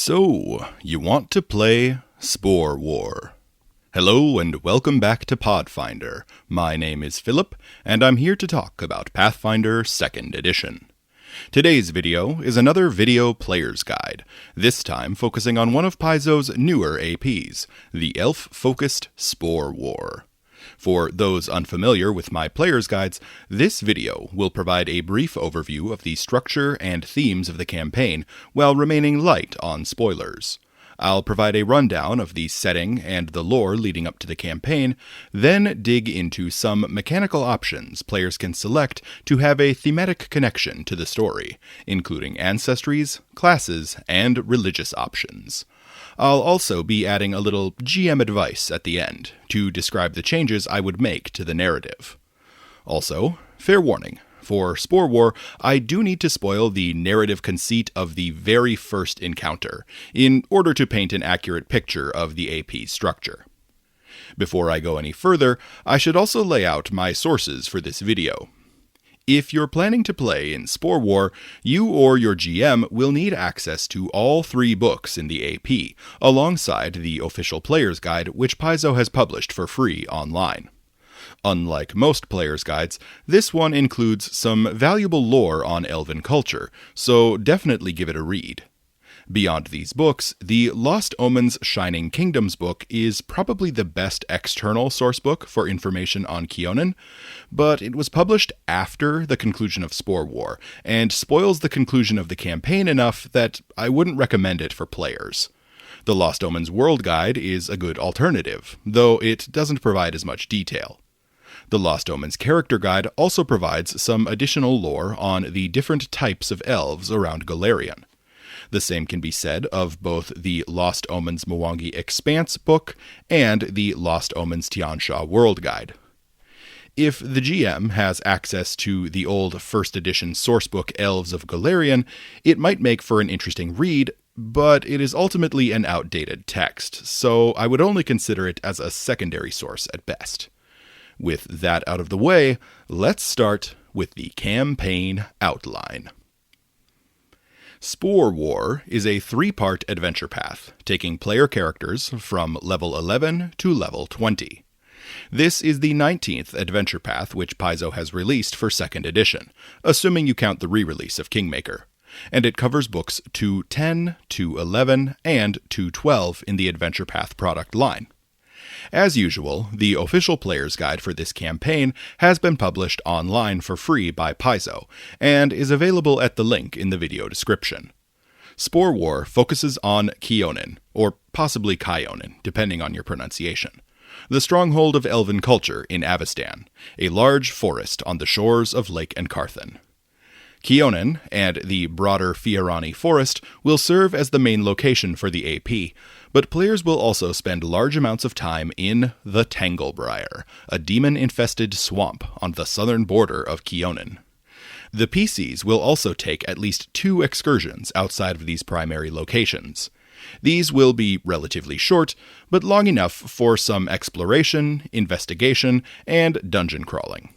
So, you want to play Spore War. Hello and welcome back to Podfinder. My name is Philip, and I'm here to talk about Pathfinder 2nd Edition. Today's video is another video player's guide, this time focusing on one of Paizo's newer APs, the elf-focused Spore War. For those unfamiliar with my player's guides, this video will provide a brief overview of the structure and themes of the campaign, while remaining light on spoilers. I'll provide a rundown of the setting and the lore leading up to the campaign, then dig into some mechanical options players can select to have a thematic connection to the story, including ancestries, classes, and religious options. I'll also be adding a little GM advice at the end to describe the changes I would make to the narrative. Also, fair warning, for Spore War, I do need to spoil the narrative conceit of the very first encounter, in order to paint an accurate picture of the AP's structure. Before I go any further, I should also lay out my sources for this video. If you're planning to play in Spore War, you or your GM will need access to all 3 books in the AP, alongside the official player's guide which Paizo has published for free online. Unlike most player's guides, this one includes some valuable lore on elven culture, so definitely give it a read. Beyond these books, the Lost Omens Shining Kingdoms book is probably the best external sourcebook for information on Kyonin, but it was published after the conclusion of Spore War, and spoils the conclusion of the campaign enough that I wouldn't recommend it for players. The Lost Omens World Guide is a good alternative, though it doesn't provide as much detail. The Lost Omens Character Guide also provides some additional lore on the different types of elves around Golarion. The same can be said of both the Lost Omens Mwangi Expanse book and the Lost Omens Tiansha World Guide. If the GM has access to the old 1st edition sourcebook Elves of Golarion, it might make for an interesting read, but it is ultimately an outdated text, so I would only consider it as a secondary source at best. With that out of the way, let's start with the campaign outline. Spore War is a 3-part adventure path, taking player characters from level 11 to level 20. This is the 19th adventure path which Paizo has released for 2nd edition, assuming you count the re-release of Kingmaker, and it covers books 210, 211, and 212 in the adventure path product line. As usual, the official player's guide for this campaign has been published online for free by Paizo, and is available at the link in the video description. Spore War focuses on Kyonin, or possibly Kyonin, depending on your pronunciation, the stronghold of elven culture in Avestan, a large forest on the shores of Lake Encarthen. Kyonin and the broader Fiorani Forest will serve as the main location for the AP, but players will also spend large amounts of time in the Tanglebriar, a demon-infested swamp on the southern border of Kyonin. The PCs will also take at least 2 excursions outside of these primary locations. These will be relatively short, but long enough for some exploration, investigation, and dungeon crawling.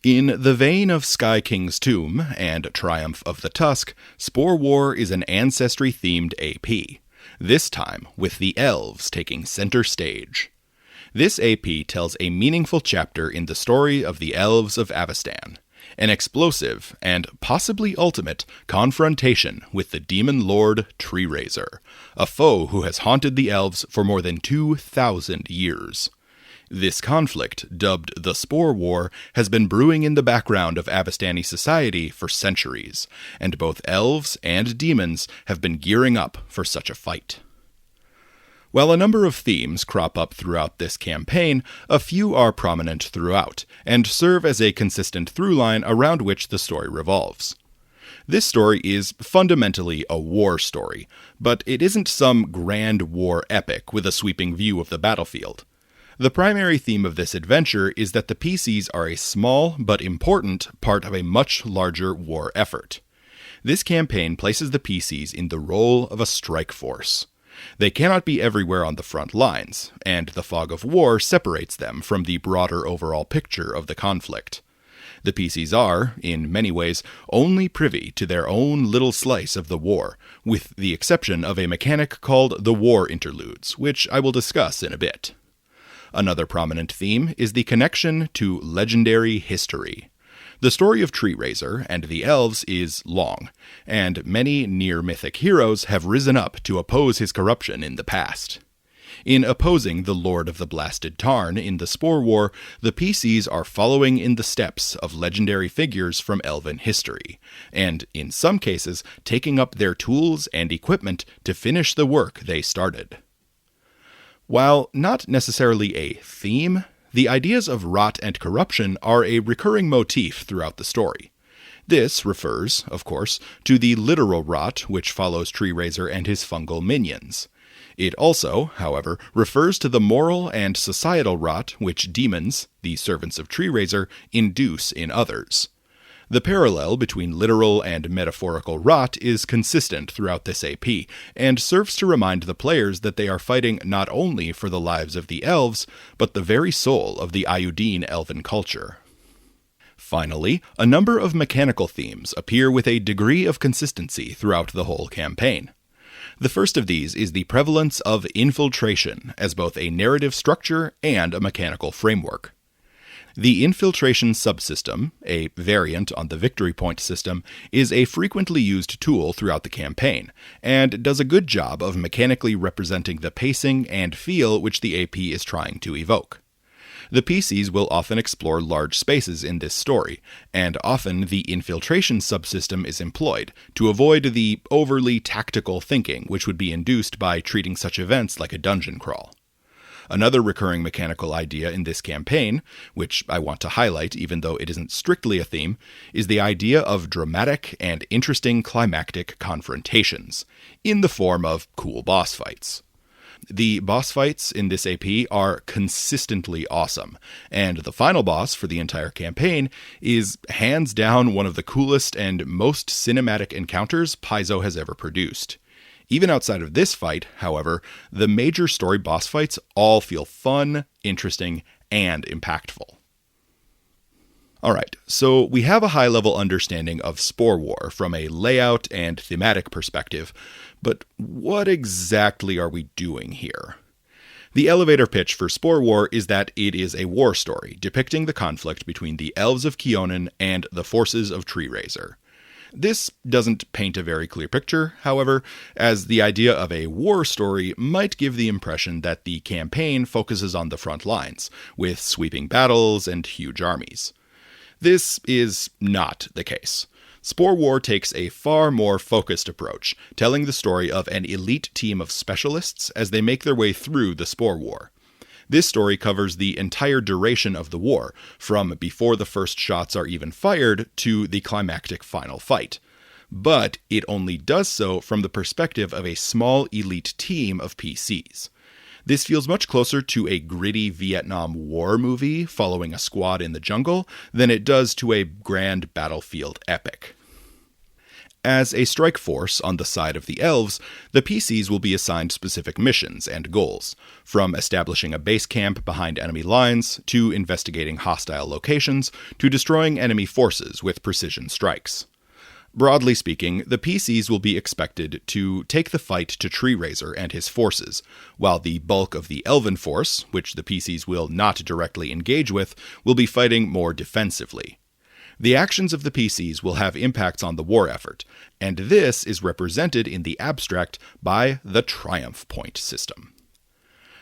In the vein of Sky King's Tomb and Triumph of the Tusk, Spore War is an ancestry-themed AP, this time with the elves taking center stage. This AP tells a meaningful chapter in the story of the Elves of Avestan, an explosive and possibly ultimate confrontation with the demon lord Treerazer, a foe who has haunted the elves for more than 2,000 years. This conflict, dubbed the Spore War, has been brewing in the background of Avestani society for centuries, and both elves and demons have been gearing up for such a fight. While a number of themes crop up throughout this campaign, a few are prominent throughout, and serve as a consistent through-line around which the story revolves. This story is fundamentally a war story, but it isn't some grand war epic with a sweeping view of the battlefield. The primary theme of this adventure is that the PCs are a small but important part of a much larger war effort. This campaign places the PCs in the role of a strike force. They cannot be everywhere on the front lines, and the fog of war separates them from the broader overall picture of the conflict. The PCs are, in many ways, only privy to their own little slice of the war, with the exception of a mechanic called the War Interludes, which I will discuss in a bit. Another prominent theme is the connection to legendary history. The story of Treerazer and the elves is long, and many near-mythic heroes have risen up to oppose his corruption in the past. In opposing the Lord of the Blasted Tarn in the Spore War, the PCs are following in the steps of legendary figures from elven history, and, in some cases, taking up their tools and equipment to finish the work they started. While not necessarily a theme, the ideas of rot and corruption are a recurring motif throughout the story. This refers, of course, to the literal rot which follows Treerazer and his fungal minions. It also, however, refers to the moral and societal rot which demons, the servants of Treerazer, induce in others. The parallel between literal and metaphorical rot is consistent throughout this AP, and serves to remind the players that they are fighting not only for the lives of the elves, but the very soul of the Iudine elven culture. Finally, a number of mechanical themes appear with a degree of consistency throughout the whole campaign. The first of these is the prevalence of infiltration as both a narrative structure and a mechanical framework. The infiltration subsystem, a variant on the victory point system, is a frequently used tool throughout the campaign, and does a good job of mechanically representing the pacing and feel which the AP is trying to evoke. The PCs will often explore large spaces in this story, and often the infiltration subsystem is employed to avoid the overly tactical thinking which would be induced by treating such events like a dungeon crawl. Another recurring mechanical idea in this campaign, which I want to highlight even though it isn't strictly a theme, is the idea of dramatic and interesting climactic confrontations, in the form of cool boss fights. The boss fights in this AP are consistently awesome, and the final boss for the entire campaign is hands down one of the coolest and most cinematic encounters Paizo has ever produced. Even outside of this fight, however, the major story boss fights all feel fun, interesting, and impactful. Alright, so we have a high-level understanding of Spore War from a layout and thematic perspective, but what exactly are we doing here? The elevator pitch for Spore War is that it is a war story depicting the conflict between the Elves of Kyonin and the forces of Treerazer. This doesn't paint a very clear picture, however, as the idea of a war story might give the impression that the campaign focuses on the front lines, with sweeping battles and huge armies. This is not the case. Spore War takes a far more focused approach, telling the story of an elite team of specialists as they make their way through the Spore War. This story covers the entire duration of the war, from before the first shots are even fired to the climactic final fight. But it only does so from the perspective of a small elite team of PCs. This feels much closer to a gritty Vietnam War movie following a squad in the jungle than it does to a grand battlefield epic. As a strike force on the side of the elves, the PCs will be assigned specific missions and goals, from establishing a base camp behind enemy lines, to investigating hostile locations, to destroying enemy forces with precision strikes. Broadly speaking, the PCs will be expected to take the fight to Treerazer and his forces, while the bulk of the Elven force, which the PCs will not directly engage with, will be fighting more defensively. The actions of the PCs will have impacts on the war effort, and this is represented in the abstract by the Triumph Point system.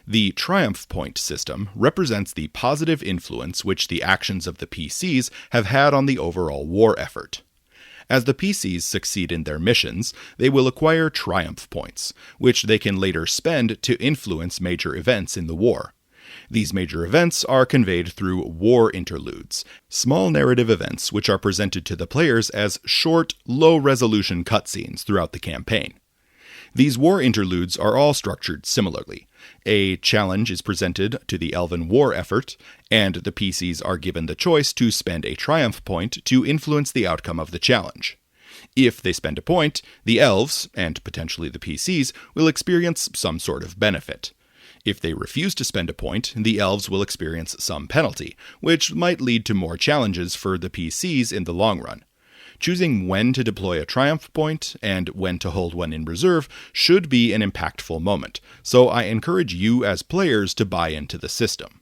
The Triumph Point system represents the positive influence which the actions of the PCs have had on the overall war effort. As the PCs succeed in their missions, they will acquire Triumph Points, which they can later spend to influence major events in the war. These major events are conveyed through war interludes, small narrative events which are presented to the players as short, low-resolution cutscenes throughout the campaign. These war interludes are all structured similarly. A challenge is presented to the Elven war effort, and the PCs are given the choice to spend a triumph point to influence the outcome of the challenge. If they spend a point, the elves, and potentially the PCs, will experience some sort of benefit. If they refuse to spend a point, the elves will experience some penalty, which might lead to more challenges for the PCs in the long run. Choosing when to deploy a triumph point and when to hold one in reserve should be an impactful moment, so I encourage you as players to buy into the system.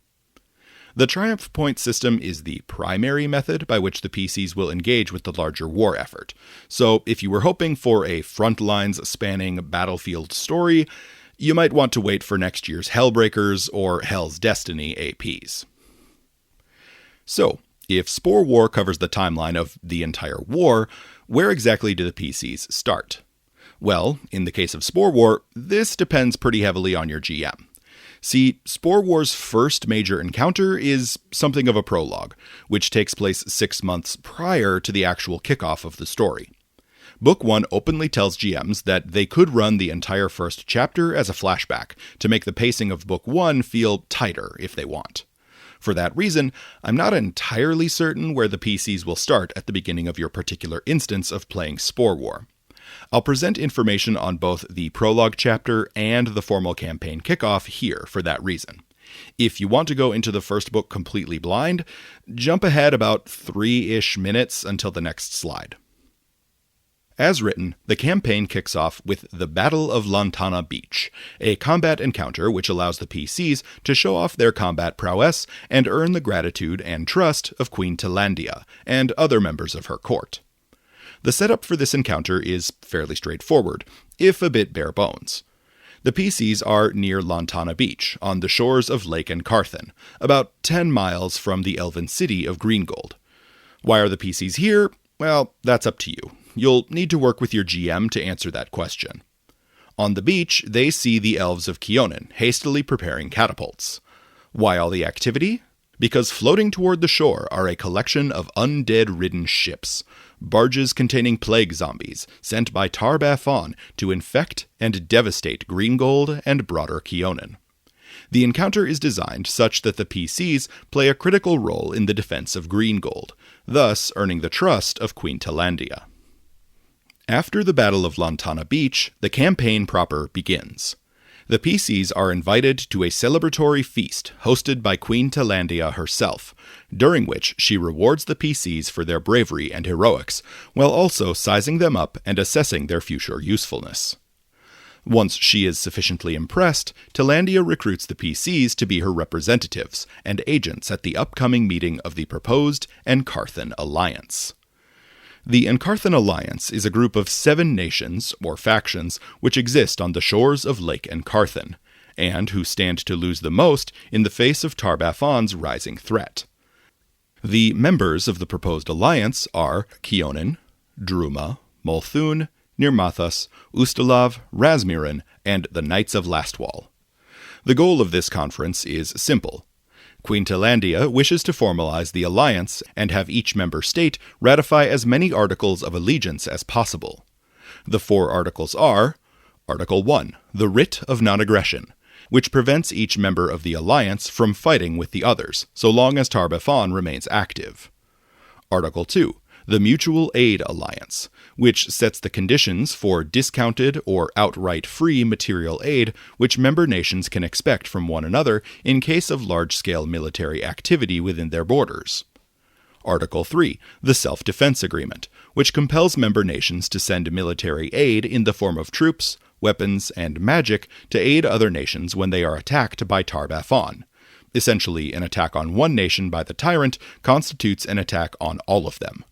The triumph point system is the primary method by which the PCs will engage with the larger war effort, so if you were hoping for a front-lines-spanning battlefield story, you might want to wait for next year's Hellbreakers or Hell's Destiny APs. So, if Spore War covers the timeline of the entire war, where exactly do the PCs start? Well, in the case of Spore War, this depends pretty heavily on your GM. See, Spore War's first major encounter is something of a prologue, which takes place 6 months prior to the actual kickoff of the story. Book 1 openly tells GMs that they could run the entire first chapter as a flashback to make the pacing of Book 1 feel tighter if they want. For that reason, I'm not entirely certain where the PCs will start at the beginning of your particular instance of playing Spore War. I'll present information on both the prologue chapter and the formal campaign kickoff here for that reason. If you want to go into the first book completely blind, jump ahead about 3-ish minutes until the next slide. As written, the campaign kicks off with the Battle of Lantana Beach, a combat encounter which allows the PCs to show off their combat prowess and earn the gratitude and trust of Queen Telandia and other members of her court. The setup for this encounter is fairly straightforward, if a bit bare bones. The PCs are near Lantana Beach, on the shores of Lake Encarthen, about 10 miles from the elven city of Greengold. Why are the PCs here? Well, that's up to you. You'll need to work with your GM to answer that question. On the beach, they see the Elves of Kyonin hastily preparing catapults. Why all the activity? Because floating toward the shore are a collection of undead-ridden ships, barges containing plague zombies sent by Tar-Baphon to infect and devastate Greengold and broader Kyonin. The encounter is designed such that the PCs play a critical role in the defense of Greengold, thus earning the trust of Queen Telandia. After the Battle of Lantana Beach, the campaign proper begins. The PCs are invited to a celebratory feast hosted by Queen Telandia herself, during which she rewards the PCs for their bravery and heroics, while also sizing them up and assessing their future usefulness. Once she is sufficiently impressed, Telandia recruits the PCs to be her representatives and agents at the upcoming meeting of the proposed Encarthen Alliance. The Encarthen Alliance is a group of 7 nations, or factions, which exist on the shores of Lake Encarthen, and who stand to lose the most in the face of Tar-Baphon's rising threat. The members of the proposed alliance are Kyonin, Druma, Molthun, Nirmathas, Ustalav, Razmirin, and the Knights of Lastwall. The goal of this conference is simple. Queen Telandia wishes to formalize the alliance and have each member state ratify as many articles of allegiance as possible. The 4 articles are: Article 1, the Writ of Non-Aggression, which prevents each member of the alliance from fighting with the others, so long as Tar-Baphon remains active. Article 2, the Mutual Aid Alliance, which sets the conditions for discounted or outright free material aid which member nations can expect from one another in case of large-scale military activity within their borders. Article 3, the Self-Defense Agreement, which compels member nations to send military aid in the form of troops, weapons, and magic to aid other nations when they are attacked by Tar-Baphon. Essentially, an attack on one nation by the tyrant constitutes an attack on all of them.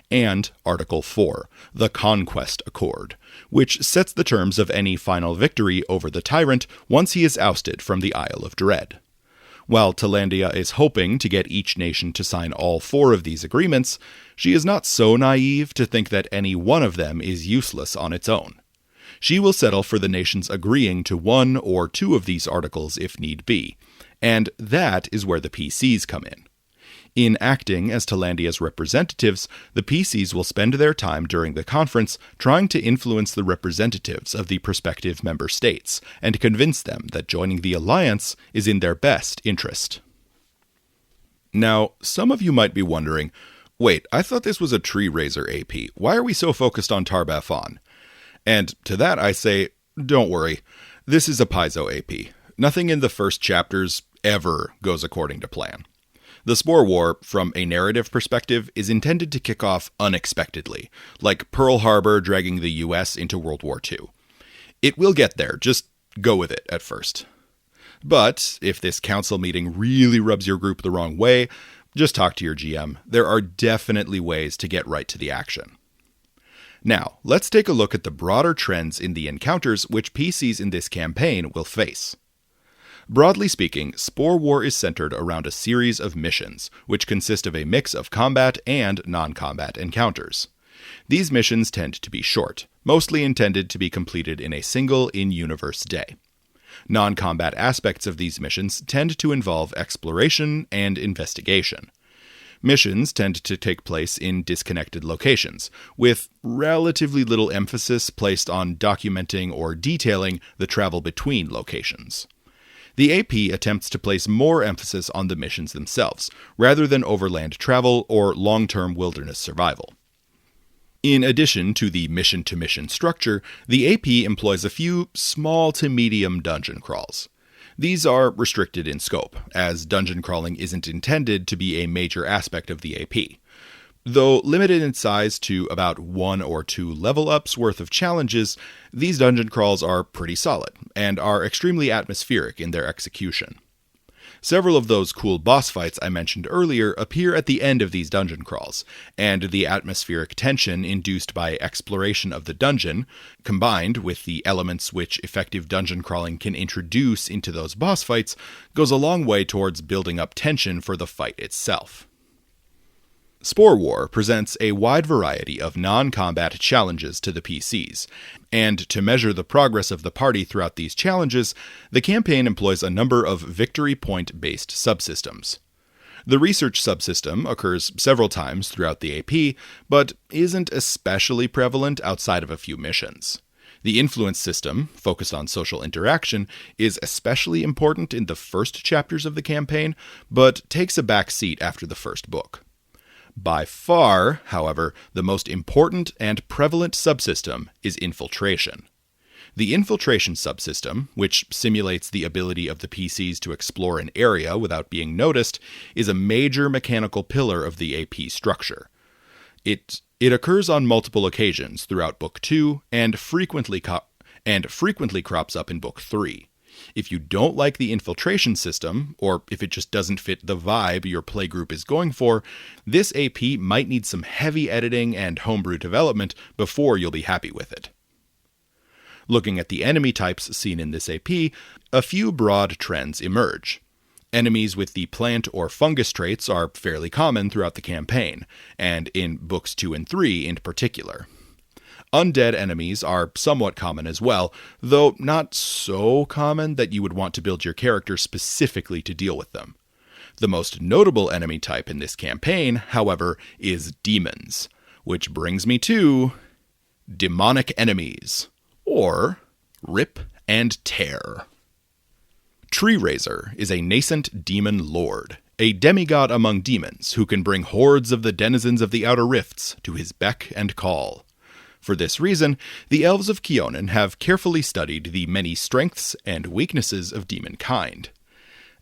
And Article 4, the Conquest Accord, which sets the terms of any final victory over the tyrant once he is ousted from the Isle of Dread. While Telandia is hoping to get each nation to sign all 4 of these agreements, she is not so naive to think that any one of them is useless on its own. She will settle for the nations agreeing to 1 or 2 of these articles if need be, and that is where the PCs come in. In acting as Telandia's representatives, the PCs will spend their time during the conference trying to influence the representatives of the prospective member states and convince them that joining the alliance is in their best interest. Now, some of you might be wondering, wait, I thought this was a Treerazer AP. Why are we so focused on Tar-Baphon? And to that I say, don't worry, this is a Paizo AP. Nothing in the first chapters ever goes according to plan. The Spore War, from a narrative perspective, is intended to kick off unexpectedly, like Pearl Harbor dragging the US into World War II. It will get there, just go with it at first. But if this council meeting really rubs your group the wrong way, just talk to your GM. There are definitely ways to get right to the action. Now, let's take a look at the broader trends in the encounters which PCs in this campaign will face. Broadly speaking, Spore War is centered around a series of missions, which consist of a mix of combat and non-combat encounters. These missions tend to be short, mostly intended to be completed in a single in-universe day. Non-combat aspects of these missions tend to involve exploration and investigation. Missions tend to take place in disconnected locations, with relatively little emphasis placed on documenting or detailing the travel between locations. The AP attempts to place more emphasis on the missions themselves, rather than overland travel or long-term wilderness survival. In addition to the mission-to-mission structure, the AP employs a few small to medium dungeon crawls. These are restricted in scope, as dungeon crawling isn't intended to be a major aspect of the AP. Though limited in size to about 1 or 2 level ups worth of challenges, these dungeon crawls are pretty solid, and are extremely atmospheric in their execution. Several of those cool boss fights I mentioned earlier appear at the end of these dungeon crawls, and the atmospheric tension induced by exploration of the dungeon, combined with the elements which effective dungeon crawling can introduce into those boss fights, goes a long way towards building up tension for the fight itself. Spore War presents a wide variety of non-combat challenges to the PCs, and to measure the progress of the party throughout these challenges, the campaign employs a number of victory point-based subsystems. The research subsystem occurs several times throughout the AP, but isn't especially prevalent outside of a few missions. The influence system, focused on social interaction, is especially important in the first chapters of the campaign, but takes a back seat after the first book. By far, however, the most important and prevalent subsystem is infiltration. The infiltration subsystem, which simulates the ability of the PCs to explore an area without being noticed, is a major mechanical pillar of the AP structure. It occurs on multiple occasions throughout Book 2 and frequently crops up in Book 3. If you don't like the infiltration system, or if it just doesn't fit the vibe your playgroup is going for, this AP might need some heavy editing and homebrew development before you'll be happy with it. Looking at the enemy types seen in this AP, a few broad trends emerge. Enemies with the plant or fungus traits are fairly common throughout the campaign, and in Books 2 and 3 in particular. Undead enemies are somewhat common as well, though not so common that you would want to build your character specifically to deal with them. The most notable enemy type in this campaign, however, is demons, which brings me to demonic enemies, or Rip and Tear. Treerazer is a nascent demon lord, a demigod among demons who can bring hordes of the denizens of the Outer Rifts to his beck and call. For this reason, the Elves of Kyonin have carefully studied the many strengths and weaknesses of demonkind.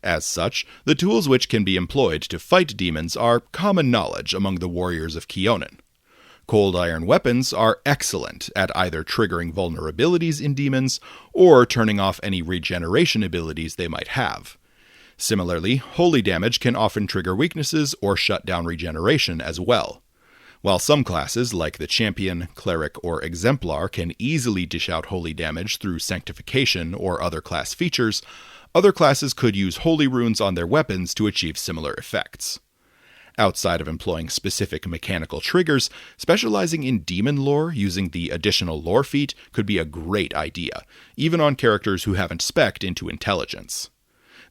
As such, the tools which can be employed to fight demons are common knowledge among the warriors of Kyonin. Cold iron weapons are excellent at either triggering vulnerabilities in demons or turning off any regeneration abilities they might have. Similarly, holy damage can often trigger weaknesses or shut down regeneration as well. While some classes, like the Champion, Cleric, or Exemplar, can easily dish out holy damage through sanctification or other class features, other classes could use holy runes on their weapons to achieve similar effects. Outside of employing specific mechanical triggers, specializing in demon lore using the additional lore feat could be a great idea, even on characters who haven't spec'd into intelligence.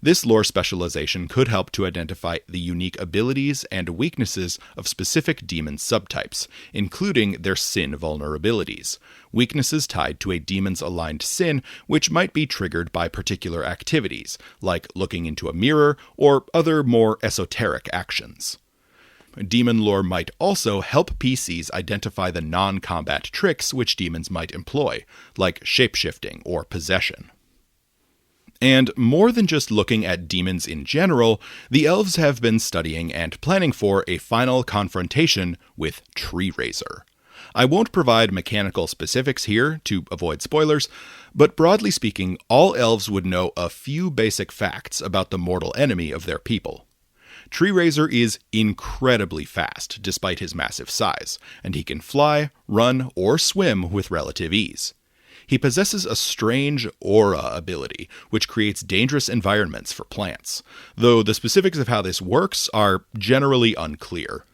This lore specialization could help to identify the unique abilities and weaknesses of specific demon subtypes, including their sin vulnerabilities, weaknesses tied to a demon's aligned sin which might be triggered by particular activities, like looking into a mirror or other more esoteric actions. Demon lore might also help PCs identify the non-combat tricks which demons might employ, like shapeshifting or possession. And more than just looking at demons in general, the elves have been studying and planning for a final confrontation with Treerazer. I won't provide mechanical specifics here to avoid spoilers, but broadly speaking, all elves would know a few basic facts about the mortal enemy of their people. Treerazer is incredibly fast despite his massive size, and he can fly, run, or swim with relative ease. He possesses a strange aura ability, which creates dangerous environments for plants, though the specifics of how this works are generally unclear.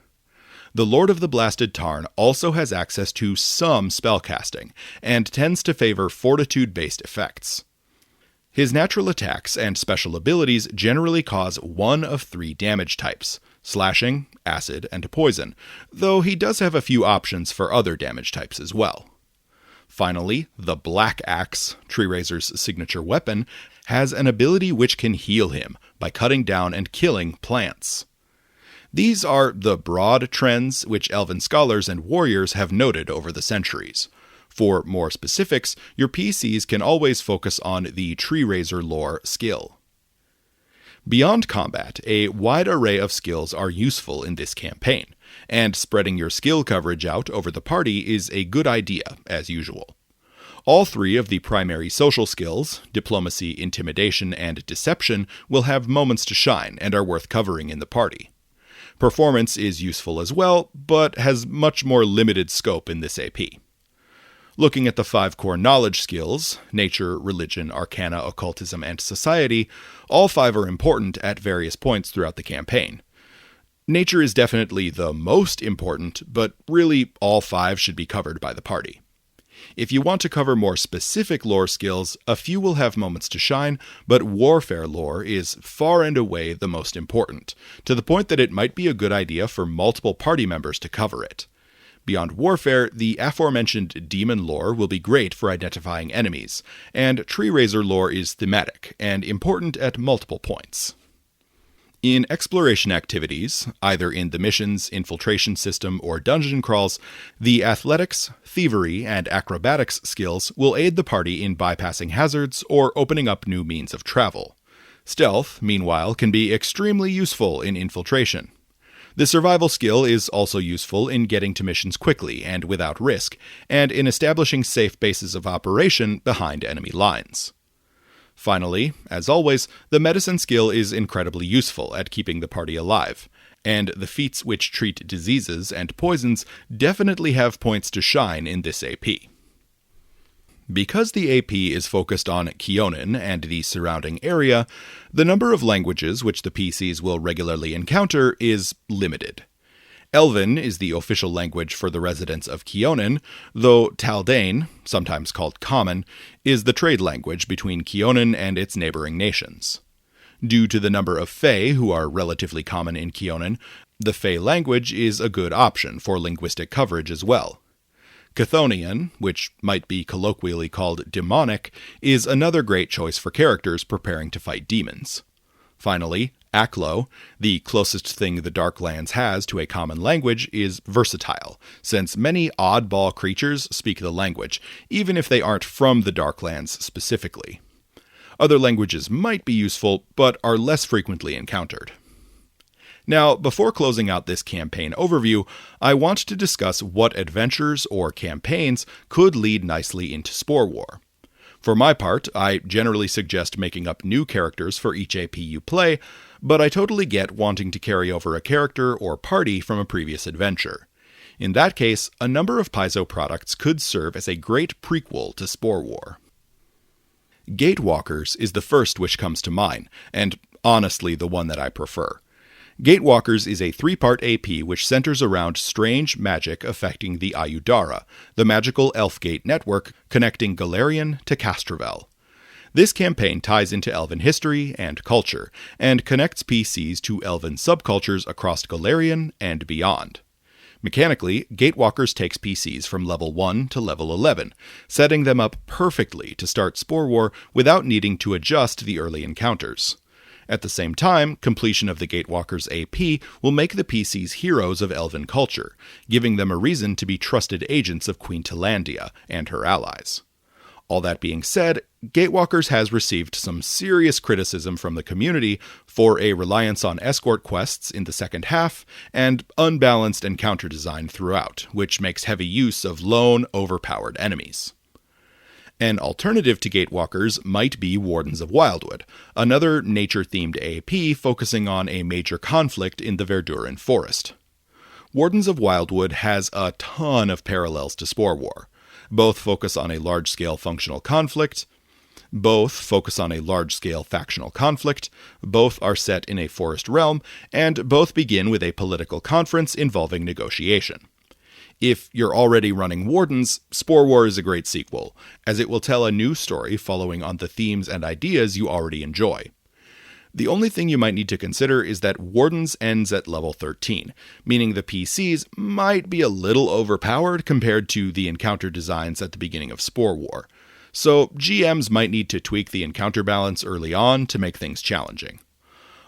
The Lord of the Blasted Tarn also has access to some spellcasting, and tends to favor fortitude-based effects. His natural attacks and special abilities generally cause one of 3 damage types: slashing, acid, and poison, though he does have a few options for other damage types as well. Finally, the Black Axe, Treerazer's signature weapon, has an ability which can heal him by cutting down and killing plants. These are the broad trends which elven scholars and warriors have noted over the centuries. For more specifics, your PCs can always focus on the Treerazer lore skill. Beyond combat, a wide array of skills are useful in this campaign, and spreading your skill coverage out over the party is a good idea, as usual. All 3 of the primary social skills, diplomacy, intimidation, and deception, will have moments to shine and are worth covering in the party. Performance is useful as well, but has much more limited scope in this AP. Looking at the 5 core knowledge skills, nature, religion, arcana, occultism, and society, all 5 are important at various points throughout the campaign. Nature is definitely the most important, but really all 5 should be covered by the party. If you want to cover more specific lore skills, a few will have moments to shine, but warfare lore is far and away the most important, to the point that it might be a good idea for multiple party members to cover it. Beyond warfare, the aforementioned demon lore will be great for identifying enemies, and Treerazer lore is thematic and important at multiple points. In exploration activities, either in the missions, infiltration system, or dungeon crawls, the athletics, thievery, and acrobatics skills will aid the party in bypassing hazards or opening up new means of travel. Stealth, meanwhile, can be extremely useful in infiltration. The survival skill is also useful in getting to missions quickly and without risk, and in establishing safe bases of operation behind enemy lines. Finally, as always, the medicine skill is incredibly useful at keeping the party alive, and the feats which treat diseases and poisons definitely have points to shine in this AP. Because the AP is focused on Kyonin and the surrounding area, the number of languages which the PCs will regularly encounter is limited. Elven is the official language for the residents of Kyonin, though Taldane, sometimes called Common, is the trade language between Kyonin and its neighboring nations. Due to the number of Fae who are relatively common in Kyonin, the Fae language is a good option for linguistic coverage as well. Chthonian, which might be colloquially called Demonic, is another great choice for characters preparing to fight demons. Finally, Aklo, the closest thing the Darklands has to a common language, is versatile, since many oddball creatures speak the language, even if they aren't from the Darklands specifically. Other languages might be useful, but are less frequently encountered. Now, before closing out this campaign overview, I want to discuss what adventures or campaigns could lead nicely into Spore War. For my part, I generally suggest making up new characters for each AP you play, but I totally get wanting to carry over a character or party from a previous adventure. In that case, a number of Paizo products could serve as a great prequel to Spore War. Gatewalkers is the first which comes to mind, and honestly the one that I prefer. Gatewalkers is a 3-part AP which centers around strange magic affecting the Ayudara, the magical elf gate network connecting Golarion to Castrovel. This campaign ties into Elven history and culture, and connects PCs to Elven subcultures across Golarion and beyond. Mechanically, Gatewalkers takes PCs from level 1 to level 11, setting them up perfectly to start Spore War without needing to adjust the early encounters. At the same time, completion of the Gatewalkers AP will make the PCs heroes of Elven culture, giving them a reason to be trusted agents of Queen Talandia and her allies. All that being said, Gatewalkers has received some serious criticism from the community for a reliance on escort quests in the second half and unbalanced encounter design throughout, which makes heavy use of lone, overpowered enemies. An alternative to Gatewalkers might be Wardens of Wildwood, another nature-themed AP focusing on a major conflict in the Verduran Forest. Wardens of Wildwood has a ton of parallels to Spore War. Both focus on a large-scale factional conflict, both are set in a forest realm, and both begin with a political conference involving negotiation. If you're already running Wardens, Spore War is a great sequel, as it will tell a new story following on the themes and ideas you already enjoy. The only thing you might need to consider is that Wardens ends at level 13, meaning the PCs might be a little overpowered compared to the encounter designs at the beginning of Spore War, so GMs might need to tweak the encounter balance early on to make things challenging.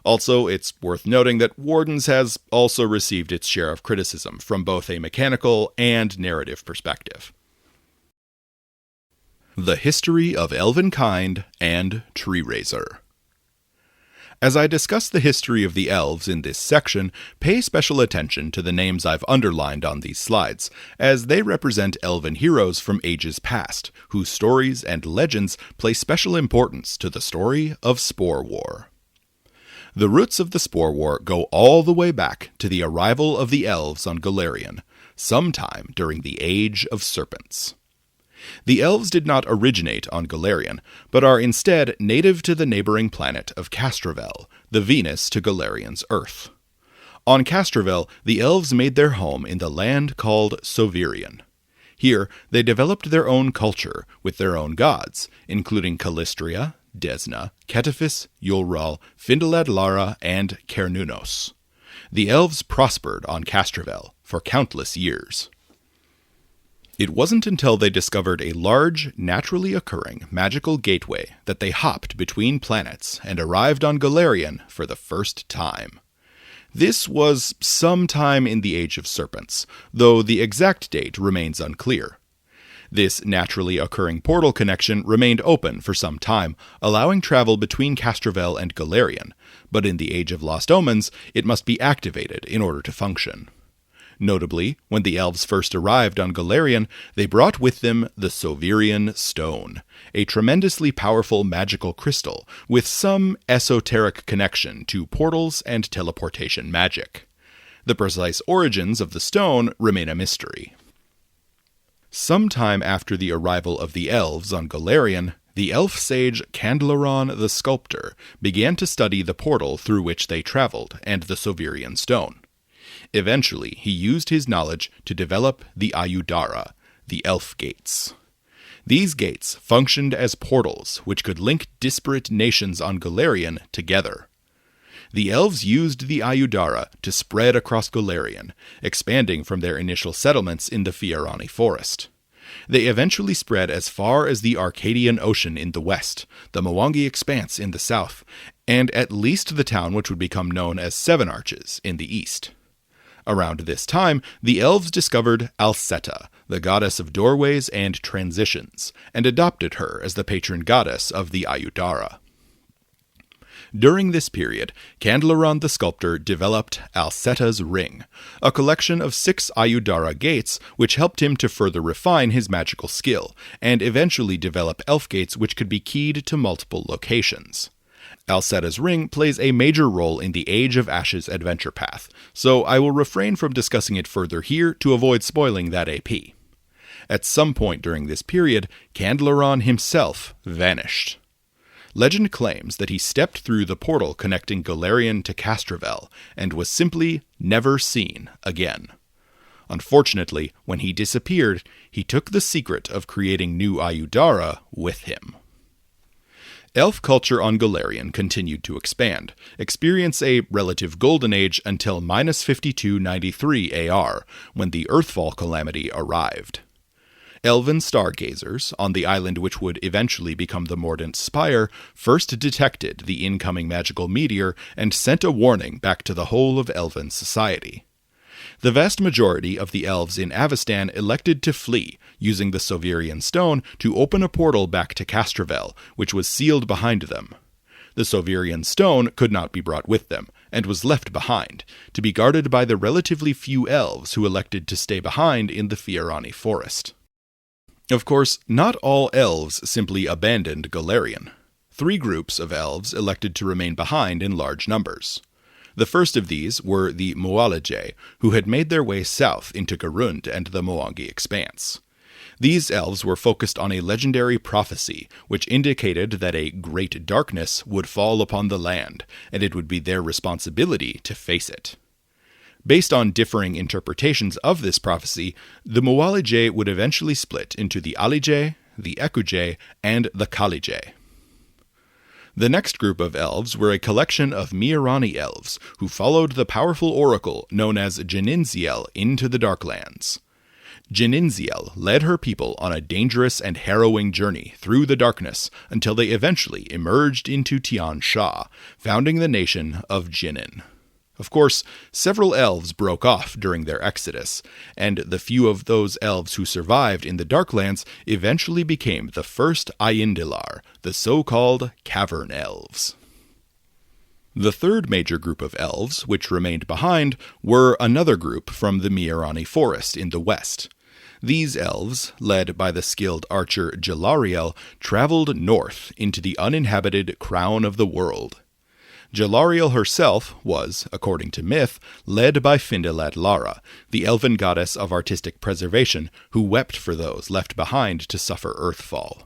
Also, it's worth noting that Wardens has also received its share of criticism from both a mechanical and narrative perspective. The history of Elvenkind and Treerazer. As I discuss the history of the elves in this section, pay special attention to the names I've underlined on these slides, as they represent elven heroes from ages past, whose stories and legends play special importance to the story of Spore War. The roots of the Spore War go all the way back to the arrival of the elves on Golarion, sometime during the Age of Serpents. The elves did not originate on Golarion, but are instead native to the neighboring planet of Castrovel, the Venus to Golarion's Earth. On Castrovel, the elves made their home in the land called Sovirion. Here, they developed their own culture with their own gods, including Calistria, Desna, Ketifis, Yulral, Findelad Lara, and Cernunos. The elves prospered on Castrovel for countless years. It wasn't until they discovered a large, naturally occurring magical gateway that they hopped between planets and arrived on Golarion for the first time. This was sometime in the Age of Serpents, though the exact date remains unclear. This naturally occurring portal connection remained open for some time, allowing travel between Castrovel and Golarion, but in the Age of Lost Omens, it must be activated in order to function. Notably, when the elves first arrived on Golarion, they brought with them the Sovirion Stone, a tremendously powerful magical crystal with some esoteric connection to portals and teleportation magic. The precise origins of the stone remain a mystery. Sometime after the arrival of the elves on Golarion, the elf sage Candleron the Sculptor began to study the portal through which they traveled and the Sovirion Stone. Eventually, he used his knowledge to develop the Ayudara, the Elf Gates. These gates functioned as portals which could link disparate nations on Golarion together. The elves used the Ayudara to spread across Golarion, expanding from their initial settlements in the Fiarani Forest. They eventually spread as far as the Arcadian Ocean in the west, the Mwangi Expanse in the south, and at least the town which would become known as Seven Arches in the east. Around this time, the elves discovered Alceta, the goddess of doorways and transitions, and adopted her as the patron goddess of the Ayudara. During this period, Candleron the Sculptor developed Alceta's Ring, a collection of 6 Ayudara gates which helped him to further refine his magical skill, and eventually develop elf gates which could be keyed to multiple locations. Alceta's Ring plays a major role in the Age of Ashes adventure path, so I will refrain from discussing it further here to avoid spoiling that AP. At some point during this period, Candleron himself vanished. Legend claims that he stepped through the portal connecting Golarion to Castrovel and was simply never seen again. Unfortunately, when he disappeared, he took the secret of creating new Ayudara with him. Elf culture on Golarion continued to expand, experience a relative golden age until -5293 AR, when the Earthfall calamity arrived. Elven stargazers, on the island which would eventually become the Mordant Spire, first detected the incoming magical meteor and sent a warning back to the whole of Elven society. The vast majority of the elves in Avestan elected to flee, using the Sovirian Stone to open a portal back to Castrovel, which was sealed behind them. The Sovirian Stone could not be brought with them, and was left behind, to be guarded by the relatively few elves who elected to stay behind in the Fiorani forest. Of course, not all elves simply abandoned Golarion. 3 groups of elves elected to remain behind in large numbers. The first of these were the Moalage, who had made their way south into Garund and the Moangi Expanse. These elves were focused on a legendary prophecy, which indicated that a great darkness would fall upon the land, and it would be their responsibility to face it. Based on differing interpretations of this prophecy, the Moalage would eventually split into the Alije, the Ekuje, and the Kalije. The next group of elves were a collection of Miorani elves who followed the powerful oracle known as Janinziel into the Darklands. Janinziel led her people on a dangerous and harrowing journey through the darkness until they eventually emerged into Tian Sha, founding the nation of Jinin. Of course, several elves broke off during their exodus, and the few of those elves who survived in the Darklands eventually became the first Aindilar, the so-called Cavern Elves. The third major group of elves, which remained behind, were another group from the Miorani forest in the west. These elves, led by the skilled archer Jalariel, traveled north into the uninhabited crown of the world. Jalariel herself was, according to myth, led by Findelad Lara, the elven goddess of artistic preservation, who wept for those left behind to suffer earthfall.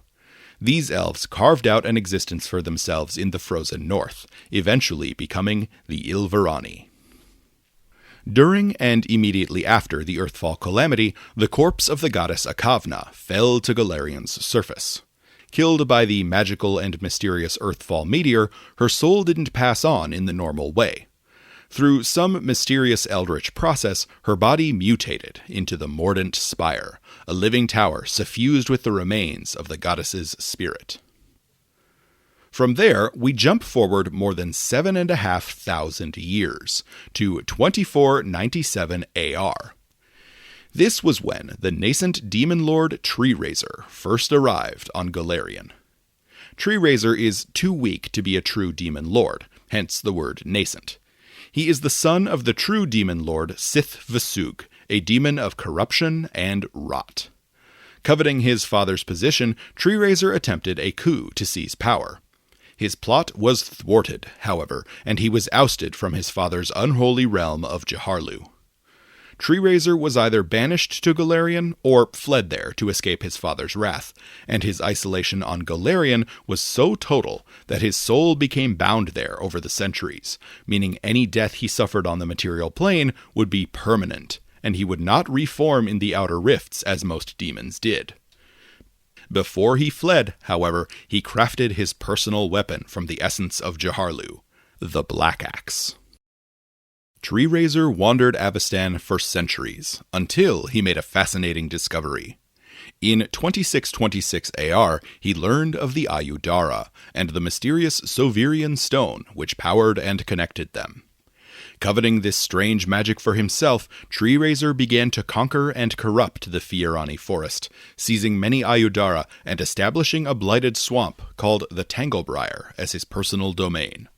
These elves carved out an existence for themselves in the frozen north, eventually becoming the Ilverani. During and immediately after the Earthfall calamity, the corpse of the goddess Akavna fell to Golarion's surface. Killed by the magical and mysterious Earthfall meteor, her soul didn't pass on in the normal way. Through some mysterious eldritch process, her body mutated into the Mordant Spire, a living tower suffused with the remains of the goddess's spirit. From there, we jump forward more than 7,500 years, to 2497 AR. This was when the nascent demon lord Treerazer first arrived on Golarion. Treerazer is too weak to be a true demon lord, hence the word nascent. He is the son of the true demon lord Sith Vesug, a demon of corruption and rot. Coveting his father's position, Treerazer attempted a coup to seize power. His plot was thwarted, however, and he was ousted from his father's unholy realm of Jaharlu. Treerazer was either banished to Golarion or fled there to escape his father's wrath, and his isolation on Golarion was so total that his soul became bound there over the centuries, meaning any death he suffered on the material plane would be permanent, and he would not reform in the outer rifts as most demons did. Before he fled, however, he crafted his personal weapon from the essence of Jaharlu, the Black Axe. Treerazer wandered Avestan for centuries, until he made a fascinating discovery. In 2626 AR, he learned of the Ayudara, and the mysterious Sovirian Stone which powered and connected them. Coveting this strange magic for himself, Treerazer began to conquer and corrupt the Fiorani forest, seizing many Ayudara and establishing a blighted swamp called the Tanglebriar as his personal domain.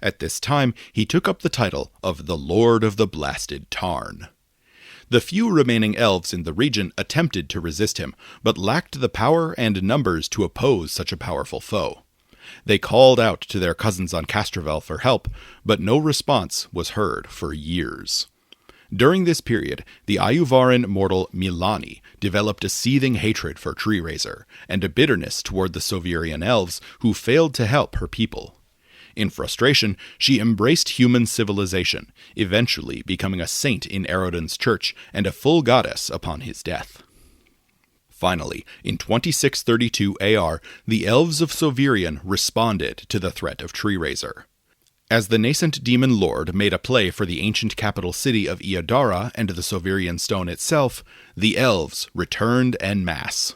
At this time, he took up the title of the Lord of the Blasted Tarn. The few remaining elves in the region attempted to resist him, but lacked the power and numbers to oppose such a powerful foe. They called out to their cousins on Castrovel for help, but no response was heard for years. During this period, the Ayuvaran mortal Milani developed a seething hatred for Treerazer, and a bitterness toward the Sovirian elves who failed to help her people. In frustration, she embraced human civilization, eventually becoming a saint in Erodin's church and a full goddess upon his death. Finally, in 2632 AR, the Elves of Sovirion responded to the threat of Treerazer. As the nascent demon lord made a play for the ancient capital city of Iadara and the Sovirian Stone itself, the elves returned en masse.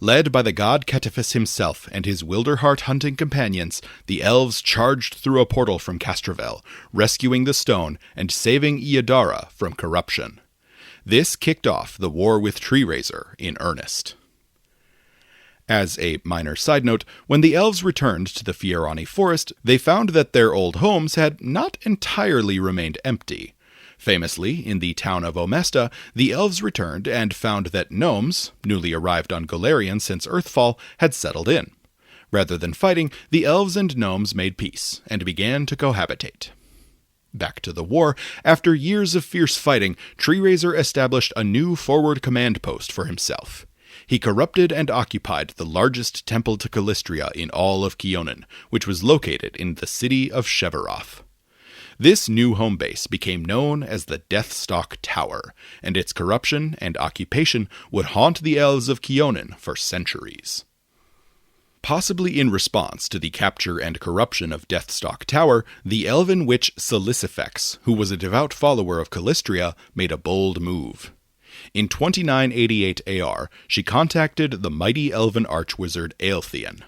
Led by the god Cetiphus himself and his Wilderheart hunting companions, the elves charged through a portal from Castrovel, rescuing the stone and saving Iadara from corruption. This kicked off the war with Treerazer in earnest. As a minor side note, when the elves returned to the Fierani forest, they found that their old homes had not entirely remained empty. Famously, in the town of Omesta, the elves returned and found that gnomes, newly arrived on Golarion since Earthfall, had settled in. Rather than fighting, the elves and gnomes made peace, and began to cohabitate. Back to the war, after years of fierce fighting, Treerazer established a new forward command post for himself. He corrupted and occupied the largest temple to Calistria in all of Kyonin, which was located in the city of Shevaroth. This new home base became known as the Deathstalk Tower, and its corruption and occupation would haunt the elves of Kyonin for centuries. Possibly in response to the capture and corruption of Deathstalk Tower, the elven witch Silicifex, who was a devout follower of Calistria, made a bold move. In 2988 AR, she contacted the mighty elven archwizard Aelthean.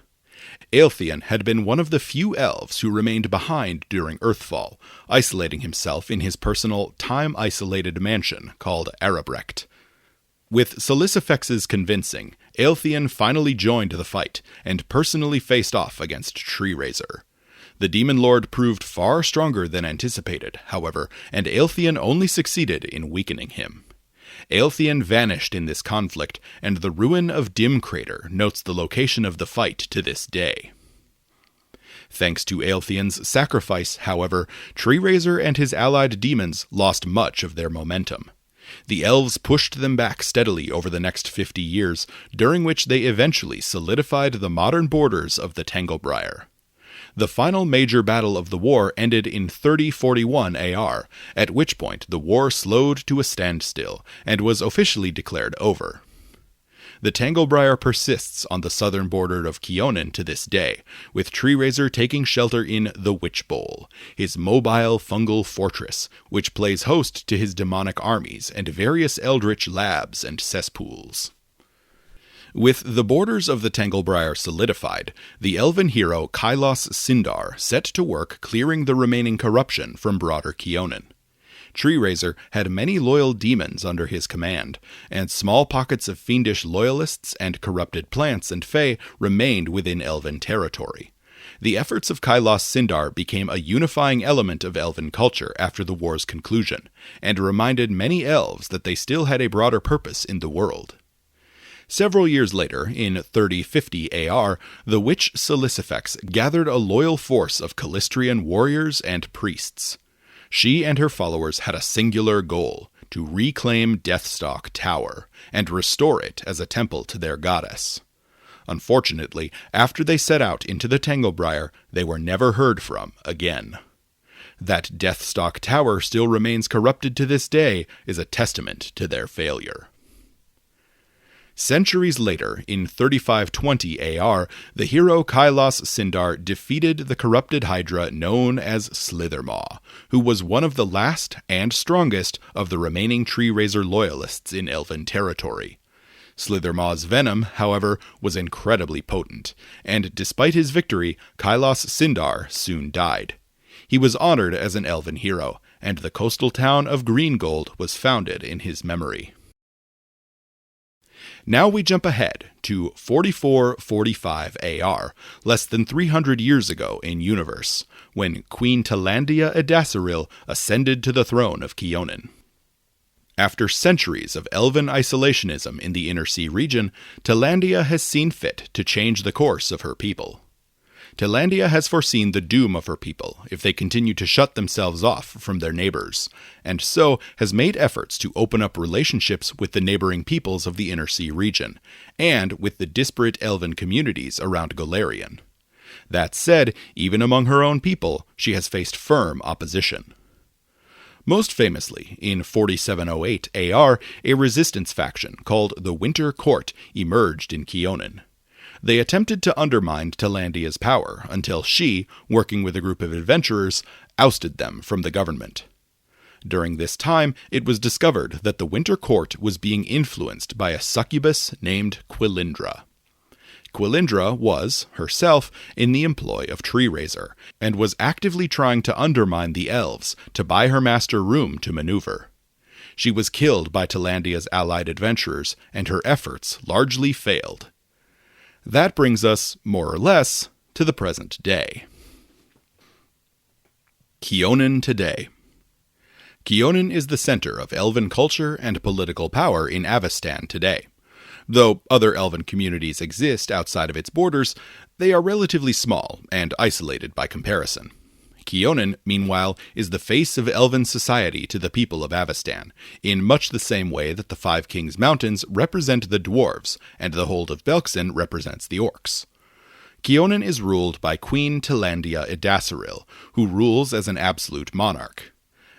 Aelthean had been one of the few elves who remained behind during Earthfall, isolating himself in his personal, time-isolated mansion called Arabrecht. With Silicifex's convincing, Aelthean finally joined the fight, and personally faced off against Treerazer. The Demon Lord proved far stronger than anticipated, however, and Aelthean only succeeded in weakening him. Aelthean vanished in this conflict, and the ruin of Dim Crater notes the location of the fight to this day. Thanks to Aelthean's sacrifice, however, Treerazer and his allied demons lost much of their momentum. The elves pushed them back steadily over the next 50 years, during which they eventually solidified the modern borders of the Tanglebriar. The final major battle of the war ended in 3041 AR, at which point the war slowed to a standstill, and was officially declared over. The Tanglebriar persists on the southern border of Kyonin to this day, with Treerazer taking shelter in the Witch Bowl, his mobile fungal fortress, which plays host to his demonic armies and various eldritch labs and cesspools. With the borders of the Tanglebriar solidified, the elven hero Kailos Sindar set to work clearing the remaining corruption from broader Kyonin. Treerazer had many loyal demons under his command, and small pockets of fiendish loyalists and corrupted plants and fae remained within elven territory. The efforts of Kailos Sindar became a unifying element of elven culture after the war's conclusion, and reminded many elves that they still had a broader purpose in the world. Several years later, in 3050 AR, the witch Silicifex gathered a loyal force of Calistrian warriors and priests. She and her followers had a singular goal: to reclaim Deathstalk Tower, and restore it as a temple to their goddess. Unfortunately, after they set out into the Tanglebriar, they were never heard from again. That Deathstalk Tower still remains corrupted to this day is a testament to their failure. Centuries later, in 3520 AR, the hero Kailos Sindar defeated the corrupted Hydra known as Slithermaw, who was one of the last and strongest of the remaining Treerazer loyalists in Elven territory. Slithermaw's venom, however, was incredibly potent, and despite his victory, Kailos Sindar soon died. He was honored as an Elven hero, and the coastal town of Greengold was founded in his memory. Now we jump ahead to 4445 AR, less than 300 years ago in universe, when Queen Talandia Edasaril ascended to the throne of Kyonin. After centuries of elven isolationism in the Inner Sea region, Talandia has seen fit to change the course of her people. Talandia has foreseen the doom of her people if they continue to shut themselves off from their neighbors, and so has made efforts to open up relationships with the neighboring peoples of the Inner Sea region, and with the disparate elven communities around Golarion. That said, even among her own people, she has faced firm opposition. Most famously, in 4708 AR, a resistance faction called the Winter Court emerged in Kyonin. They attempted to undermine Talandia's power until she, working with a group of adventurers, ousted them from the government. During this time, it was discovered that the Winter Court was being influenced by a succubus named Quilindra. Quilindra was, herself, in the employ of Treerazer, and was actively trying to undermine the elves to buy her master room to maneuver. She was killed by Talandia's allied adventurers, and her efforts largely failed. That brings us, more or less, to the present day. Kyonin Today. Kyonin is the center of elven culture and political power in Avestan today. Though other elven communities exist outside of its borders, they are relatively small and isolated by comparison. Kyonin, meanwhile, is the face of elven society to the people of Avestan, in much the same way that the Five Kings Mountains represent the dwarves, and the Hold of Belkzen represents the orcs. Kyonin is ruled by Queen Talandia Idasaril, who rules as an absolute monarch.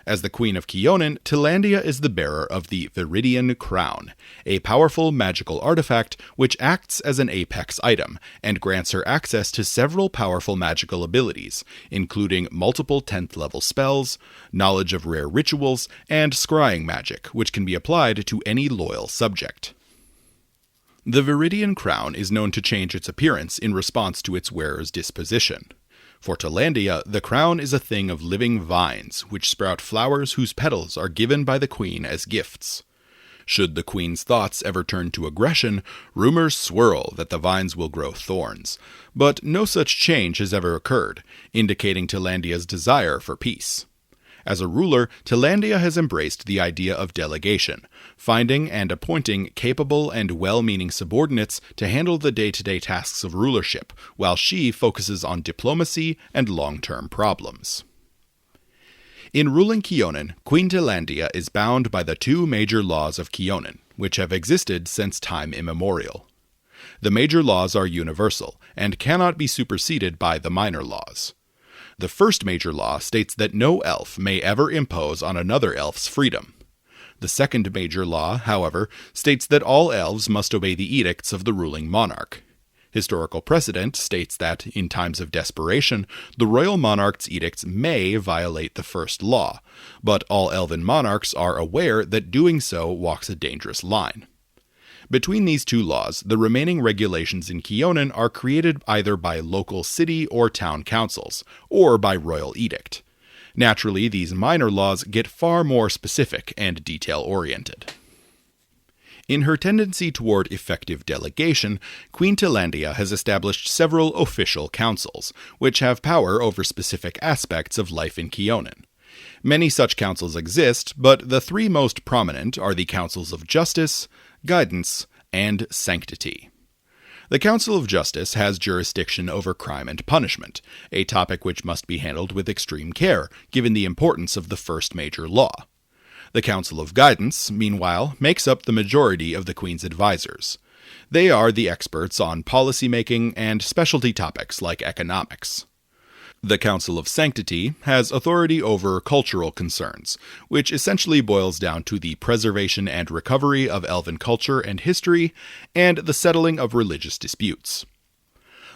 As the Queen of Kyonin, Talandia is the bearer of the Viridian Crown, a powerful magical artifact which acts as an apex item and grants her access to several powerful magical abilities, including multiple 10th level spells, knowledge of rare rituals, and scrying magic, which can be applied to any loyal subject. The Viridian Crown is known to change its appearance in response to its wearer's disposition. For Talandia, the crown is a thing of living vines, which sprout flowers whose petals are given by the queen as gifts. Should the queen's thoughts ever turn to aggression, rumors swirl that the vines will grow thorns, but no such change has ever occurred, indicating Talandia's desire for peace. As a ruler, Talandia has embraced the idea of delegation, finding and appointing capable and well-meaning subordinates to handle the day-to-day tasks of rulership, while she focuses on diplomacy and long-term problems. In ruling Kyonin, Queen Talandia is bound by the two major laws of Kyonin, which have existed since time immemorial. The major laws are universal, and cannot be superseded by the minor laws. The first major law states that no elf may ever impose on another elf's freedom. The second major law, however, states that all elves must obey the edicts of the ruling monarch. Historical precedent states that, in times of desperation, the royal monarch's edicts may violate the first law, but all elven monarchs are aware that doing so walks a dangerous line. Between these two laws, the remaining regulations in Kyonin are created either by local city or town councils, or by royal edict. Naturally, these minor laws get far more specific and detail-oriented. In her tendency toward effective delegation, Queen Talandia has established several official councils, which have power over specific aspects of life in Kyonin. Many such councils exist, but the three most prominent are the Councils of Justice, Guidance, and Sanctity. The Council of Justice has jurisdiction over crime and punishment, a topic which must be handled with extreme care, given the importance of the first major law. The Council of Guidance, meanwhile, makes up the majority of the Queen's advisors. They are the experts on policy-making and specialty topics like economics. The Council of Sanctity has authority over cultural concerns, which essentially boils down to the preservation and recovery of elven culture and history, and the settling of religious disputes.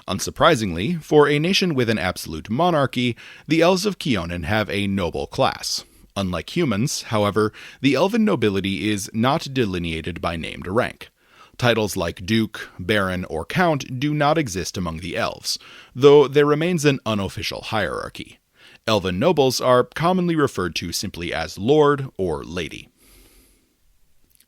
Unsurprisingly, for a nation with an absolute monarchy, the Elves of Kyonin have a noble class. Unlike humans, however, the elven nobility is not delineated by named rank. Titles like Duke, Baron, or Count do not exist among the elves, though there remains an unofficial hierarchy. Elven nobles are commonly referred to simply as Lord or Lady.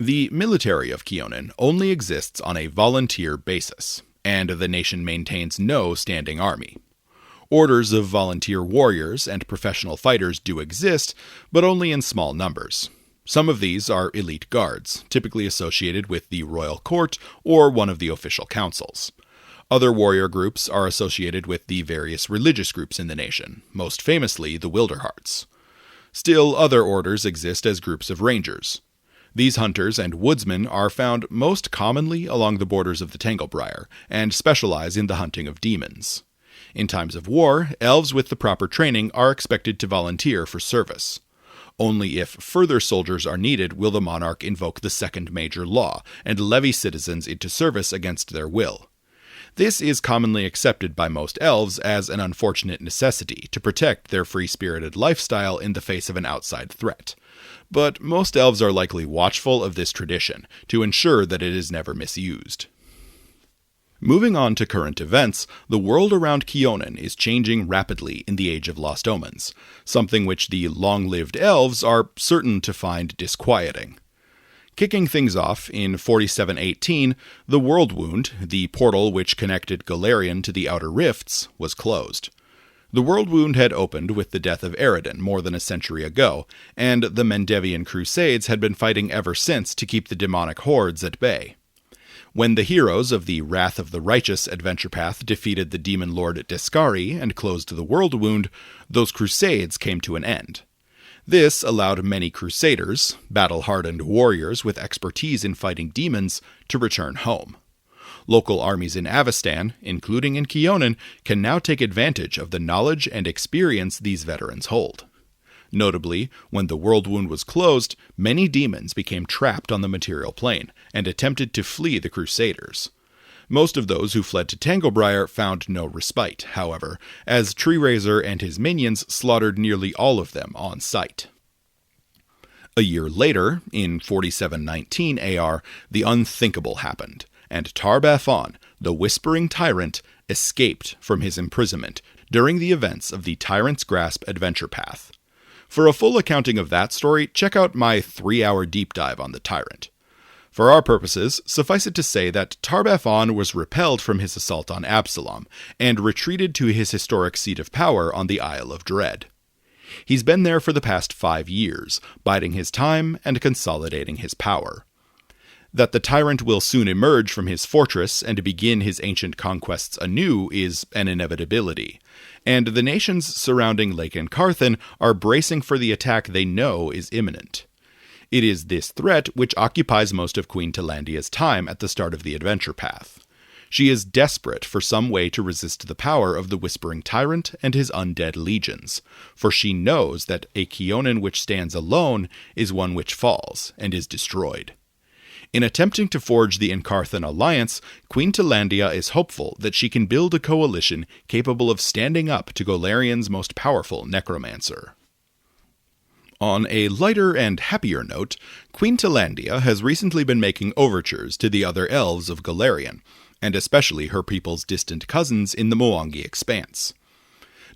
The military of Kyonin only exists on a volunteer basis, and the nation maintains no standing army. Orders of volunteer warriors and professional fighters do exist, but only in small numbers. Some of these are elite guards, typically associated with the royal court or one of the official councils. Other warrior groups are associated with the various religious groups in the nation, most famously the Wilderhearts. Still, other orders exist as groups of rangers. These hunters and woodsmen are found most commonly along the borders of the Tanglebriar, and specialize in the hunting of demons. In times of war, elves with the proper training are expected to volunteer for service. Only if further soldiers are needed will the monarch invoke the second major law and levy citizens into service against their will. This is commonly accepted by most elves as an unfortunate necessity to protect their free-spirited lifestyle in the face of an outside threat. But most elves are likely watchful of this tradition to ensure that it is never misused. Moving on to current events, the world around Kyonin is changing rapidly in the Age of Lost Omens, something which the long-lived elves are certain to find disquieting. Kicking things off, in 4718, the World Wound, the portal which connected Golarion to the Outer Rifts, was closed. The World Wound had opened with the death of Eredin more than a century ago, and the Mendevian Crusades had been fighting ever since to keep the demonic hordes at bay. When the heroes of the Wrath of the Righteous adventure path defeated the demon lord Descari and closed the World Wound, those crusades came to an end. This allowed many crusaders, battle-hardened warriors with expertise in fighting demons, to return home. Local armies in Avestan, including in Kyonin, can now take advantage of the knowledge and experience these veterans hold. Notably, when the World Wound was closed, many demons became trapped on the material plane and attempted to flee the Crusaders. Most of those who fled to Tanglebriar found no respite, however, as Treerazer and his minions slaughtered nearly all of them on sight. A year later, in 4719 AR, the unthinkable happened, and Tar-Baphon, the Whispering Tyrant, escaped from his imprisonment during the events of the Tyrant's Grasp adventure path. For a full accounting of that story, check out my 3-hour deep dive on the Tyrant. For our purposes, suffice it to say that Tar-Baphon was repelled from his assault on Absalom, and retreated to his historic seat of power on the Isle of Dread. He's been there for the past 5 years, biding his time and consolidating his power. That the tyrant will soon emerge from his fortress and begin his ancient conquests anew is an inevitability, and the nations surrounding Lake Encarthen are bracing for the attack they know is imminent. It is this threat which occupies most of Queen Talandia's time at the start of the adventure path. She is desperate for some way to resist the power of the Whispering Tyrant and his undead legions, for she knows that a Kyonin which stands alone is one which falls and is destroyed. In attempting to forge the Encarthen alliance, Queen Talandia is hopeful that she can build a coalition capable of standing up to Golarion's most powerful necromancer. On a lighter and happier note, Queen Talandia has recently been making overtures to the other Elves of Golarion, and especially her people's distant cousins in the Moangi Expanse.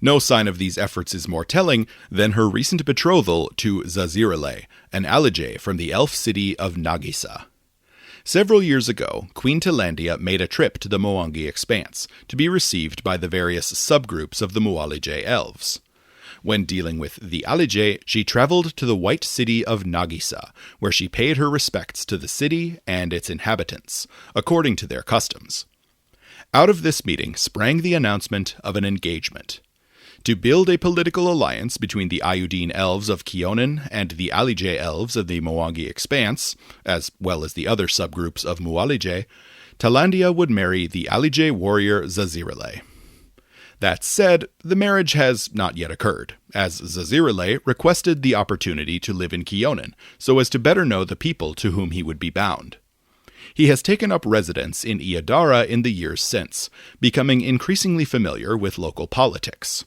No sign of these efforts is more telling than her recent betrothal to Zazirile, an Alije from the elf city of Nagisa. Several years ago, Queen Talandia made a trip to the Moangi Expanse to be received by the various subgroups of the Mualije elves. When dealing with the Alije, she traveled to the white city of Nagisa, where she paid her respects to the city and its inhabitants, according to their customs. Out of this meeting sprang the announcement of an engagement. To build a political alliance between the Ayudine elves of Kyonin and the Alije elves of the Moangi Expanse, as well as the other subgroups of Mualije, Talandia would marry the Alije warrior Zazirile. That said, the marriage has not yet occurred, as Zazirile requested the opportunity to live in Kyonin, so as to better know the people to whom he would be bound. He has taken up residence in Iadara in the years since, becoming increasingly familiar with local politics.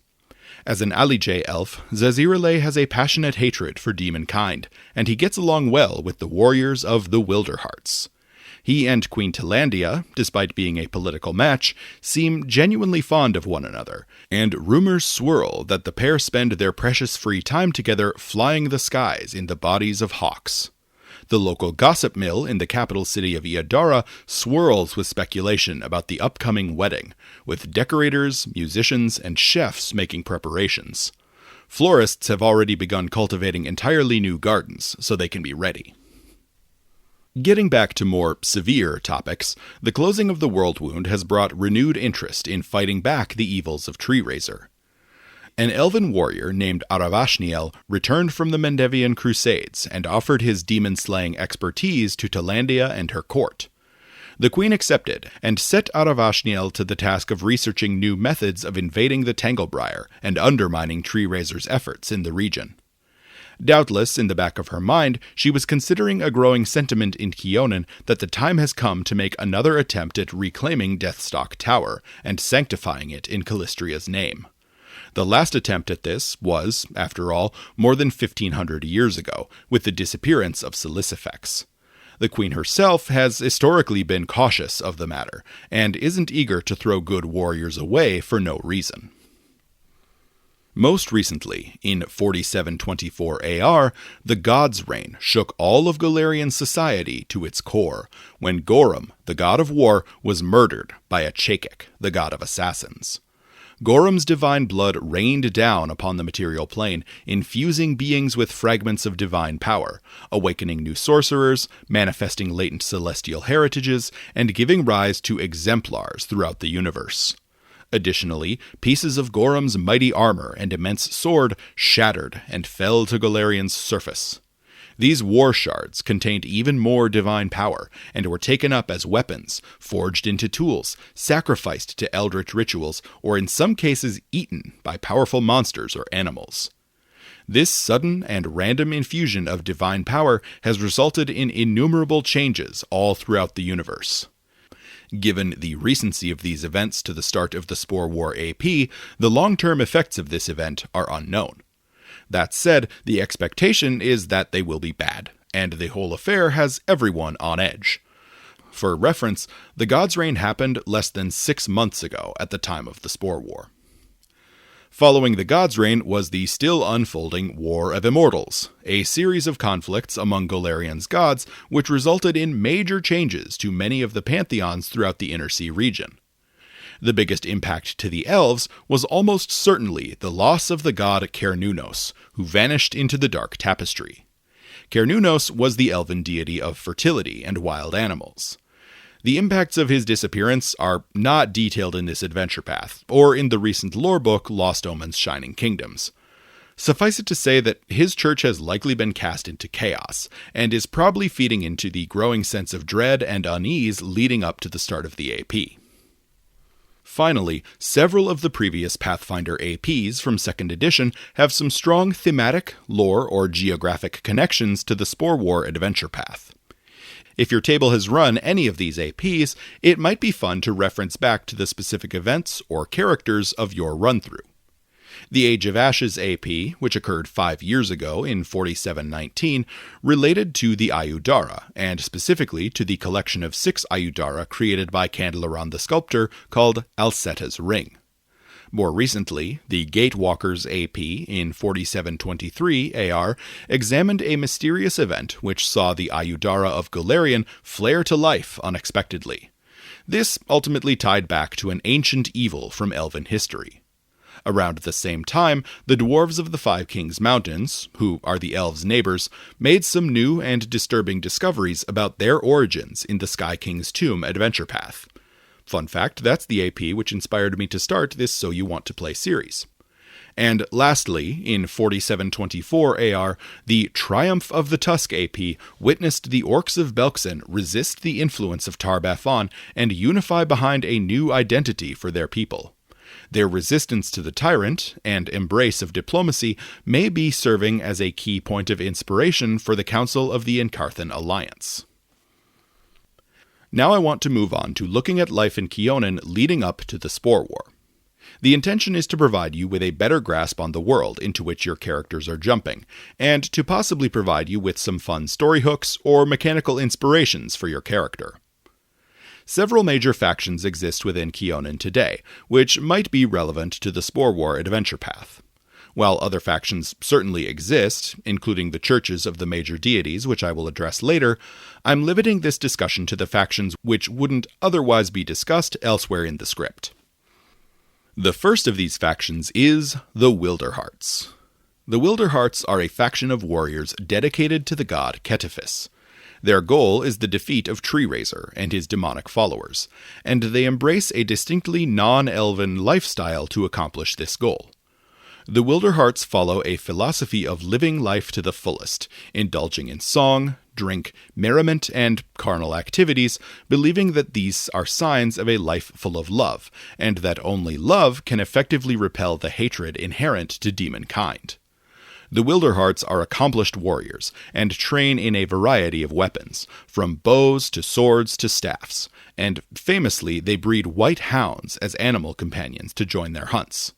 As an Alije elf, Zazirile has a passionate hatred for demonkind, and he gets along well with the warriors of the Wilderhearts. He and Queen Talandia, despite being a political match, seem genuinely fond of one another, and rumors swirl that the pair spend their precious free time together flying the skies in the bodies of hawks. The local gossip mill in the capital city of Iadara swirls with speculation about the upcoming wedding, with decorators, musicians, and chefs making preparations. Florists have already begun cultivating entirely new gardens, so they can be ready. Getting back to more severe topics, the closing of the World Wound has brought renewed interest in fighting back the evils of Treerazer. An elven warrior named Aravashniel returned from the Mendevian Crusades and offered his demon-slaying expertise to Talandia and her court. The queen accepted and set Aravashniel to the task of researching new methods of invading the Tanglebriar and undermining Treerazer's efforts in the region. Doubtless, in the back of her mind, she was considering a growing sentiment in Kyonin that the time has come to make another attempt at reclaiming Deathstalk Tower and sanctifying it in Callistria's name. The last attempt at this was, after all, more than 1,500 years ago, with the disappearance of Silicifex. The queen herself has historically been cautious of the matter, and isn't eager to throw good warriors away for no reason. Most recently, in 4724 AR, the God's Reign shook all of Golarion society to its core, when Gorum, the god of war, was murdered by a Chakik, the god of assassins. Gorum's divine blood rained down upon the material plane, infusing beings with fragments of divine power, awakening new sorcerers, manifesting latent celestial heritages, and giving rise to exemplars throughout the universe. Additionally, pieces of Gorum's mighty armor and immense sword shattered and fell to Golarion's surface. These war shards contained even more divine power, and were taken up as weapons, forged into tools, sacrificed to eldritch rituals, or in some cases eaten by powerful monsters or animals. This sudden and random infusion of divine power has resulted in innumerable changes all throughout the universe. Given the recency of these events to the start of the Spore War AP, the long-term effects of this event are unknown. That said, the expectation is that they will be bad, and the whole affair has everyone on edge. For reference, the God's Reign happened less than 6 months ago at the time of the Spore War. Following the God's Reign was the still unfolding War of Immortals, a series of conflicts among Golarion's gods which resulted in major changes to many of the pantheons throughout the Inner Sea region. The biggest impact to the elves was almost certainly the loss of the god Cernunnos, who vanished into the Dark Tapestry. Cernunnos was the elven deity of fertility and wild animals. The impacts of his disappearance are not detailed in this adventure path, or in the recent lore book Lost Omen's Shining Kingdoms. Suffice it to say that his church has likely been cast into chaos, and is probably feeding into the growing sense of dread and unease leading up to the start of the AP. Finally, several of the previous Pathfinder APs from 2nd edition have some strong thematic, lore, or geographic connections to the Spore War adventure path. If your table has run any of these APs, it might be fun to reference back to the specific events or characters of your run-through. The Age of Ashes AP, which occurred 5 years ago in 4719, related to the Ayudara, and specifically to the collection of 6 Ayudara created by Candelaron the Sculptor called Alceta's Ring. More recently, the Gatewalkers AP in 4723 AR examined a mysterious event which saw the Ayudara of Golarion flare to life unexpectedly. This ultimately tied back to an ancient evil from elven history. Around the same time, the dwarves of the Five Kings Mountains, who are the elves' neighbors, made some new and disturbing discoveries about their origins in the Sky King's Tomb adventure path. Fun fact, that's the AP which inspired me to start this So You Want to Play series. And lastly, in 4724 AR, the Triumph of the Tusk AP witnessed the orcs of Belkzen resist the influence of Tar-Baphon and unify behind a new identity for their people. Their resistance to the tyrant and embrace of diplomacy may be serving as a key point of inspiration for the Council of the Encarthan Alliance. Now I want to move on to looking at life in Kyonin leading up to the Spore War. The intention is to provide you with a better grasp on the world into which your characters are jumping, and to possibly provide you with some fun story hooks or mechanical inspirations for your character. Several major factions exist within Kyonin today, which might be relevant to the Spore War adventure path. While other factions certainly exist, including the churches of the major deities, which I will address later, I'm limiting this discussion to the factions which wouldn't otherwise be discussed elsewhere in the script. The first of these factions is the Wilderhearts. The Wilderhearts are a faction of warriors dedicated to the god Ketefis. Their goal is the defeat of Treerazer and his demonic followers, and they embrace a distinctly non-elven lifestyle to accomplish this goal. The Wilderhearts follow a philosophy of living life to the fullest, indulging in song, drink, merriment, and carnal activities, believing that these are signs of a life full of love, and that only love can effectively repel the hatred inherent to demonkind. The Wilderhearts are accomplished warriors, and train in a variety of weapons, from bows to swords to staffs, and famously they breed white hounds as animal companions to join their hunts.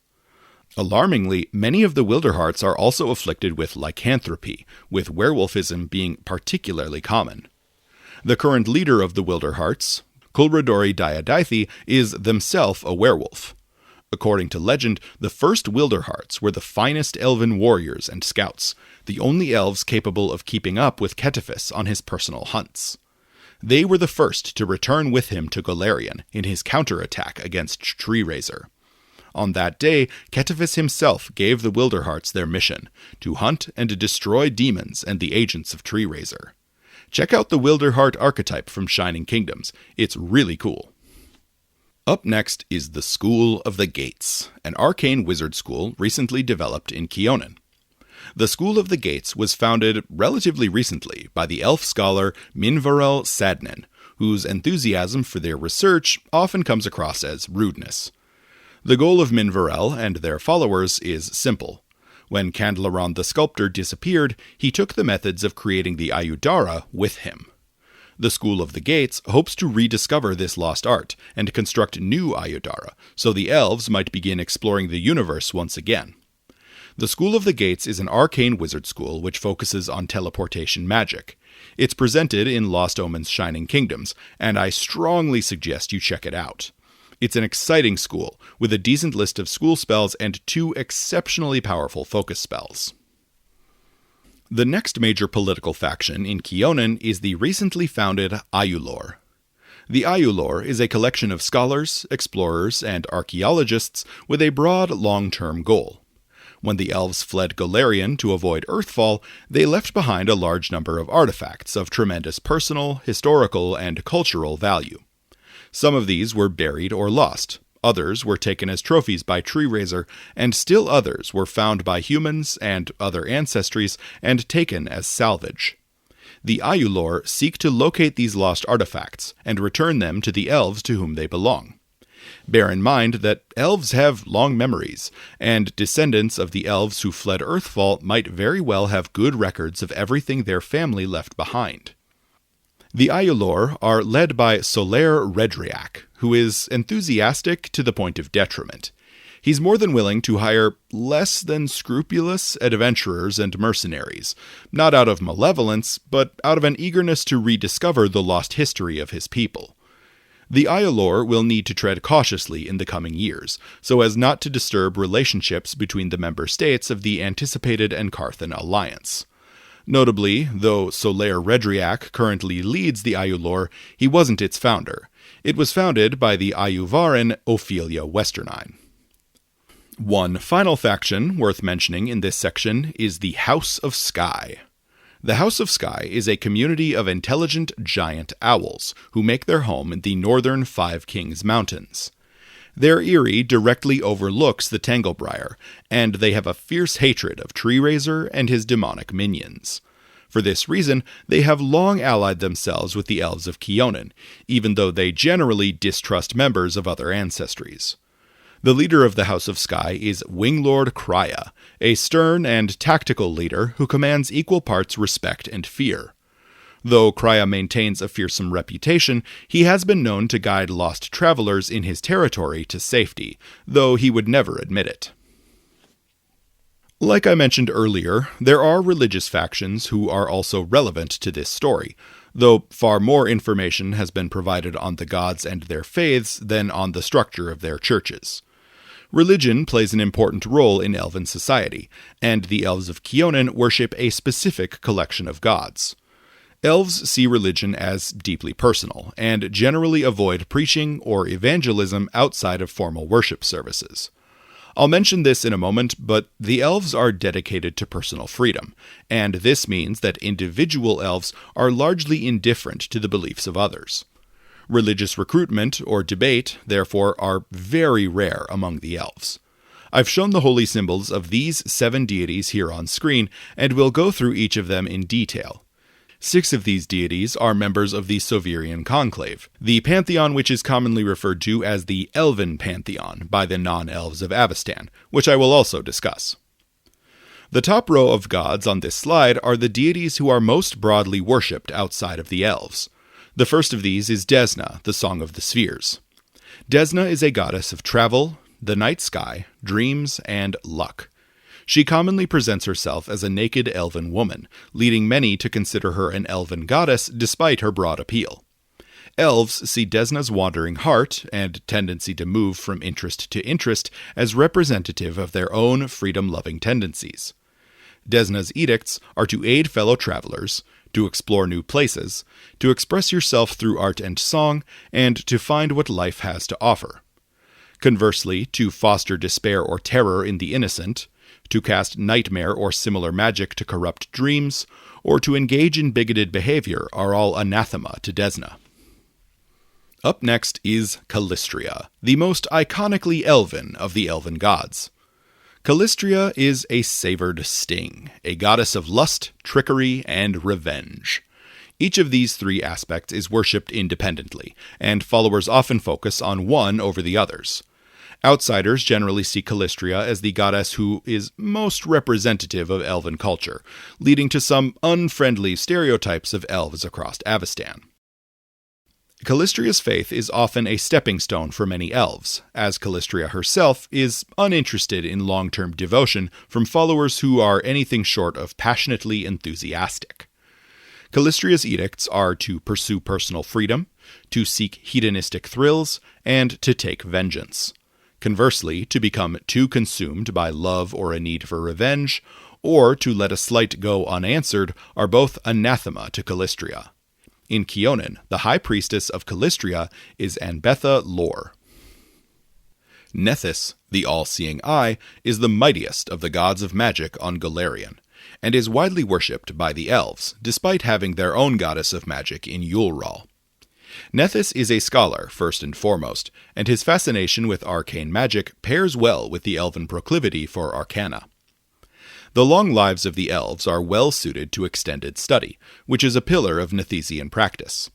Alarmingly, many of the Wilderhearts are also afflicted with lycanthropy, with werewolfism being particularly common. The current leader of the Wilderhearts, Kulradori Diadaithi, is themselves a werewolf. According to legend, the first Wilderhearts were the finest elven warriors and scouts, the only elves capable of keeping up with Cetiphas on his personal hunts. They were the first to return with him to Golarion in his counterattack against Treerazer. On that day, Cetiphas himself gave the Wilderhearts their mission, to hunt and to destroy demons and the agents of Treerazer. Check out the Wilderheart archetype from Shining Kingdoms. It's really cool. Up next is the School of the Gates, an arcane wizard school recently developed in Kyonin. The School of the Gates was founded relatively recently by the elf scholar Minvarel Sadnin, whose enthusiasm for their research often comes across as rudeness. The goal of Minvarel and their followers is simple. When Candleron the sculptor disappeared, he took the methods of creating the Ayudara with him. The School of the Gates hopes to rediscover this lost art and construct new Ayudara, so the elves might begin exploring the universe once again. The School of the Gates is an arcane wizard school which focuses on teleportation magic. It's presented in Lost Omen's Shining Kingdoms, and I strongly suggest you check it out. It's an exciting school, with a decent list of school spells and 2 exceptionally powerful focus spells. The next major political faction in Kyonin is the recently founded Ayulor. The Ayulor is a collection of scholars, explorers, and archaeologists with a broad long-term goal. When the elves fled Golarion to avoid Earthfall, they left behind a large number of artifacts of tremendous personal, historical, and cultural value. Some of these were buried or lost, others were taken as trophies by Treerazer, and still others were found by humans and other ancestries and taken as salvage. The Ayulor seek to locate these lost artifacts and return them to the elves to whom they belong. Bear in mind that elves have long memories, and descendants of the elves who fled Earthfall might very well have good records of everything their family left behind. The Ayulor are led by Solaire Redriak, who is enthusiastic to the point of detriment. He's more than willing to hire less than scrupulous adventurers and mercenaries, not out of malevolence, but out of an eagerness to rediscover the lost history of his people. The Ayulor will need to tread cautiously in the coming years, so as not to disturb relationships between the member states of the anticipated Encarthan alliance. Notably, though Solaire Redriak currently leads the Ayulor, he wasn't its founder. It was founded by the Ayuvaran Ophelia Westernine. One final faction worth mentioning in this section is the House of Sky. The House of Sky is a community of intelligent giant owls who make their home in the northern Five Kings Mountains. Their eyrie directly overlooks the Tanglebriar, and they have a fierce hatred of Treerazer and his demonic minions. For this reason, they have long allied themselves with the Elves of Kyonin, even though they generally distrust members of other ancestries. The leader of the House of Sky is Winglord Krya, a stern and tactical leader who commands equal parts respect and fear. Though Krya maintains a fearsome reputation, he has been known to guide lost travelers in his territory to safety, though he would never admit it. Like I mentioned earlier, there are religious factions who are also relevant to this story, though far more information has been provided on the gods and their faiths than on the structure of their churches. Religion plays an important role in elven society, and the Elves of Kyonin worship a specific collection of gods. Elves see religion as deeply personal, and generally avoid preaching or evangelism outside of formal worship services. I'll mention this in a moment, but the elves are dedicated to personal freedom, and this means that individual elves are largely indifferent to the beliefs of others. Religious recruitment or debate, therefore, are very rare among the elves. I've shown the holy symbols of these 7 deities here on screen, and we'll go through each of them in detail. 6 of these deities are members of the Sovirian Conclave, the pantheon which is commonly referred to as the Elven Pantheon by the non-elves of Avestan, which I will also discuss. The top row of gods on this slide are the deities who are most broadly worshipped outside of the elves. The first of these is Desna, the Song of the Spheres. Desna is a goddess of travel, the night sky, dreams, and luck. She commonly presents herself as a naked elven woman, leading many to consider her an elven goddess despite her broad appeal. Elves see Desna's wandering heart and tendency to move from interest to interest as representative of their own freedom-loving tendencies. Desna's edicts are to aid fellow travelers, to explore new places, to express yourself through art and song, and to find what life has to offer. Conversely, to foster despair or terror in the innocent, to cast nightmare or similar magic to corrupt dreams, or to engage in bigoted behavior are all anathema to Desna. Up next is Calistria, the most iconically elven of the elven gods. Calistria is a savored sting, a goddess of lust, trickery, and revenge. Each of these three aspects is worshipped independently, and followers often focus on one over the others. Outsiders generally see Calistria as the goddess who is most representative of elven culture, leading to some unfriendly stereotypes of elves across Avestan. Calistria's faith is often a stepping stone for many elves, as Calistria herself is uninterested in long-term devotion from followers who are anything short of passionately enthusiastic. Calistria's edicts are to pursue personal freedom, to seek hedonistic thrills, and to take vengeance. Conversely, to become too consumed by love or a need for revenge, or to let a slight go unanswered, are both anathema to Calistria. In Kyonin, the high priestess of Calistria is Anbetha Lore. Nethys, the all-seeing eye, is the mightiest of the gods of magic on Golarion, and is widely worshipped by the elves, despite having their own goddess of magic in Yulral. Nethys is a scholar, first and foremost, and his fascination with arcane magic pairs well with the elven proclivity for arcana. The long lives of the elves are well suited to extended study, which is a pillar of Nethesian practice.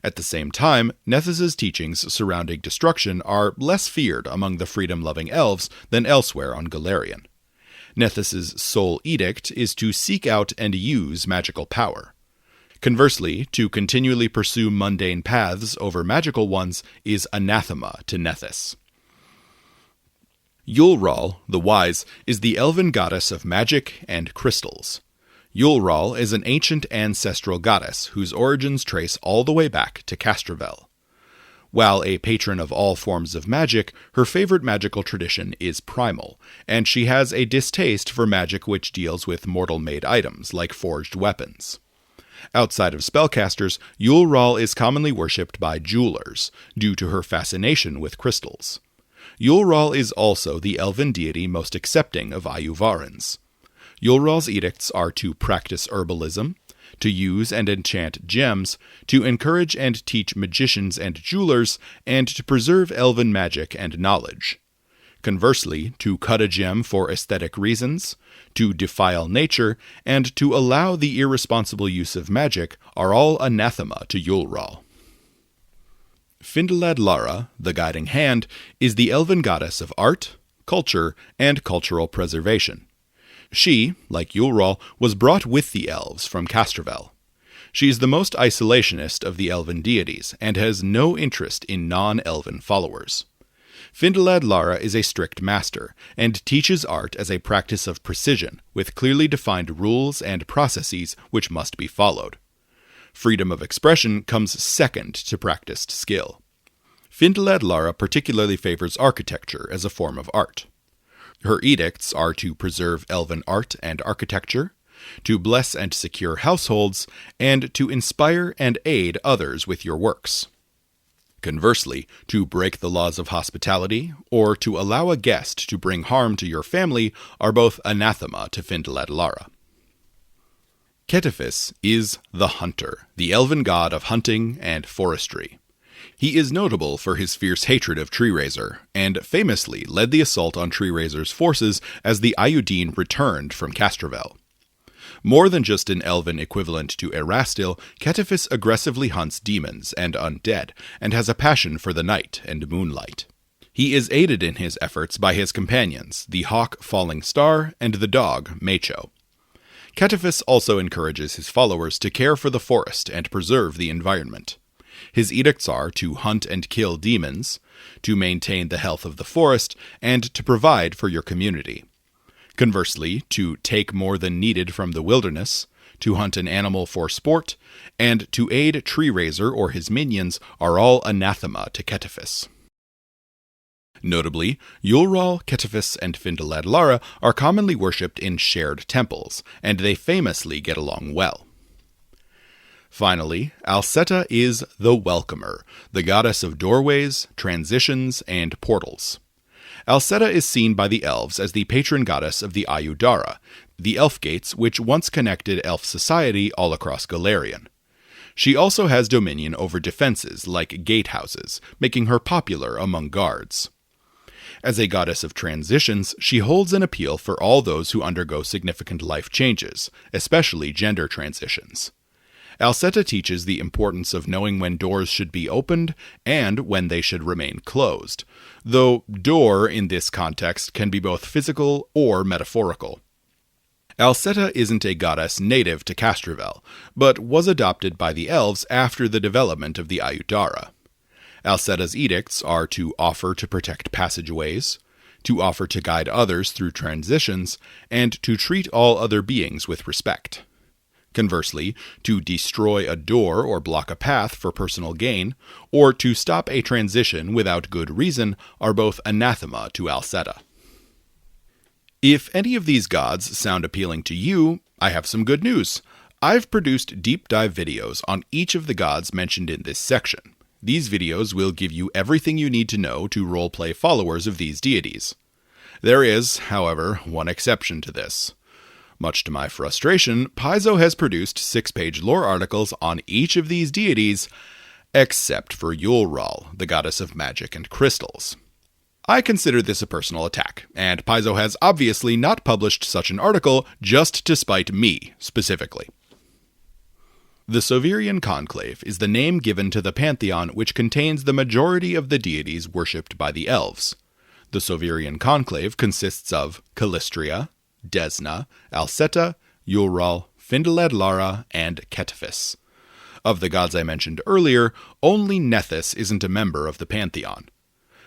At the same time, Nethys's teachings surrounding destruction are less feared among the freedom-loving elves than elsewhere on Golarion. Nethys's sole edict is to seek out and use magical power. Conversely, to continually pursue mundane paths over magical ones is anathema to Nethys. Yulral, the Wise, is the elven goddess of magic and crystals. Yulral is an ancient ancestral goddess whose origins trace all the way back to Castrovel. While a patron of all forms of magic, her favorite magical tradition is primal, and she has a distaste for magic which deals with mortal-made items like forged weapons. Outside of spellcasters, Yulral is commonly worshipped by jewelers, due to her fascination with crystals. Yulral is also the elven deity most accepting of Ayuvarans. Yulral's edicts are to practice herbalism, to use and enchant gems, to encourage and teach magicians and jewelers, and to preserve elven magic and knowledge. Conversely, to cut a gem for aesthetic reasons, to defile nature, and to allow the irresponsible use of magic are all anathema to Yulral. Fyndalad Lara, the Guiding Hand, is the elven goddess of art, culture, and cultural preservation. She, like Yulral, was brought with the elves from Castrovel. She is the most isolationist of the elven deities, and has no interest in non-elven followers. Fyndalad Lara is a strict master, and teaches art as a practice of precision, with clearly defined rules and processes which must be followed. Freedom of expression comes second to practiced skill. Fyndalad Lara particularly favors architecture as a form of art. Her edicts are to preserve elven art and architecture, to bless and secure households, and to inspire and aid others with your works. Conversely, to break the laws of hospitality, or to allow a guest to bring harm to your family are both anathema to Fyndalad Lara. Ketiphis is the Hunter, the elven god of hunting and forestry. He is notable for his fierce hatred of Treerazer, and famously led the assault on Treerazer's forces as the Ayudine returned from Castrovel. More than just an elven equivalent to Erastil, Ketiphis aggressively hunts demons and undead, and has a passion for the night and moonlight. He is aided in his efforts by his companions, the hawk Falling Star and the dog Macho. Ketiphis also encourages his followers to care for the forest and preserve the environment. His edicts are to hunt and kill demons, to maintain the health of the forest, and to provide for your community. Conversely, to take more than needed from the wilderness, to hunt an animal for sport, and to aid Treerazer or his minions are all anathema to Cetiphus. Notably, Yulral, Cetiphus, and Findaladlara are commonly worshipped in shared temples, and they famously get along well. Finally, Alceta is the Welcomer, the goddess of doorways, transitions, and portals. Alceta is seen by the elves as the patron goddess of the Ayudara, the elf gates which once connected elf society all across Golarion. She also has dominion over defenses like gatehouses, making her popular among guards. As a goddess of transitions, she holds an appeal for all those who undergo significant life changes, especially gender transitions. Alceta teaches the importance of knowing when doors should be opened and when they should remain closed, though door in this context can be both physical or metaphorical. Alceta isn't a goddess native to Castrovel, but was adopted by the elves after the development of the Ayudara. Alceta's edicts are to offer to protect passageways, to offer to guide others through transitions, and to treat all other beings with respect. Conversely, to destroy a door or block a path for personal gain, or to stop a transition without good reason are both anathema to Alceta. If any of these gods sound appealing to you, I have some good news. I've produced deep dive videos on each of the gods mentioned in this section. These videos will give you everything you need to know to roleplay followers of these deities. There is, however, one exception to this. Much to my frustration, Paizo has produced 6-page lore articles on each of these deities, except for Yulral, the goddess of magic and crystals. I consider this a personal attack, and Paizo has obviously not published such an article just to spite me, specifically. The Sovirian Conclave is the name given to the pantheon which contains the majority of the deities worshipped by the elves. The Sovirian Conclave consists of Calistria, Desna, Alceta, Yulral, Findaladlara, and Cetiphus. Of the gods I mentioned earlier, only Nethys isn't a member of the pantheon.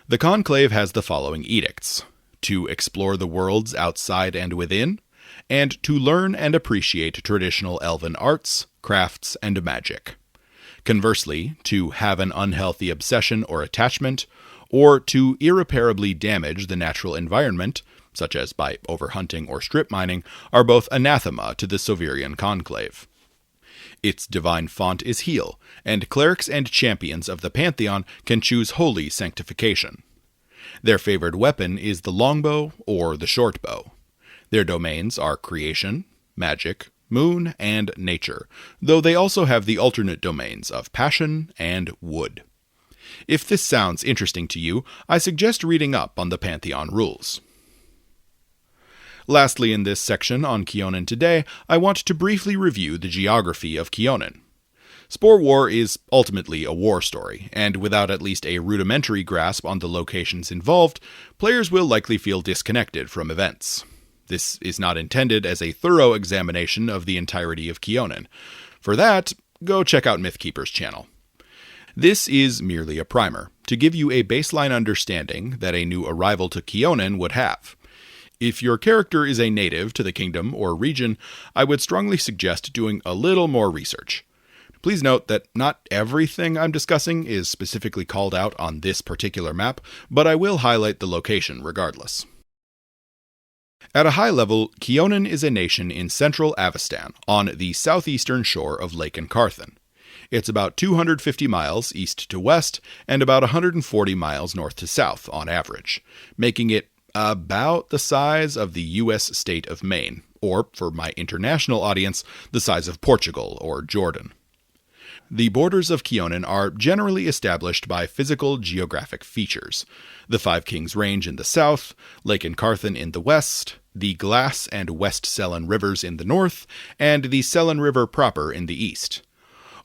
The conclave has the following edicts: to explore the worlds outside and within, and to learn and appreciate traditional elven arts, crafts, and magic. Conversely, to have an unhealthy obsession or attachment, or to irreparably damage the natural environment, such as by overhunting or strip mining, are both anathema to the Sovirian Conclave. Its divine font is Heal, and clerics and champions of the pantheon can choose holy sanctification. Their favored weapon is the longbow or the shortbow. Their domains are creation, magic, moon, and nature, though they also have the alternate domains of passion and wood. If this sounds interesting to you, I suggest reading up on the pantheon rules. Lastly, in this section on Kyonin Today, I want to briefly review the geography of Kyonin. Spore War is ultimately a war story, and without at least a rudimentary grasp on the locations involved, players will likely feel disconnected from events. This is not intended as a thorough examination of the entirety of Kyonin. For that, go check out Mythkeeper's channel. This is merely a primer, to give you a baseline understanding that a new arrival to Kyonin would have. If your character is a native to the kingdom or region, I would strongly suggest doing a little more research. Please note that not everything I'm discussing is specifically called out on this particular map, but I will highlight the location regardless. At a high level, Kyonin is a nation in central Avestan, on the southeastern shore of Lake Encarthen. It's about 250 miles east to west, and about 140 miles north to south on average, making it about the size of the U.S. state of Maine, or, for my international audience, the size of Portugal or Jordan. The borders of Kyonin are generally established by physical geographic features: the Five Kings Range in the south, Lake Encarthen in the west, the Glass and West Selen rivers in the north, and the Selen River proper in the east.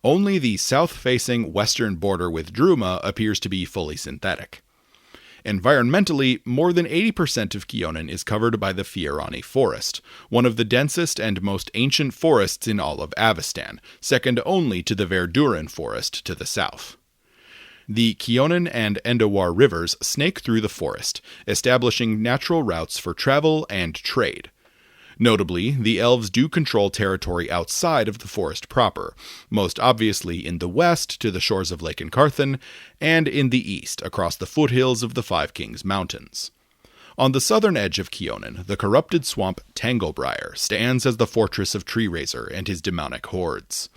Only the south-facing western border with Druma appears to be fully synthetic. Environmentally, more than 80% of Kyonin is covered by the Fierani Forest, one of the densest and most ancient forests in all of Avestan, second only to the Verduran Forest to the south. The Kyonin and Endawar rivers snake through the forest, establishing natural routes for travel and trade. Notably, the elves do control territory outside of the forest proper, most obviously in the west to the shores of Lake Encarthen, and in the east across the foothills of the Five Kings Mountains. On the southern edge of Kyonin, the corrupted swamp Tanglebriar stands as the fortress of Treerazer and his demonic hordes.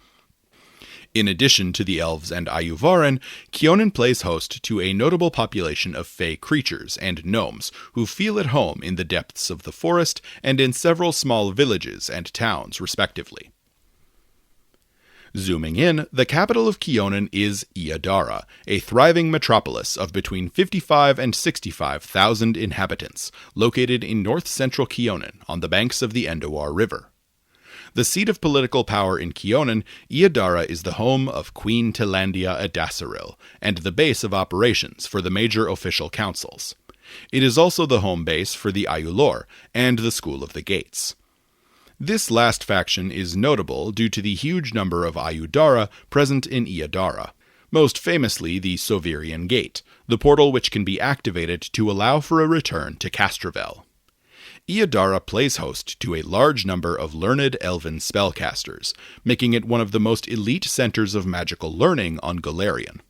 In addition to the elves and Ayuvaran, Kyonin plays host to a notable population of fey creatures and gnomes who feel at home in the depths of the forest and in several small villages and towns, respectively. Zooming in, the capital of Kyonin is Iadara, a thriving metropolis of between 55 and 65,000 inhabitants, located in north-central Kyonin on the banks of the Endowar River. The seat of political power in Kyonin, Iadara is the home of Queen Telandia Adasaril, and the base of operations for the major official councils. It is also the home base for the Ayulor and the School of the Gates. This last faction is notable due to the huge number of Ayudara present in Iadara, most famously the Sovirian Gate, the portal which can be activated to allow for a return to Castrovel. Iadara plays host to a large number of learned elven spellcasters, making it one of the most elite centers of magical learning on Golarion.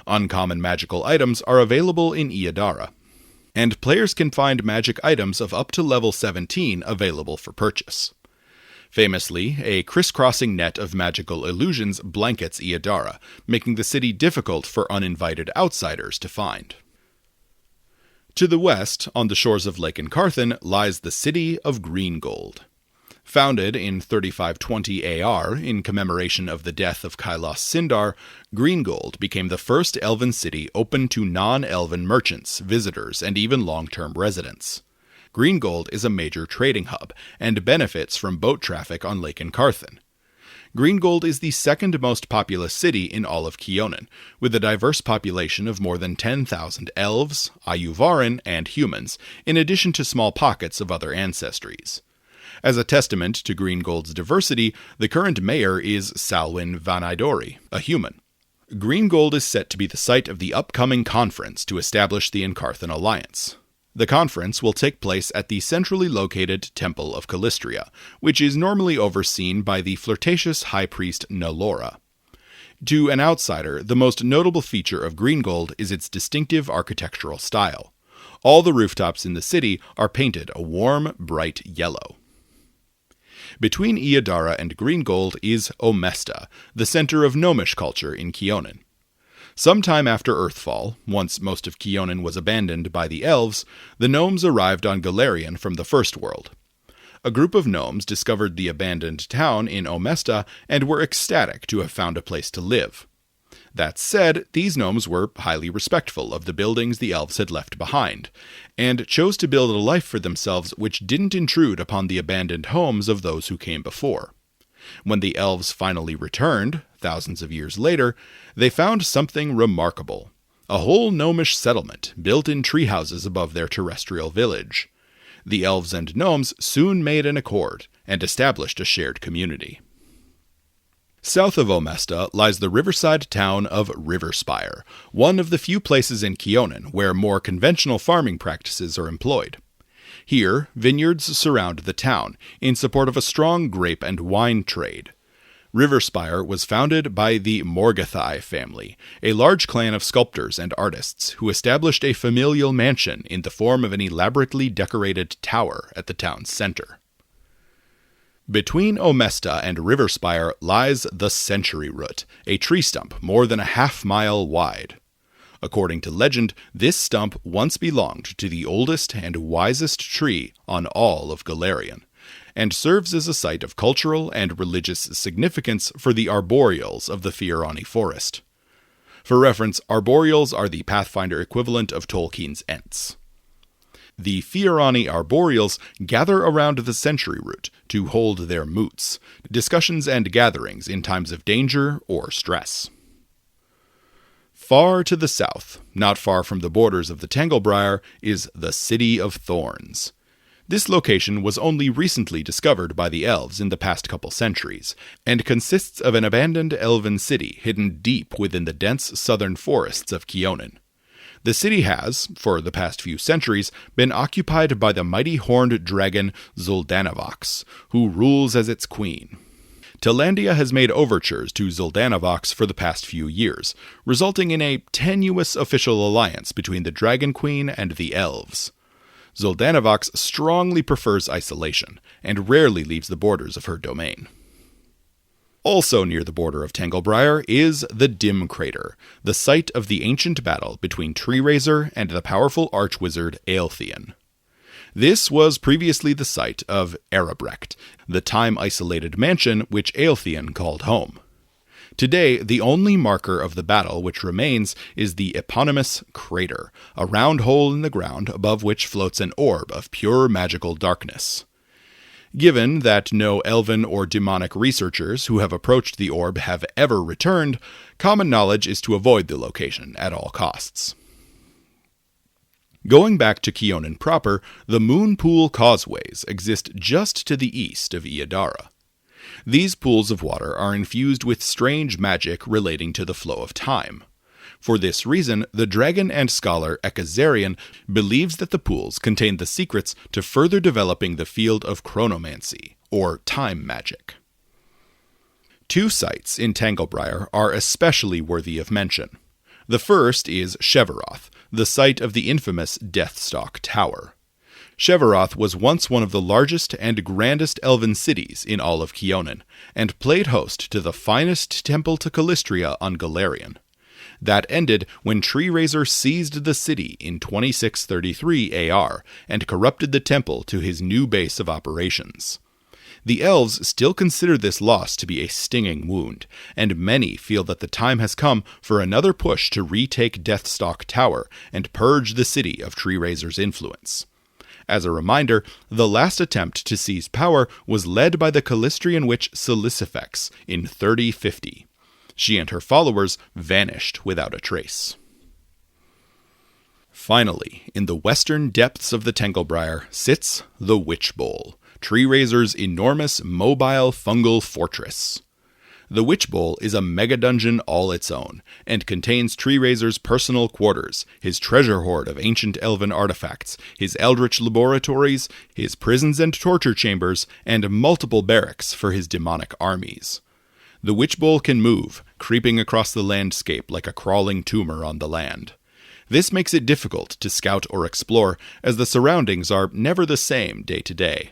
Uncommon magical items are available in Iadara, and players can find magic items of up to level 17 available for purchase. Famously, a crisscrossing net of magical illusions blankets Iadara, making the city difficult for uninvited outsiders to find. To the west, on the shores of Lake Encarthen, lies the city of Greengold. Founded in 3520 AR in commemoration of the death of Kailas Sindar, Greengold became the first elven city open to non-elven merchants, visitors, and even long-term residents. Greengold is a major trading hub, and benefits from boat traffic on Lake Encarthen. Greengold is the second most populous city in all of Kyonin, with a diverse population of more than 10,000 elves, Ayuvaran, and humans, in addition to small pockets of other ancestries. As a testament to Greengold's diversity, the current mayor is Salwyn Vanidori, a human. Greengold is set to be the site of the upcoming conference to establish the Encarthen Alliance. The conference will take place at the centrally located Temple of Calistria, which is normally overseen by the flirtatious High Priest Nalora. To an outsider, the most notable feature of Greengold is its distinctive architectural style. All the rooftops in the city are painted a warm, bright yellow. Between Iadara and Greengold is Omesta, the center of gnomish culture in Kyonin. Sometime after Earthfall, once most of Kyonin was abandoned by the elves, the gnomes arrived on Golarion from the First World. A group of gnomes discovered the abandoned town in Omesta and were ecstatic to have found a place to live. That said, these gnomes were highly respectful of the buildings the elves had left behind, and chose to build a life for themselves which didn't intrude upon the abandoned homes of those who came before. When the elves finally returned, thousands of years later, they found something remarkable: a whole gnomish settlement built in treehouses above their terrestrial village. The elves and gnomes soon made an accord and established a shared community. South of Omesta lies the riverside town of Riverspire, one of the few places in Kyonin where more conventional farming practices are employed. Here, vineyards surround the town, in support of a strong grape and wine trade. Riverspire was founded by the Morgathai family, a large clan of sculptors and artists who established a familial mansion in the form of an elaborately decorated tower at the town's center. Between Omesta and Riverspire lies the Century Root, a tree stump more than a half-mile wide. According to legend, this stump once belonged to the oldest and wisest tree on all of Golarion, and serves as a site of cultural and religious significance for the arboreals of the Fiorani Forest. For reference, arboreals are the Pathfinder equivalent of Tolkien's Ents. The Fiorani arboreals gather around the Century Root to hold their moots, discussions and gatherings in times of danger or stress. Far to the south, not far from the borders of the Tanglebriar, is the City of Thorns. This location was only recently discovered by the elves in the past couple centuries, and consists of an abandoned elven city hidden deep within the dense southern forests of Kyonin. The city has, for the past few centuries, been occupied by the mighty horned dragon Xul'Danavox, who rules as its queen. Telandia has made overtures to Xul'Danavox for the past few years, resulting in a tenuous official alliance between the Dragon Queen and the Elves. Xul'Danavox strongly prefers isolation, and rarely leaves the borders of her domain. Also near the border of Tanglebriar is the Dim Crater, the site of the ancient battle between Treerazer and the powerful archwizard Aelthean. This was previously the site of Erebrecht, the time-isolated mansion which Aelthean called home. Today, the only marker of the battle which remains is the eponymous crater, a round hole in the ground above which floats an orb of pure magical darkness. Given that no elven or demonic researchers who have approached the orb have ever returned, common knowledge is to avoid the location at all costs. Going back to Kyonin proper, the Moon Pool Causeways exist just to the east of Iadara. These pools of water are infused with strange magic relating to the flow of time. For this reason, the dragon and scholar Ekazarian believes that the pools contain the secrets to further developing the field of chronomancy, or time magic. Two sites in Tanglebriar are especially worthy of mention. The first is Shevaroth, the site of the infamous Deathstalk Tower. Shevaroth was once one of the largest and grandest elven cities in all of Kyonin, and played host to the finest temple to Calistria on Golarion. That ended when Treerazer seized the city in 2633 AR and corrupted the temple to his new base of operations. The elves still consider this loss to be a stinging wound, and many feel that the time has come for another push to retake Deathstalk Tower and purge the city of Treerazer's influence. As a reminder, the last attempt to seize power was led by the Calistrian witch Silicifex in 3050. She and her followers vanished without a trace. Finally, in the western depths of the Tanglebriar sits the Witch Bowl, Treerazer's enormous mobile fungal fortress. The Witch Bowl is a mega-dungeon all its own, and contains Treerazer's personal quarters, his treasure hoard of ancient elven artifacts, his eldritch laboratories, his prisons and torture chambers, and multiple barracks for his demonic armies. The Witch Bowl can move, creeping across the landscape like a crawling tumor on the land. This makes it difficult to scout or explore, as the surroundings are never the same day to day.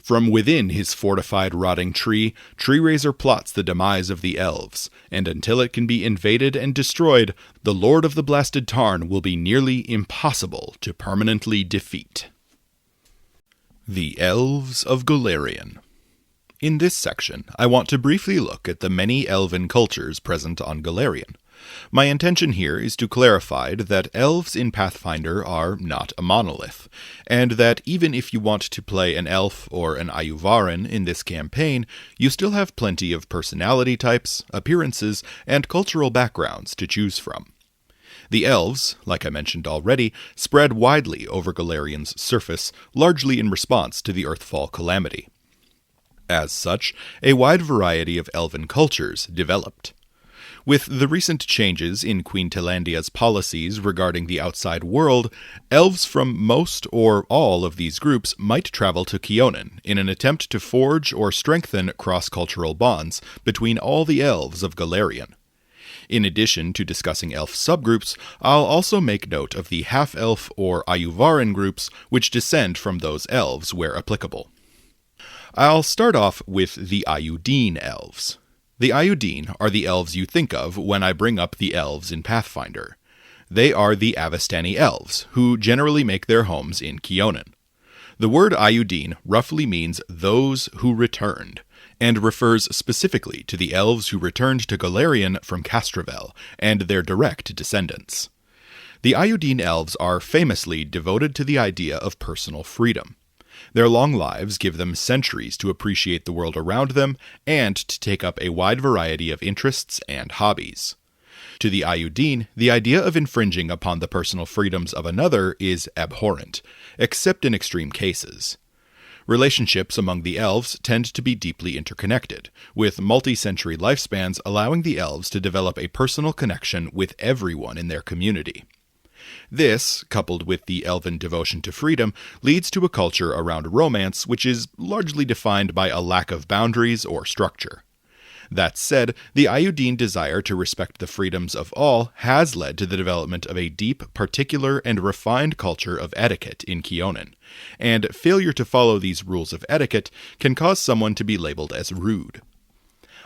From within his fortified rotting tree, Treerazer plots the demise of the elves, and until it can be invaded and destroyed, the Lord of the Blasted Tarn will be nearly impossible to permanently defeat. The Elves of Golarion. In this section, I want to briefly look at the many elven cultures present on Golarion. My intention here is to clarify that elves in Pathfinder are not a monolith, and that even if you want to play an elf or an Ayuvaran in this campaign, you still have plenty of personality types, appearances, and cultural backgrounds to choose from. The elves, like I mentioned already, spread widely over Golarion's surface, largely in response to the Earthfall calamity. As such, a wide variety of elven cultures developed. With the recent changes in Queen Telandia's policies regarding the outside world, elves from most or all of these groups might travel to Kyonin in an attempt to forge or strengthen cross-cultural bonds between all the elves of Golarion. In addition to discussing elf subgroups, I'll also make note of the half-elf or Ayuvaran groups which descend from those elves where applicable. I'll start off with the Ayudine elves. The Ayudine are the elves you think of when I bring up the elves in Pathfinder. They are the Avistani elves, who generally make their homes in Kyonin. The word Ayudine roughly means those who returned, and refers specifically to the elves who returned to Golarion from Castrovel, and their direct descendants. The Ayudine elves are famously devoted to the idea of personal freedom. Their long lives give them centuries to appreciate the world around them and to take up a wide variety of interests and hobbies. To the Ayudine, the idea of infringing upon the personal freedoms of another is abhorrent, except in extreme cases. Relationships among the elves tend to be deeply interconnected, with multi-century lifespans allowing the elves to develop a personal connection with everyone in their community. This, coupled with the elven devotion to freedom, leads to a culture around romance which is largely defined by a lack of boundaries or structure. That said, the Ayudin desire to respect the freedoms of all has led to the development of a deep, particular, and refined culture of etiquette in Kyonin, and failure to follow these rules of etiquette can cause someone to be labeled as rude.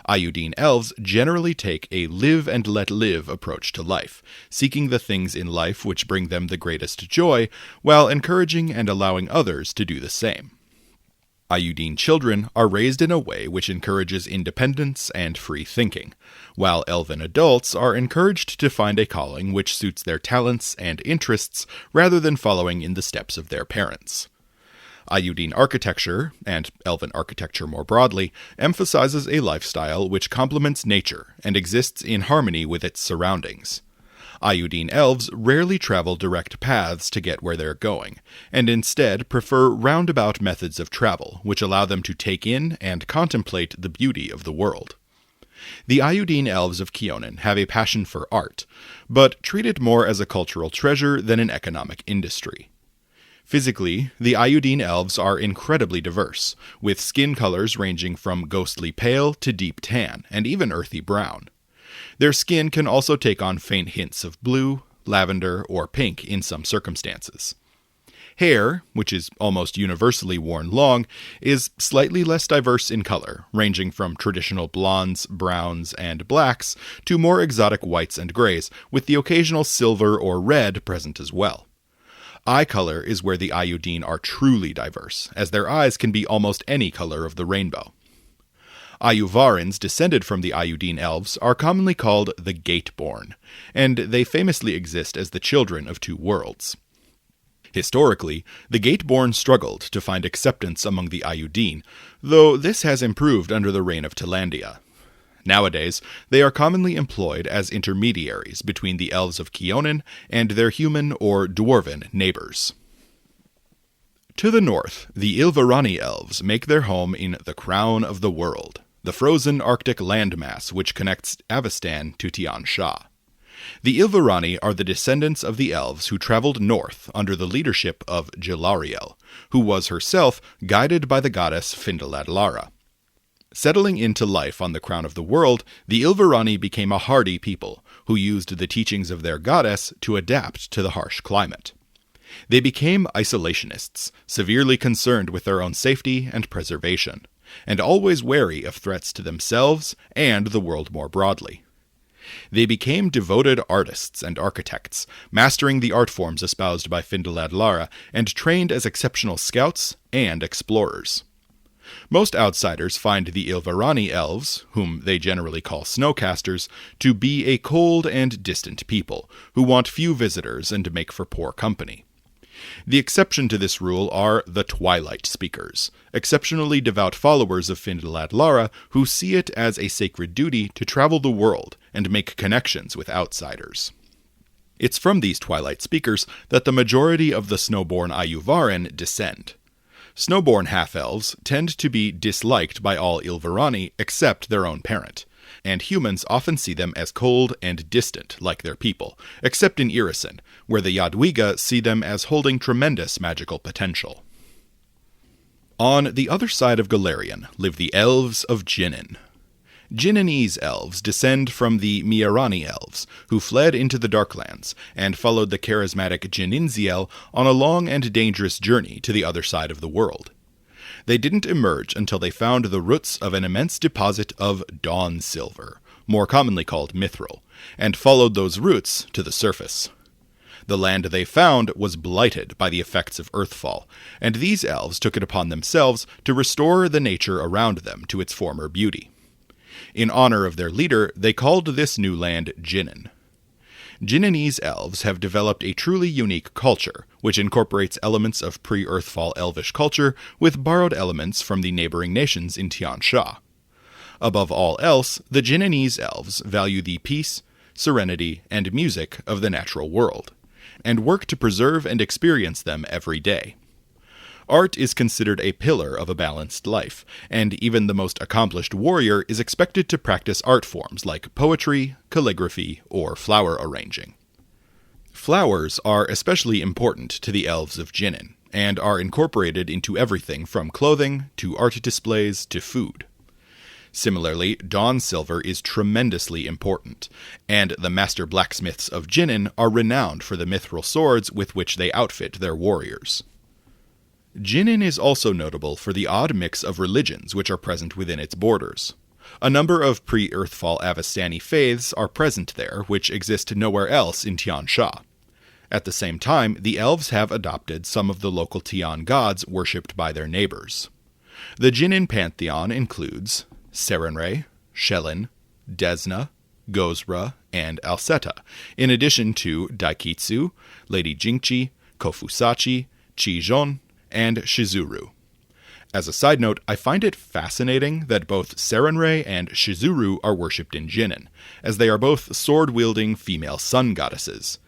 Ayudin elves generally take a live-and-let-live approach to life, seeking the things in life which bring them the greatest joy, while encouraging and allowing others to do the same. Ayudin children are raised in a way which encourages independence and free thinking, while elven adults are encouraged to find a calling which suits their talents and interests rather than following in the steps of their parents. Ayudin architecture, and elven architecture more broadly, emphasizes a lifestyle which complements nature and exists in harmony with its surroundings. Ayudin elves rarely travel direct paths to get where they're going, and instead prefer roundabout methods of travel, which allow them to take in and contemplate the beauty of the world. The Ayudin elves of Kyonin have a passion for art, but treat it more as a cultural treasure than an economic industry. Physically, the Ayudin elves are incredibly diverse, with skin colors ranging from ghostly pale to deep tan, and even earthy brown. Their skin can also take on faint hints of blue, lavender, or pink in some circumstances. Hair, which is almost universally worn long, is slightly less diverse in color, ranging from traditional blondes, browns, and blacks to more exotic whites and grays, with the occasional silver or red present as well. Eye color is where the Ayudin are truly diverse, as their eyes can be almost any color of the rainbow. Ayuvarins descended from the Ayudin elves are commonly called the Gateborn, and they famously exist as the children of two worlds. Historically, the Gateborn struggled to find acceptance among the Ayudin, though this has improved under the reign of Telandia. Nowadays, they are commonly employed as intermediaries between the Elves of Kyonin and their human or dwarven neighbors. To the north, the Ilverani elves make their home in the Crown of the World, the frozen Arctic landmass which connects Avestan to Tian Sha. The Ilverani are the descendants of the elves who traveled north under the leadership of Golarion, who was herself guided by the goddess Findaladlara. Settling into life on the Crown of the World, the Ilverani became a hardy people, who used the teachings of their goddess to adapt to the harsh climate. They became isolationists, severely concerned with their own safety and preservation, and always wary of threats to themselves and the world more broadly. They became devoted artists and architects, mastering the art forms espoused by Findaladlara, and trained as exceptional scouts and explorers. Most outsiders find the Ilverani elves, whom they generally call snowcasters, to be a cold and distant people, who want few visitors and make for poor company. The exception to this rule are the Twilight Speakers, exceptionally devout followers of Findaladlara who see it as a sacred duty to travel the world and make connections with outsiders. It's from these Twilight Speakers that the majority of the snowborn Ayuvarin descend. Snowborn half-elves tend to be disliked by all Ilverani except their own parent, and humans often see them as cold and distant like their people, except in Irisen, where the Jadwiga see them as holding tremendous magical potential. On the other side of Golarion live the Elves of Jinin. Jininese elves descend from the Miarani elves, who fled into the Darklands and followed the charismatic Jininziel on a long and dangerous journey to the other side of the world. They didn't emerge until they found the roots of an immense deposit of dawn silver, more commonly called mithril, and followed those roots to the surface. The land they found was blighted by the effects of Earthfall, and these elves took it upon themselves to restore the nature around them to its former beauty. In honor of their leader, they called this new land Jinin. Jininese elves have developed a truly unique culture, which incorporates elements of pre-Earthfall elvish culture with borrowed elements from the neighboring nations in Tian Sha. Above all else, the Jininese elves value the peace, serenity, and music of the natural world, and work to preserve and experience them every day. Art is considered a pillar of a balanced life, and even the most accomplished warrior is expected to practice art forms like poetry, calligraphy, or flower arranging. Flowers are especially important to the Elves of Jinnin, and are incorporated into everything from clothing, to art displays, to food. Similarly, dawn silver is tremendously important, and the master blacksmiths of Jinnin are renowned for the mithril swords with which they outfit their warriors. Jinnin is also notable for the odd mix of religions which are present within its borders. A number of pre-Earthfall Avastani faiths are present there, which exist nowhere else in Tian Sha. At the same time, the elves have adopted some of the local Tian gods worshipped by their neighbors. The Jinnin pantheon includes Serenre, Shelin, Desna, Gozra, and Alceta, in addition to Daikitsu, Lady Jingchi, Kofusachi, Chijon, and Shizuru. As a side note, I find it fascinating that both Serenre and Shizuru are worshipped in Jinnin, as they are both sword-wielding female sun goddesses.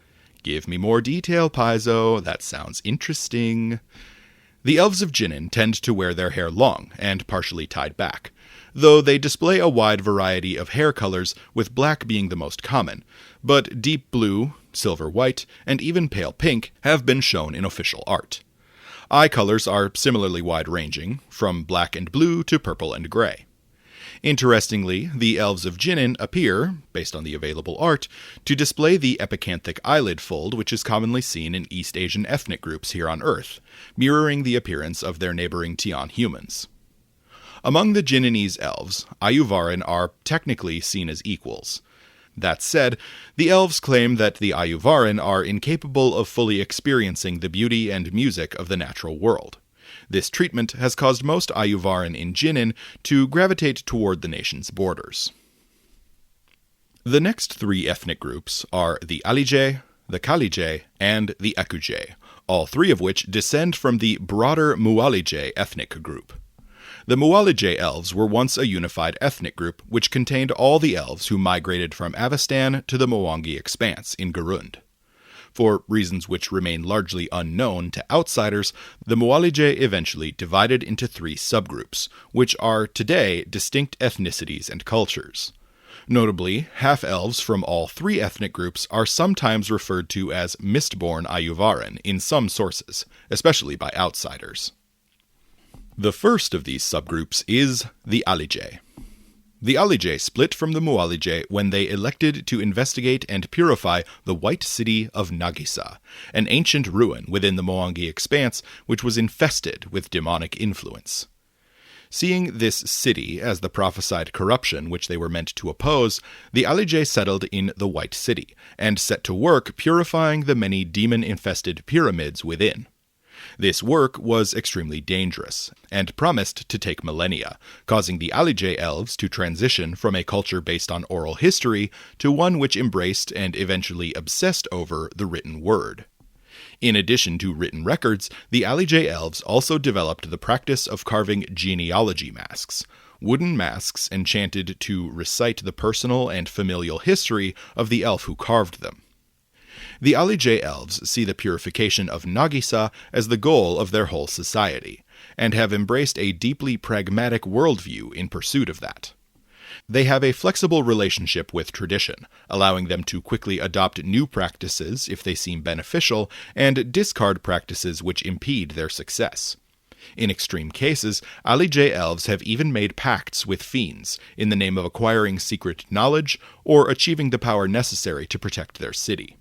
Give me more detail, Paizo. That sounds interesting. The Elves of Jinnin tend to wear their hair long and partially tied back, though they display a wide variety of hair colors, with black being the most common, but deep blue, silver white, and even pale pink have been shown in official art. Eye colors are similarly wide-ranging, from black and blue to purple and gray. Interestingly, the Elves of Jinnin appear, based on the available art, to display the epicanthic eyelid fold which is commonly seen in East Asian ethnic groups here on Earth, mirroring the appearance of their neighboring Tian humans. Among the Jinninese elves, Ayuvaran are technically seen as equals. That said, the elves claim that the Ayuvaran are incapable of fully experiencing the beauty and music of the natural world. This treatment has caused most Ayuvaran in Jinnin to gravitate toward the nation's borders. The next three ethnic groups are the Alije, the Kalije, and the Ekuje, all three of which descend from the broader Mualije ethnic group. The Mualije elves were once a unified ethnic group which contained all the elves who migrated from Avastan to the Mwangi Expanse in Garund. For reasons which remain largely unknown to outsiders, the Mualije eventually divided into three subgroups, which are today distinct ethnicities and cultures. Notably, half-elves from all three ethnic groups are sometimes referred to as Mistborn Ayuvaran in some sources, especially by outsiders. The first of these subgroups is the Alije. The Alije split from the Mualije when they elected to investigate and purify the White City of Nagisa, an ancient ruin within the Mwangi Expanse which was infested with demonic influence. Seeing this city as the prophesied corruption which they were meant to oppose, the Alije settled in the White City, and set to work purifying the many demon-infested pyramids within. This work was extremely dangerous, and promised to take millennia, causing the Alije elves to transition from a culture based on oral history to one which embraced and eventually obsessed over the written word. In addition to written records, the Alije elves also developed the practice of carving genealogy masks, wooden masks enchanted to recite the personal and familial history of the elf who carved them. The Alije elves see the purification of Nagisa as the goal of their whole society, and have embraced a deeply pragmatic worldview in pursuit of that. They have a flexible relationship with tradition, allowing them to quickly adopt new practices if they seem beneficial, and discard practices which impede their success. In extreme cases, Alije elves have even made pacts with fiends in the name of acquiring secret knowledge or achieving the power necessary to protect their city.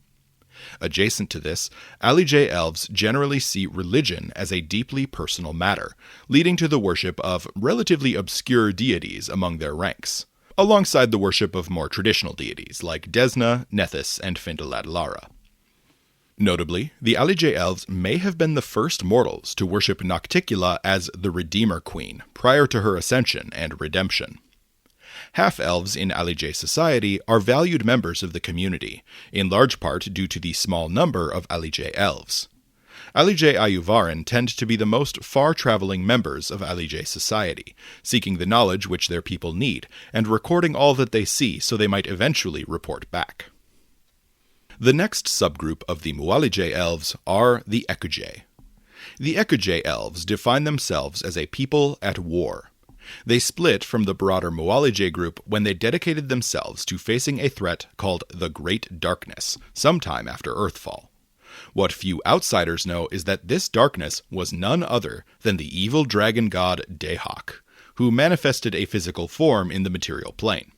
Adjacent to this, Alije elves generally see religion as a deeply personal matter, leading to the worship of relatively obscure deities among their ranks, alongside the worship of more traditional deities like Desna, Nethys, and Findaladlara. Notably, the Alije elves may have been the first mortals to worship Nocticula as the Redeemer Queen, prior to her ascension and redemption. Half-elves in Alije society are valued members of the community, in large part due to the small number of Alije elves. Alije Ayuvaran tend to be the most far-traveling members of Alije society, seeking the knowledge which their people need, and recording all that they see so they might eventually report back. The next subgroup of the Mualije elves are the Ekuje. The Ekuje elves define themselves as a people at war. They split from the broader Mualije group when they dedicated themselves to facing a threat called the Great Darkness, sometime after Earthfall. What few outsiders know is that this darkness was none other than the evil dragon god Dahak, who manifested a physical form in the material plane.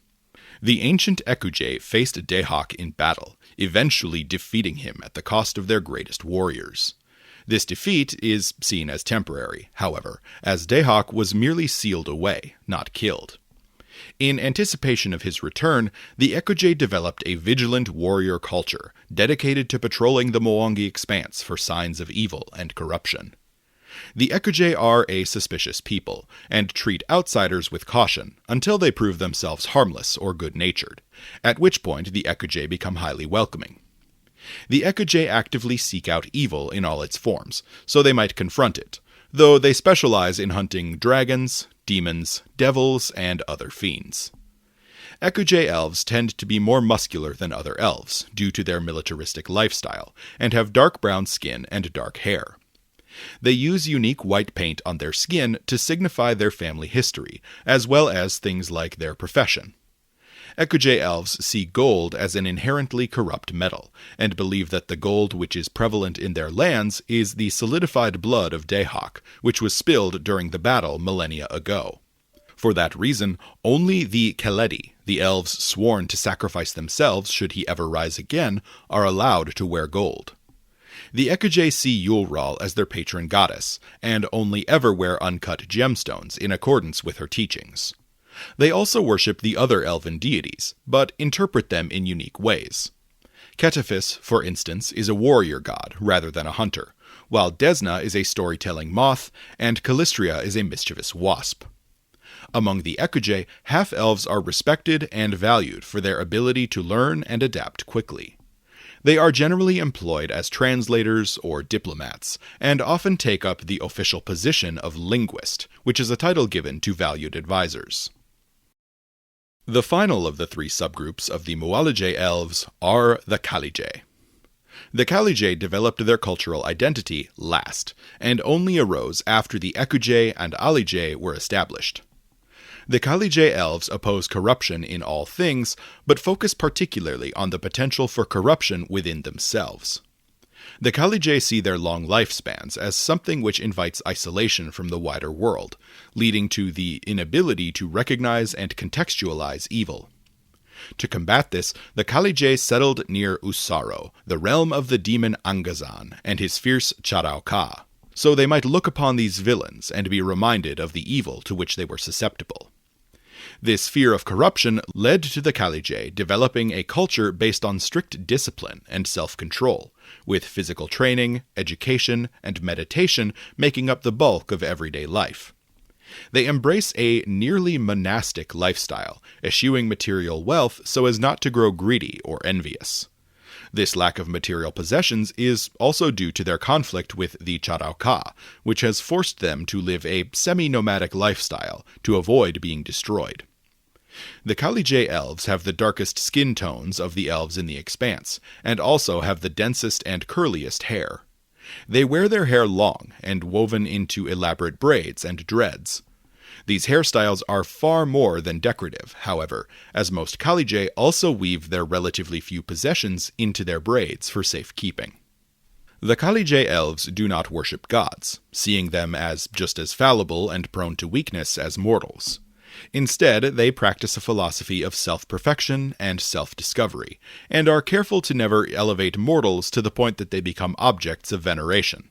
The ancient Ekuj faced Dahak in battle, eventually defeating him at the cost of their greatest warriors. This defeat is seen as temporary, however, as Dahak was merely sealed away, not killed. In anticipation of his return, the Ekuj developed a vigilant warrior culture dedicated to patrolling the Mwangi Expanse for signs of evil and corruption. The Ekuj are a suspicious people, and treat outsiders with caution until they prove themselves harmless or good-natured, at which point the Ekuj become highly welcoming. The Ekuj actively seek out evil in all its forms, so they might confront it, though they specialize in hunting dragons, demons, devils, and other fiends. Ekuj elves tend to be more muscular than other elves, due to their militaristic lifestyle, and have dark brown skin and dark hair. They use unique white paint on their skin to signify their family history, as well as things like their profession. Ekuj elves see gold as an inherently corrupt metal, and believe that the gold which is prevalent in their lands is the solidified blood of Dahak, which was spilled during the battle millennia ago. For that reason, only the Keledi, the elves sworn to sacrifice themselves should he ever rise again, are allowed to wear gold. The Ekuj see Yulral as their patron goddess, and only ever wear uncut gemstones in accordance with her teachings. They also worship the other elven deities, but interpret them in unique ways. Ketefis, for instance, is a warrior god rather than a hunter, while Desna is a storytelling moth, and Calistria is a mischievous wasp. Among the Ekuj, half-elves are respected and valued for their ability to learn and adapt quickly. They are generally employed as translators or diplomats, and often take up the official position of linguist, which is a title given to valued advisors. The final of the three subgroups of the Mualije elves are the Kalije. The Kalije developed their cultural identity last, and only arose after the Ekuj and Alije were established. The Kalije elves oppose corruption in all things, but focus particularly on the potential for corruption within themselves. The Kalije see their long lifespans as something which invites isolation from the wider world, leading to the inability to recognize and contextualize evil. To combat this, the Kalije settled near Usaro, the realm of the demon Angazan and his fierce Charauka, so they might look upon these villains and be reminded of the evil to which they were susceptible. This fear of corruption led to the Kalije developing a culture based on strict discipline and self-control, with physical training, education, and meditation making up the bulk of everyday life. They embrace a nearly monastic lifestyle, eschewing material wealth so as not to grow greedy or envious. This lack of material possessions is also due to their conflict with the Charauka, which has forced them to live a semi-nomadic lifestyle to avoid being destroyed. The Kalije elves have the darkest skin tones of the elves in the Expanse, and also have the densest and curliest hair. They wear their hair long and woven into elaborate braids and dreads. These hairstyles are far more than decorative, however, as most Kalije also weave their relatively few possessions into their braids for safekeeping. The Kalije elves do not worship gods, seeing them as just as fallible and prone to weakness as mortals. Instead, they practice a philosophy of self-perfection and self-discovery, and are careful to never elevate mortals to the point that they become objects of veneration.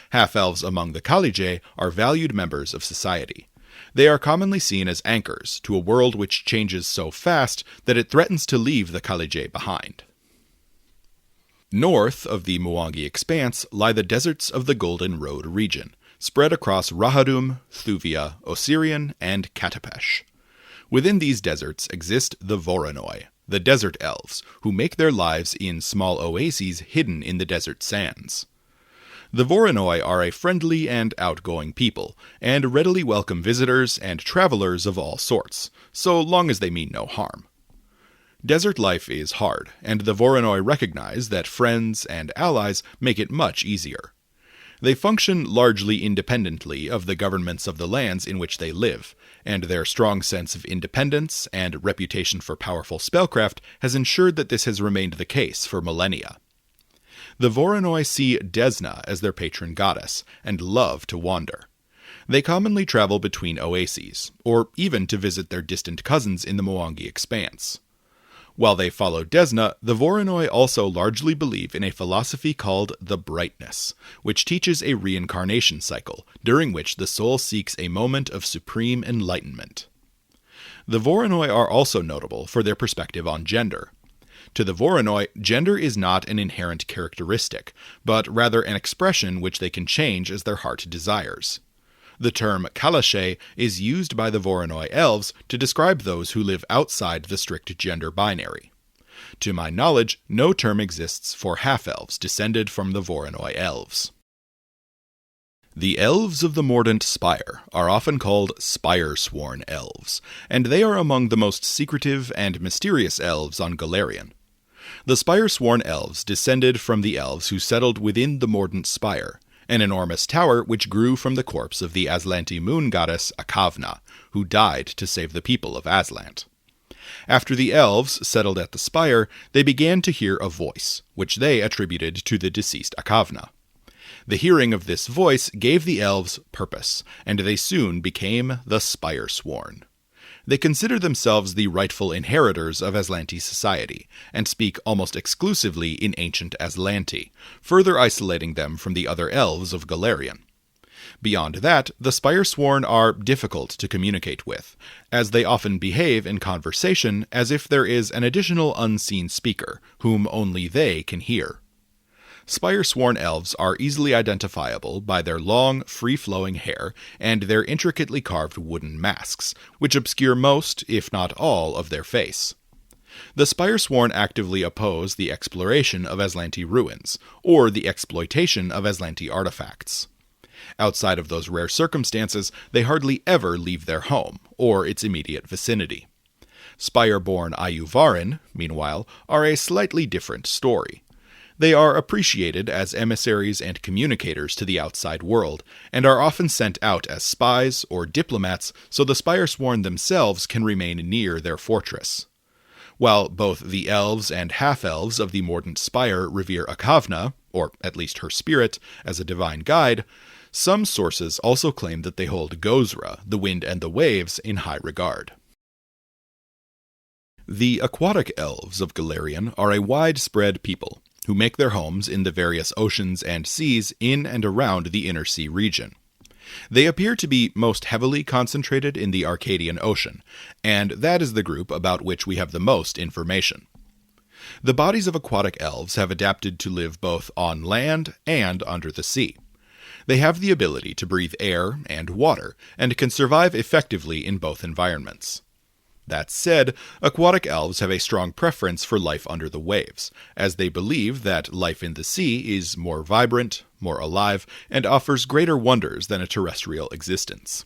Half-elves among the Kalije are valued members of society. They are commonly seen as anchors to a world which changes so fast that it threatens to leave the Kalije behind. North of the Mwangi Expanse lie the deserts of the Golden Road region, spread across Rahadum, Thuvia, Osirian, and Katapesh. Within these deserts exist the Voronoi, the desert elves, who make their lives in small oases hidden in the desert sands. The Voronoi are a friendly and outgoing people, and readily welcome visitors and travelers of all sorts, so long as they mean no harm. Desert life is hard, and the Voronoi recognize that friends and allies make it much easier. They function largely independently of the governments of the lands in which they live, and their strong sense of independence and reputation for powerful spellcraft has ensured that this has remained the case for millennia. The Voronoi see Desna as their patron goddess, and love to wander. They commonly travel between oases, or even to visit their distant cousins in the Mwangi Expanse. While they follow Desna, the Voronoi also largely believe in a philosophy called the Brightness, which teaches a reincarnation cycle, during which the soul seeks a moment of supreme enlightenment. The Voronoi are also notable for their perspective on gender. To the Voronoi, gender is not an inherent characteristic, but rather an expression which they can change as their heart desires. The term Kalashe is used by the Voronoi elves to describe those who live outside the strict gender binary. To my knowledge, no term exists for half-elves descended from the Voronoi elves. The Elves of the Mordant Spire are often called Spire-sworn elves, and they are among the most secretive and mysterious elves on Golarion. The Spire-sworn elves descended from the elves who settled within the Mordant Spire, an enormous tower which grew from the corpse of the Aslanti moon goddess Akavna, who died to save the people of Aslant. After the elves settled at the spire, they began to hear a voice, which they attributed to the deceased Akavna. The hearing of this voice gave the elves purpose, and they soon became the Spire-sworn. They consider themselves the rightful inheritors of Aslanti society, and speak almost exclusively in ancient Aslanti, further isolating them from the other elves of Golarion. Beyond that, the Spire-sworn are difficult to communicate with, as they often behave in conversation as if there is an additional unseen speaker, whom only they can hear. Spire-sworn elves are easily identifiable by their long, free-flowing hair and their intricately carved wooden masks, which obscure most, if not all, of their face. The Spire-sworn actively oppose the exploration of Aslanti ruins, or the exploitation of Aslanti artifacts. Outside of those rare circumstances, they hardly ever leave their home, or its immediate vicinity. Spire-born Ayuvarin, meanwhile, are a slightly different story. They are appreciated as emissaries and communicators to the outside world, and are often sent out as spies or diplomats so the Spire-sworn themselves can remain near their fortress. While both the elves and half-elves of the Mordant Spire revere Akavna, or at least her spirit, as a divine guide, some sources also claim that they hold Gozra, the wind and the waves, in high regard. The aquatic elves of Golarion are a widespread people, who make their homes in the various oceans and seas in and around the Inner Sea region. They appear to be most heavily concentrated in the Arcadian Ocean, and that is the group about which we have the most information. The bodies of aquatic elves have adapted to live both on land and under the sea. They have the ability to breathe air and water, and can survive effectively in both environments. That said, aquatic elves have a strong preference for life under the waves, as they believe that life in the sea is more vibrant, more alive, and offers greater wonders than a terrestrial existence.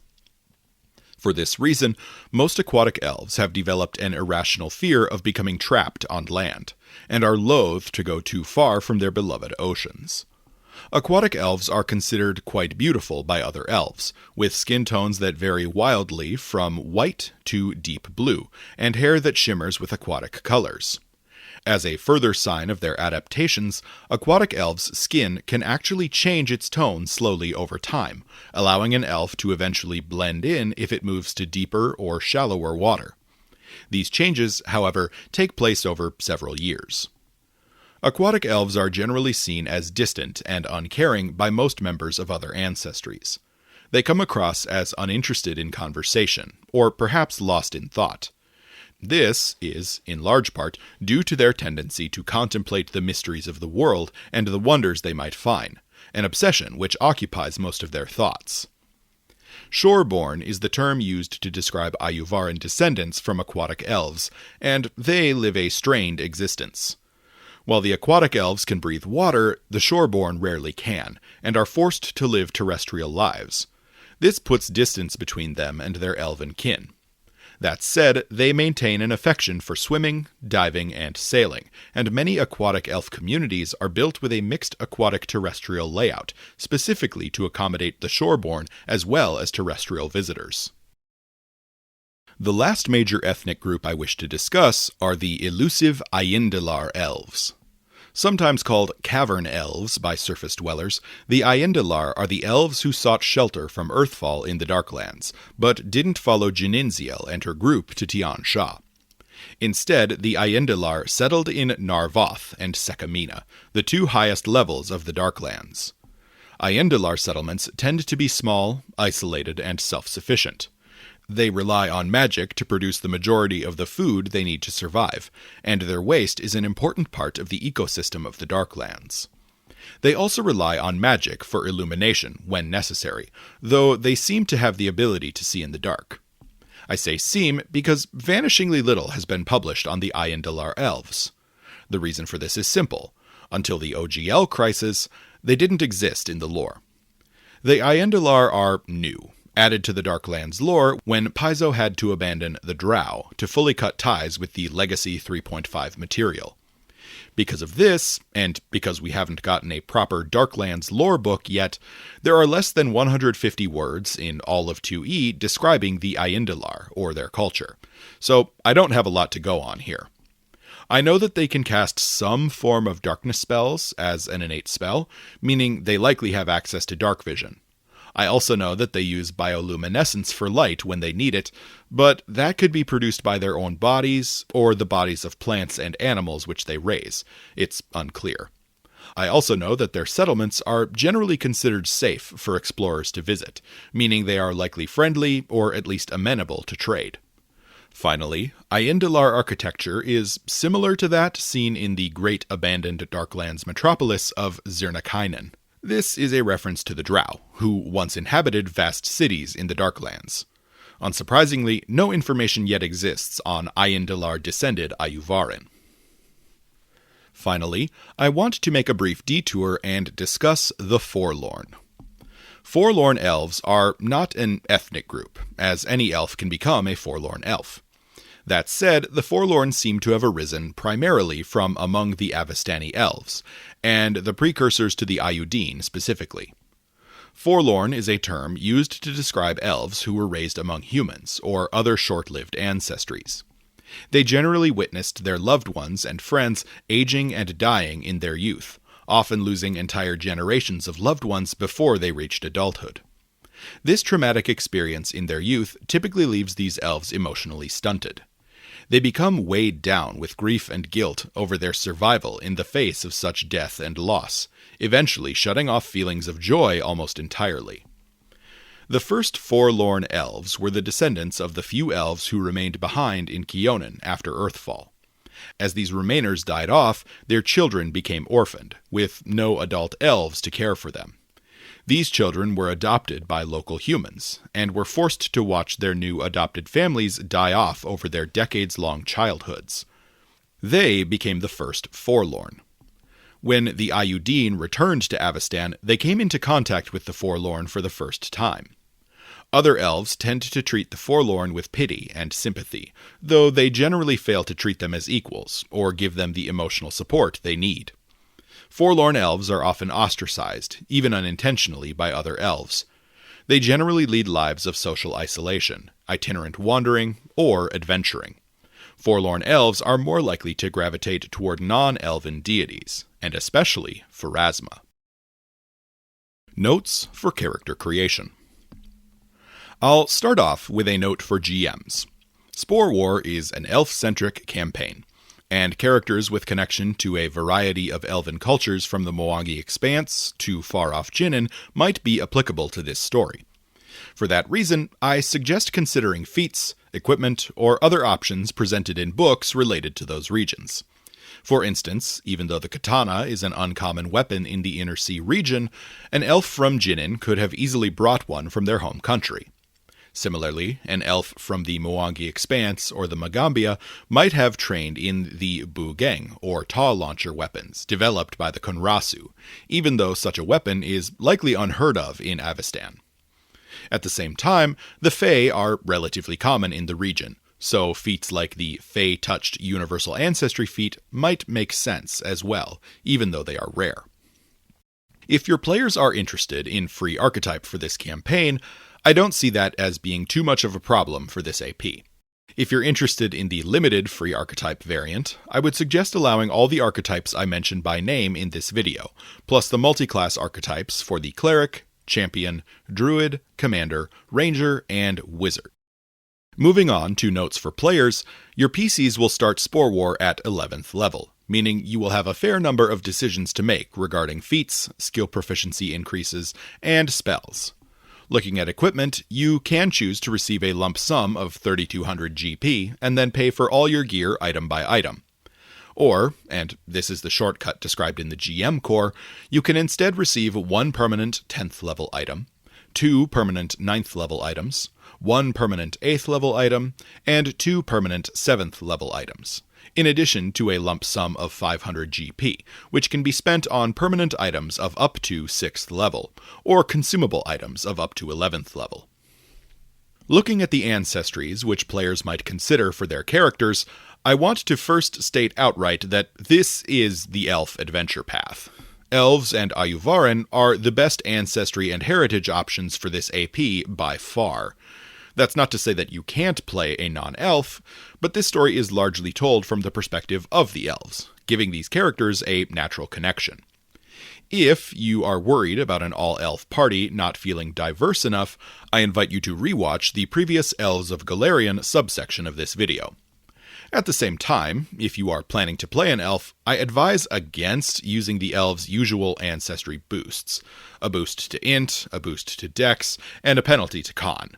For this reason, most aquatic elves have developed an irrational fear of becoming trapped on land, and are loath to go too far from their beloved oceans. Aquatic elves are considered quite beautiful by other elves, with skin tones that vary wildly from white to deep blue, and hair that shimmers with aquatic colors. As a further sign of their adaptations, aquatic elves' skin can actually change its tone slowly over time, allowing an elf to eventually blend in if it moves to deeper or shallower water. These changes, however, take place over several years. Aquatic elves are generally seen as distant and uncaring by most members of other ancestries. They come across as uninterested in conversation, or perhaps lost in thought. This is, in large part, due to their tendency to contemplate the mysteries of the world and the wonders they might find, an obsession which occupies most of their thoughts. Shoreborn is the term used to describe Ayuvaran descendants from aquatic elves, and they live a strained existence. While the aquatic elves can breathe water, the shoreborn rarely can, and are forced to live terrestrial lives. This puts distance between them and their elven kin. That said, they maintain an affection for swimming, diving, and sailing, and many aquatic elf communities are built with a mixed aquatic terrestrial layout, specifically to accommodate the shoreborne as well as terrestrial visitors. The last major ethnic group I wish to discuss are the elusive Aindalar elves. Sometimes called cavern elves by surface dwellers, the Aindalar are the elves who sought shelter from Earthfall in the Darklands, but didn't follow Jininziel and her group to Tian Sha. Instead, the Aindalar settled in Narvoth and Sekamina, the two highest levels of the Darklands. Aindalar settlements tend to be small, isolated, and self-sufficient. They rely on magic to produce the majority of the food they need to survive, and their waste is an important part of the ecosystem of the Darklands. They also rely on magic for illumination when necessary, though they seem to have the ability to see in the dark. I say seem because vanishingly little has been published on the Aindalar elves. The reason for this is simple. Until the OGL crisis, they didn't exist in the lore. The Aindalar are new, added to the Darklands lore when Paizo had to abandon the Drow to fully cut ties with the Legacy 3.5 material. Because of this, and because we haven't gotten a proper Darklands lore book yet, there are less than 150 words in all of 2E describing the Aindalar, or their culture, so I don't have a lot to go on here. I know that they can cast some form of darkness spells as an innate spell, meaning they likely have access to dark vision. I also know that they use bioluminescence for light when they need it, but that could be produced by their own bodies, or the bodies of plants and animals which they raise. It's unclear. I also know that their settlements are generally considered safe for explorers to visit, meaning they are likely friendly, or at least amenable to trade. Finally, Aindalar architecture is similar to that seen in the great abandoned Darklands metropolis of Zirnakainen. This is a reference to the Drow, who once inhabited vast cities in the Darklands. Unsurprisingly, no information yet exists on Aindalar-descended Ayuvarin. Finally, I want to make a brief detour and discuss the Forlorn. Forlorn elves are not an ethnic group, as any elf can become a Forlorn elf. That said, the Forlorn seem to have arisen primarily from among the Avistani elves, and the precursors to the Ayudin specifically. Forlorn is a term used to describe elves who were raised among humans, or other short-lived ancestries. They generally witnessed their loved ones and friends aging and dying in their youth, often losing entire generations of loved ones before they reached adulthood. This traumatic experience in their youth typically leaves these elves emotionally stunted. They become weighed down with grief and guilt over their survival in the face of such death and loss, eventually shutting off feelings of joy almost entirely. The first Forlorn elves were the descendants of the few elves who remained behind in Kyonin after Earthfall. As these remainers died off, their children became orphaned, with no adult elves to care for them. These children were adopted by local humans, and were forced to watch their new adopted families die off over their decades-long childhoods. They became the first Forlorn. When the Ayudin returned to Avestan, they came into contact with the Forlorn for the first time. Other elves tend to treat the Forlorn with pity and sympathy, though they generally fail to treat them as equals, or give them the emotional support they need. Forlorn elves are often ostracized, even unintentionally, by other elves. They generally lead lives of social isolation, itinerant wandering, or adventuring. Forlorn elves are more likely to gravitate toward non-elven deities, and especially Pharasma. Notes for character creation. I'll start off with a note for GMs. Spore War is an elf-centric campaign, and characters with connection to a variety of elven cultures from the Moangi Expanse to far-off Jinnen might be applicable to this story. For that reason, I suggest considering feats, equipment, or other options presented in books related to those regions. For instance, even though the katana is an uncommon weapon in the Inner Sea region, an elf from Jinnen could have easily brought one from their home country. Similarly, an elf from the Moangi Expanse or the Magambia might have trained in the Bugeng, or taw launcher weapons, developed by the Konrasu, even though such a weapon is likely unheard of in Avestan. At the same time, the Fae are relatively common in the region, so feats like the Fey-touched Universal Ancestry feat might make sense as well, even though they are rare. If your players are interested in free archetype for this campaign, I don't see that as being too much of a problem for this AP. If you're interested in the limited free archetype variant, I would suggest allowing all the archetypes I mentioned by name in this video, plus the multi-class archetypes for the Cleric, Champion, Druid, Commander, Ranger, and Wizard. Moving on to notes for players, your PCs will start Spore War at 11th level, meaning you will have a fair number of decisions to make regarding feats, skill proficiency increases, and spells. Looking at equipment, you can choose to receive a lump sum of 3200 GP and then pay for all your gear item by item. Or, and this is the shortcut described in the GM core, you can instead receive 1 permanent 10th level item, 2 permanent 9th level items, 1 permanent 8th level item, and 2 permanent 7th level items, in addition to a lump sum of 500 GP, which can be spent on permanent items of up to 6th level, or consumable items of up to 11th level. Looking at the ancestries which players might consider for their characters, I want to first state outright that this is the elf adventure path. Elves and Ayuvaran are the best ancestry and heritage options for this AP by far. That's not to say that you can't play a non-elf, but this story is largely told from the perspective of the elves, giving these characters a natural connection. If you are worried about an all-elf party not feeling diverse enough, I invite you to rewatch the previous Elves of Golarion subsection of this video. At the same time, if you are planning to play an elf, I advise against using the elves' usual ancestry boosts. A boost to int, a boost to dex, and a penalty to con.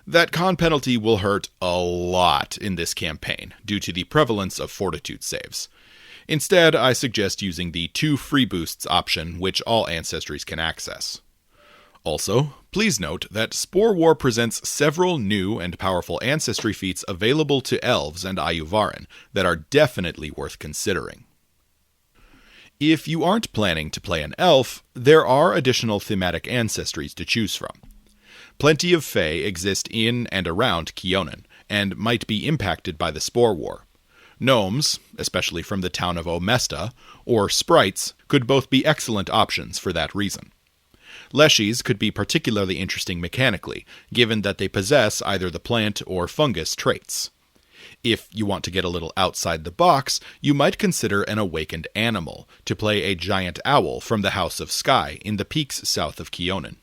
That con penalty will hurt a lot in this campaign, due to the prevalence of fortitude saves. Instead, I suggest using the 2 free boosts option, which all ancestries can access. Also, please note that Spore War presents several new and powerful ancestry feats available to Elves and Ayuvaran that are definitely worth considering. If you aren't planning to play an elf, there are additional thematic ancestries to choose from. Plenty of Fae exist in and around Kyonin, and might be impacted by the Spore War. Gnomes, especially from the town of Omesta, or sprites, could both be excellent options for that reason. Leshies could be particularly interesting mechanically, given that they possess either the plant or fungus traits. If you want to get a little outside the box, you might consider an awakened animal, to play a giant owl from the House of Sky in the peaks south of Kyonin.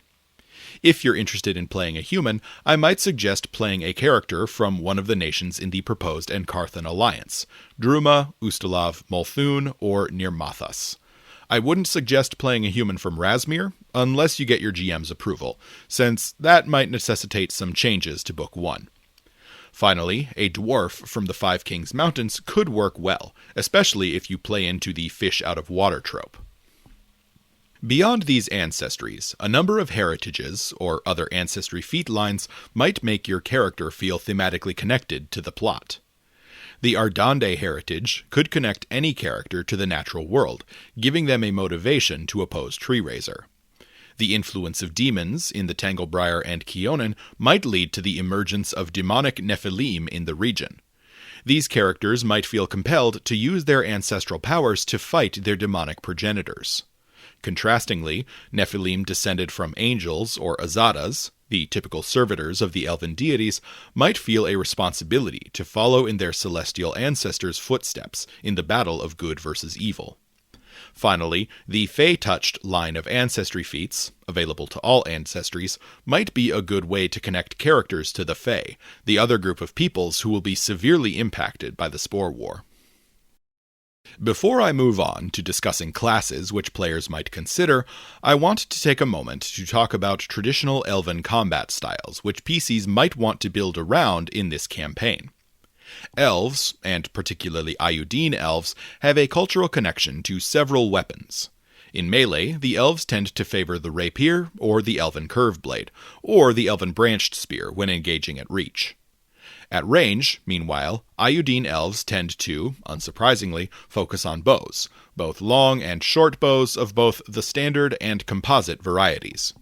If you're interested in playing a human, I might suggest playing a character from one of the nations in the proposed Encarthan alliance, Druma, Ustalav, Multhun, or Nirmathas. I wouldn't suggest playing a human from Razmir, unless you get your GM's approval, since that might necessitate some changes to Book 1. Finally, a dwarf from the Five Kings Mountains could work well, especially if you play into the fish out of water trope. Beyond these ancestries, a number of heritages, or other ancestry feat lines, might make your character feel thematically connected to the plot. The Ardande heritage could connect any character to the natural world, giving them a motivation to oppose Treerazer. The influence of demons in the Tanglebriar and Kyonin might lead to the emergence of demonic Nephilim in the region. These characters might feel compelled to use their ancestral powers to fight their demonic progenitors. Contrastingly, Nephilim descended from angels or Azadas, the typical servitors of the elven deities, might feel a responsibility to follow in their celestial ancestors' footsteps in the battle of good versus evil. Finally, the Fey-touched line of ancestry feats, available to all ancestries, might be a good way to connect characters to the Fey, the other group of peoples who will be severely impacted by the Spore War. Before I move on to discussing classes which players might consider, I want to take a moment to talk about traditional elven combat styles which PCs might want to build around in this campaign. Elves, and particularly Ayudine elves, have a cultural connection to several weapons. In melee, the elves tend to favor the rapier or the elven curve blade, or the elven branched spear when engaging at reach. At range, meanwhile, Ayudine elves tend to, unsurprisingly, focus on bows, both long and short bows of both the standard and composite varieties.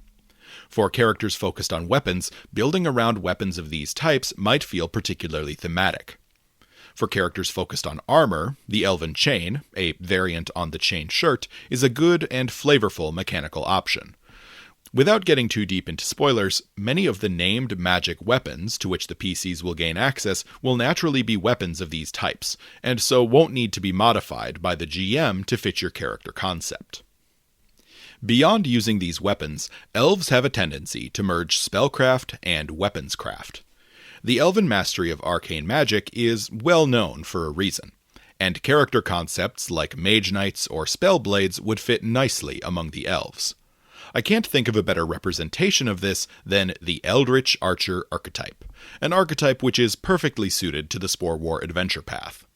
For characters focused on weapons, building around weapons of these types might feel particularly thematic. For characters focused on armor, the Elven Chain, a variant on the chain shirt, is a good and flavorful mechanical option. Without getting too deep into spoilers, many of the named magic weapons to which the PCs will gain access will naturally be weapons of these types, and so won't need to be modified by the GM to fit your character concept. Beyond using these weapons, elves have a tendency to merge spellcraft and weaponscraft. The elven mastery of arcane magic is well known for a reason, and character concepts like mage knights or spellblades would fit nicely among the elves. I can't think of a better representation of this than the Eldritch Archer archetype, an archetype which is perfectly suited to the Spore War adventure path.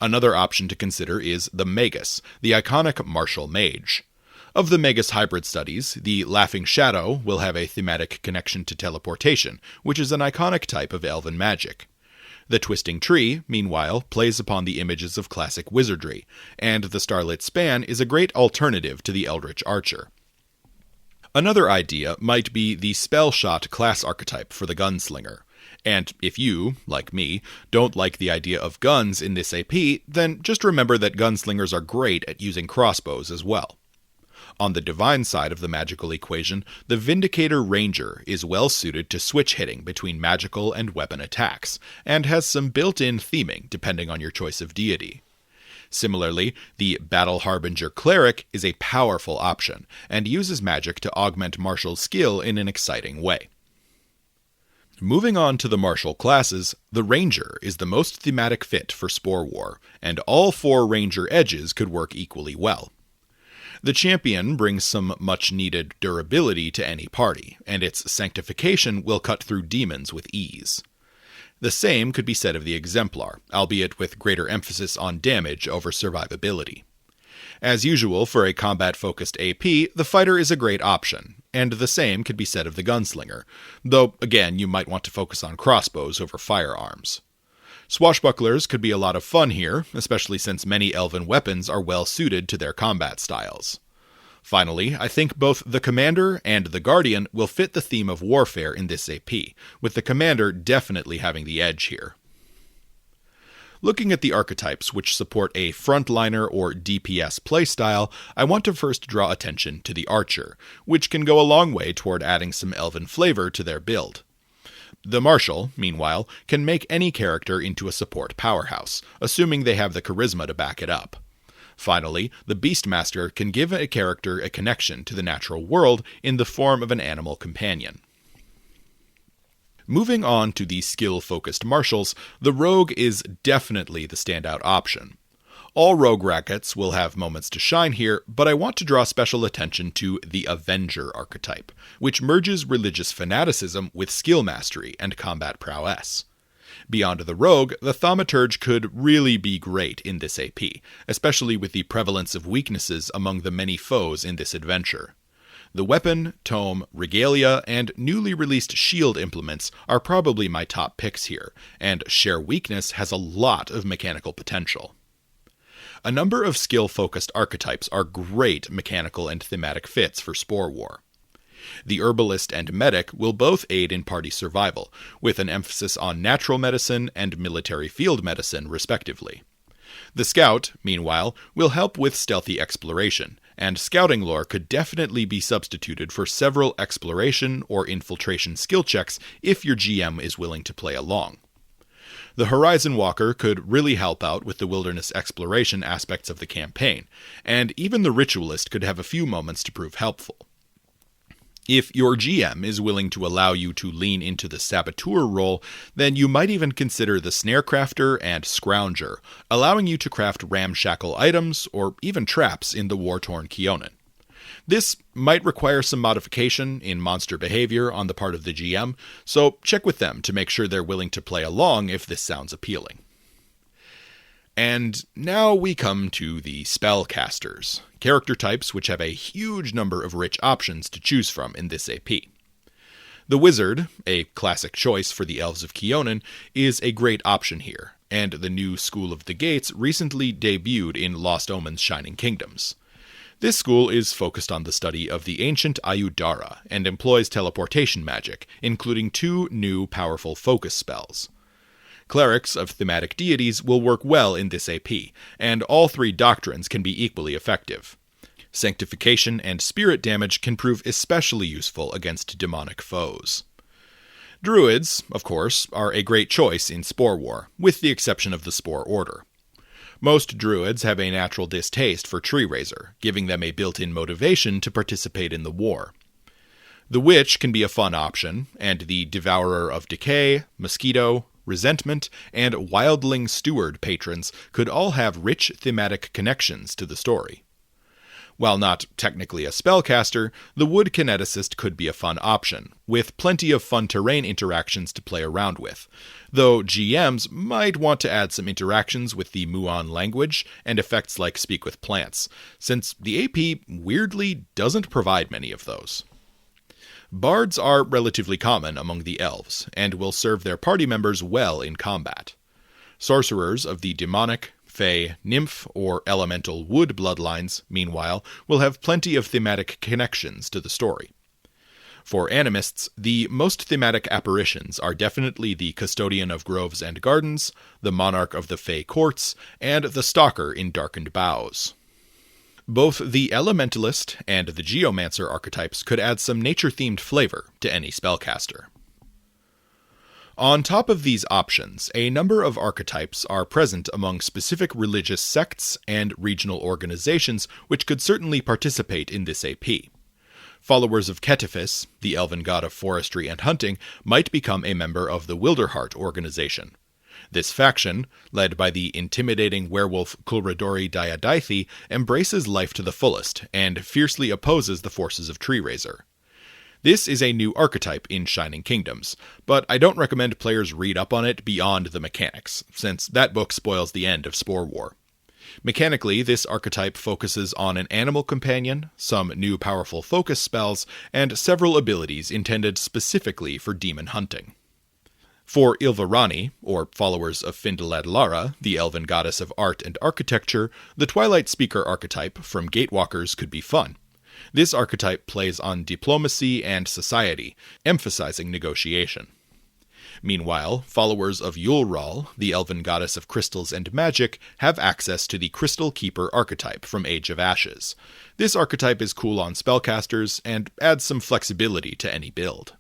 Another option to consider is the Magus, the iconic martial mage. Of the Magus hybrid studies, the Laughing Shadow will have a thematic connection to teleportation, which is an iconic type of elven magic. The Twisting Tree, meanwhile, plays upon the images of classic wizardry, and the Starlit Span is a great alternative to the Eldritch Archer. Another idea might be the Spell Shot class archetype for the Gunslinger. And if you, like me, don't like the idea of guns in this AP, then just remember that gunslingers are great at using crossbows as well. On the divine side of the magical equation, the Vindicator Ranger is well suited to switch hitting between magical and weapon attacks, and has some built-in theming depending on your choice of deity. Similarly, the Battle Harbinger Cleric is a powerful option, and uses magic to augment martial skill in an exciting way. Moving on to the martial classes, the Ranger is the most thematic fit for Spore War, and all 4 Ranger edges could work equally well. The Champion brings some much-needed durability to any party, and its sanctification will cut through demons with ease. The same could be said of the Exemplar, albeit with greater emphasis on damage over survivability. As usual for a combat-focused AP, the Fighter is a great option, and the same could be said of the Gunslinger, though again you might want to focus on crossbows over firearms. Swashbucklers could be a lot of fun here, especially since many elven weapons are well suited to their combat styles. Finally, I think both the Commander and the Guardian will fit the theme of warfare in this AP, with the Commander definitely having the edge here. Looking at the archetypes which support a frontliner or DPS playstyle, I want to first draw attention to the Archer, which can go a long way toward adding some elven flavor to their build. The Marshal, meanwhile, can make any character into a support powerhouse, assuming they have the charisma to back it up. Finally, the Beastmaster can give a character a connection to the natural world in the form of an animal companion. Moving on to the skill-focused marshals, the Rogue is definitely the standout option. All Rogue rackets will have moments to shine here, but I want to draw special attention to the Avenger archetype, which merges religious fanaticism with skill mastery and combat prowess. Beyond the Rogue, the Thaumaturge could really be great in this AP, especially with the prevalence of weaknesses among the many foes in this adventure. The weapon, tome, regalia, and newly released shield implements are probably my top picks here, and Share Weakness has a lot of mechanical potential. A number of skill-focused archetypes are great mechanical and thematic fits for Spore War. The Herbalist and Medic will both aid in party survival, with an emphasis on natural medicine and military field medicine, respectively. The Scout, meanwhile, will help with stealthy exploration, and scouting lore could definitely be substituted for several exploration or infiltration skill checks if your GM is willing to play along. The Horizon Walker could really help out with the wilderness exploration aspects of the campaign, and even the Ritualist could have a few moments to prove helpful. If your GM is willing to allow you to lean into the Saboteur role, then you might even consider the Snarecrafter and Scrounger, allowing you to craft ramshackle items or even traps in the war-torn Kyonin. This might require some modification in monster behavior on the part of the GM, so check with them to make sure they're willing to play along if this sounds appealing. And now we come to the Spellcasters, character types which have a huge number of rich options to choose from in this AP. The Wizard, a classic choice for the Elves of Kyonin, is a great option here, and the new School of the Gates recently debuted in Lost Omen's Shining Kingdoms. This school is focused on the study of the ancient Ayudara and employs teleportation magic, including 2 new powerful focus spells. Clerics of thematic deities will work well in this AP, and all 3 doctrines can be equally effective. Sanctification and spirit damage can prove especially useful against demonic foes. Druids, of course, are a great choice in Spore War, with the exception of the Spore Order. Most druids have a natural distaste for Treerazer, giving them a built-in motivation to participate in the war. The Witch can be a fun option, and the Devourer of Decay, Mosquito, Resentment, and Wildling Steward patrons could all have rich thematic connections to the story. While not technically a spellcaster, the Wood Kineticist could be a fun option, with plenty of fun terrain interactions to play around with, though GMs might want to add some interactions with the Muon language and effects like Speak with Plants, since the AP weirdly doesn't provide many of those. Bards are relatively common among the elves, and will serve their party members well in combat. Sorcerers of the demonic, Fey, Nymph, or Elemental Wood bloodlines, meanwhile, will have plenty of thematic connections to the story. For animists, the most thematic apparitions are definitely the Custodian of Groves and Gardens, the Monarch of the Fey Courts, and the Stalker in Darkened Boughs. Both the Elementalist and the Geomancer archetypes could add some nature-themed flavor to any spellcaster. On top of these options, a number of archetypes are present among specific religious sects and regional organizations which could certainly participate in this AP. Followers of Ketifis, the elven god of forestry and hunting, might become a member of the Wilderheart organization. This faction, led by the intimidating werewolf Kulradori Diadaithi, embraces life to the fullest and fiercely opposes the forces of Treerazer. This is a new archetype in Shining Kingdoms, but I don't recommend players read up on it beyond the mechanics, since that book spoils the end of Spore War. Mechanically, this archetype focuses on an animal companion, some new powerful focus spells, and several abilities intended specifically for demon hunting. For Ilvarani, or followers of Fyndalad Lara, the elven goddess of art and architecture, the Twilight Speaker archetype from Gatewalkers could be fun. This archetype plays on diplomacy and society, emphasizing negotiation. Meanwhile, followers of Yulral, the elven goddess of crystals and magic, have access to the Crystal Keeper archetype from Age of Ashes. This archetype is cool on spellcasters and adds some flexibility to any build.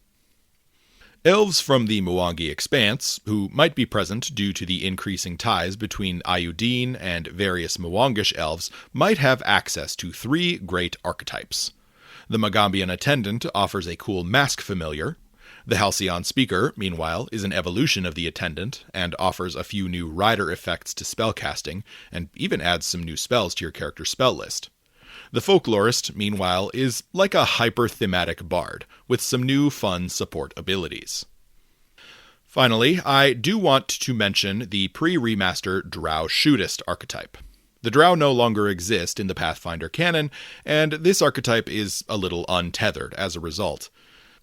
Elves from the Mwangi Expanse, who might be present due to the increasing ties between Ayudine and various Mwangish elves, might have access to 3 great archetypes. The Magambian Attendant offers a cool mask familiar. The Halcyon Speaker, meanwhile, is an evolution of the Attendant, and offers a few new rider effects to spellcasting, and even adds some new spells to your character's spell list. The Folklorist, meanwhile, is like a hyper-thematic bard, with some new fun support abilities. Finally, I do want to mention the pre-remaster Drow Shootist archetype. The Drow no longer exist in the Pathfinder canon, and this archetype is a little untethered as a result.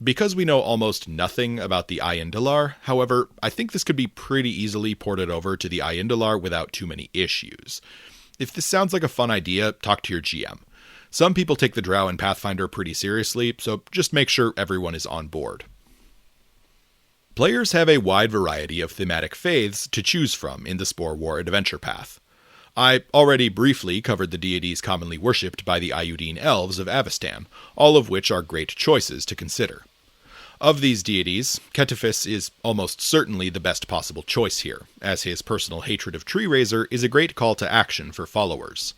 Because we know almost nothing about the Ayendalar, however, I think this could be pretty easily ported over to the Ayendalar without too many issues. If this sounds like a fun idea, talk to your GM. Some people take the Drow in Pathfinder pretty seriously, so just make sure everyone is on board. Players have a wide variety of thematic faiths to choose from in the Spore War adventure path. I already briefly covered the deities commonly worshipped by the Ayudine Elves of Avestan, all of which are great choices to consider. Of these deities, Ketifis is almost certainly the best possible choice here, as his personal hatred of Treerazer is a great call to action for followers.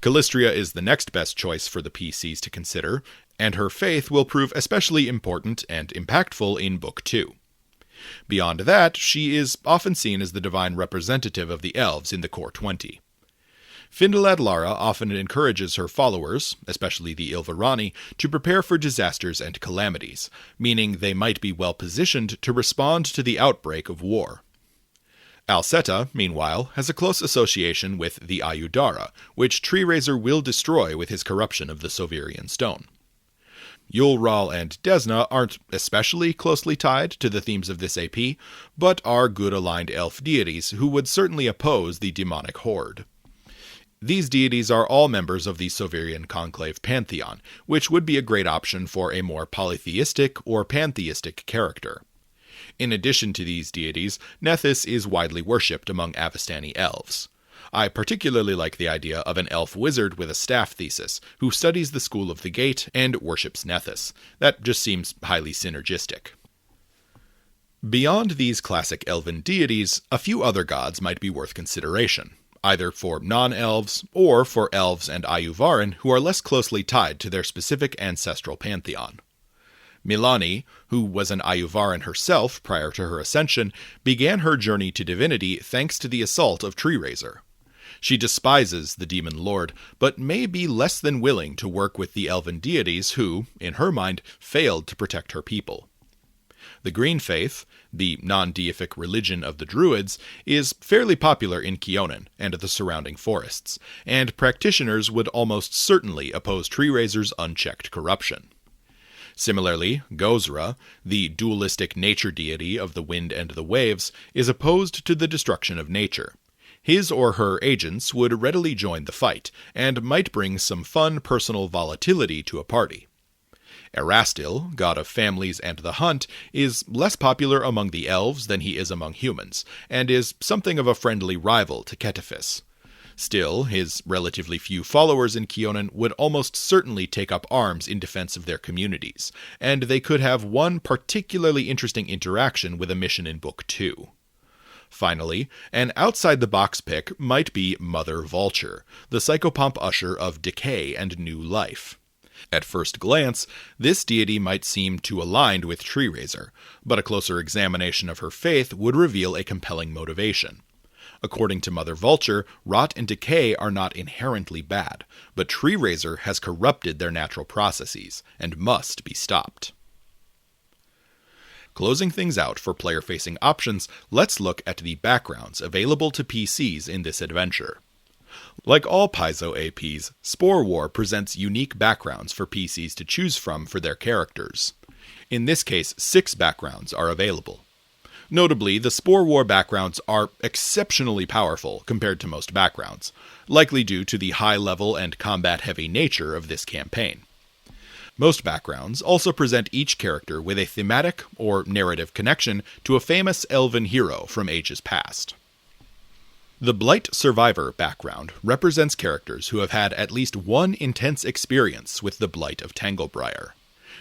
Callistria is the next best choice for the PCs to consider, and her faith will prove especially important and impactful in Book 2. Beyond that, she is often seen as the divine representative of the elves in the Core 20. Fyndalad Lara often encourages her followers, especially the Ilvarani, to prepare for disasters and calamities, meaning they might be well positioned to respond to the outbreak of war. Alceta, meanwhile, has a close association with the Ayudara, which Treerazer will destroy with his corruption of the Sovirian Stone. Yulral and Desna aren't especially closely tied to the themes of this AP, but are good aligned elf deities who would certainly oppose the demonic horde. These deities are all members of the Soverian Conclave pantheon, which would be a great option for a more polytheistic or pantheistic character. In addition to these deities, Nethys is widely worshipped among Avistani elves. I particularly like the idea of an elf wizard with a staff thesis, who studies the School of the Gate and worships Nethys. That just seems highly synergistic. Beyond these classic elven deities, a few other gods might be worth consideration, either for non-elves or for elves and Ayuvaran who are less closely tied to their specific ancestral pantheon. Milani, who was an Ayuvaran herself prior to her ascension, began her journey to divinity thanks to the assault of Treerazer. She despises the demon lord, but may be less than willing to work with the elven deities who, in her mind, failed to protect her people. The Green Faith, the non-deific religion of the Druids, is fairly popular in Kyonin and the surrounding forests, and practitioners would almost certainly oppose Treerazer's unchecked corruption. Similarly, Gozra, the dualistic nature deity of the wind and the waves, is opposed to the destruction of nature. His or her agents would readily join the fight, and might bring some fun personal volatility to a party. Erastil, god of families and the hunt, is less popular among the elves than he is among humans, and is something of a friendly rival to Ketefis. Still, his relatively few followers in Kyonin would almost certainly take up arms in defense of their communities, and they could have one particularly interesting interaction with a mission in Book 2. Finally, an outside-the-box pick might be Mother Vulture, the psychopomp usher of decay and new life. At first glance, this deity might seem too aligned with Treerazer, but a closer examination of her faith would reveal a compelling motivation. According to Mother Vulture, rot and decay are not inherently bad, but Treerazer has corrupted their natural processes, and must be stopped. Closing things out for player-facing options, let's look at the backgrounds available to PCs in this adventure. Like all Paizo APs, Spore War presents unique backgrounds for PCs to choose from for their characters. In this case, 6 backgrounds are available. Notably, the Spore War backgrounds are exceptionally powerful compared to most backgrounds, likely due to the high-level and combat-heavy nature of this campaign. Most backgrounds also present each character with a thematic or narrative connection to a famous elven hero from ages past. The Blight Survivor background represents characters who have had at least one intense experience with the Blight of Tanglebriar.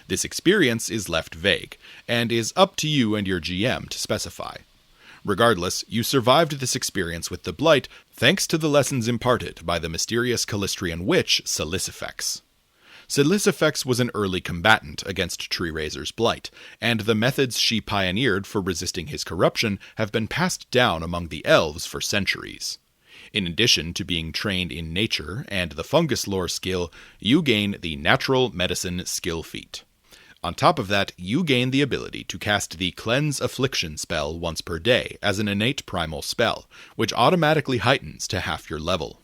This experience is left vague, and is up to you and your GM to specify. Regardless, you survived this experience with the Blight thanks to the lessons imparted by the mysterious Callistrian witch Silicifex. Silicifex was an early combatant against Treerazer's Blight, and the methods she pioneered for resisting his corruption have been passed down among the elves for centuries. In addition to being trained in nature and the fungus lore skill, you gain the Natural Medicine skill feat. On top of that, you gain the ability to cast the Cleanse Affliction spell once per day as an innate primal spell, which automatically heightens to half your level.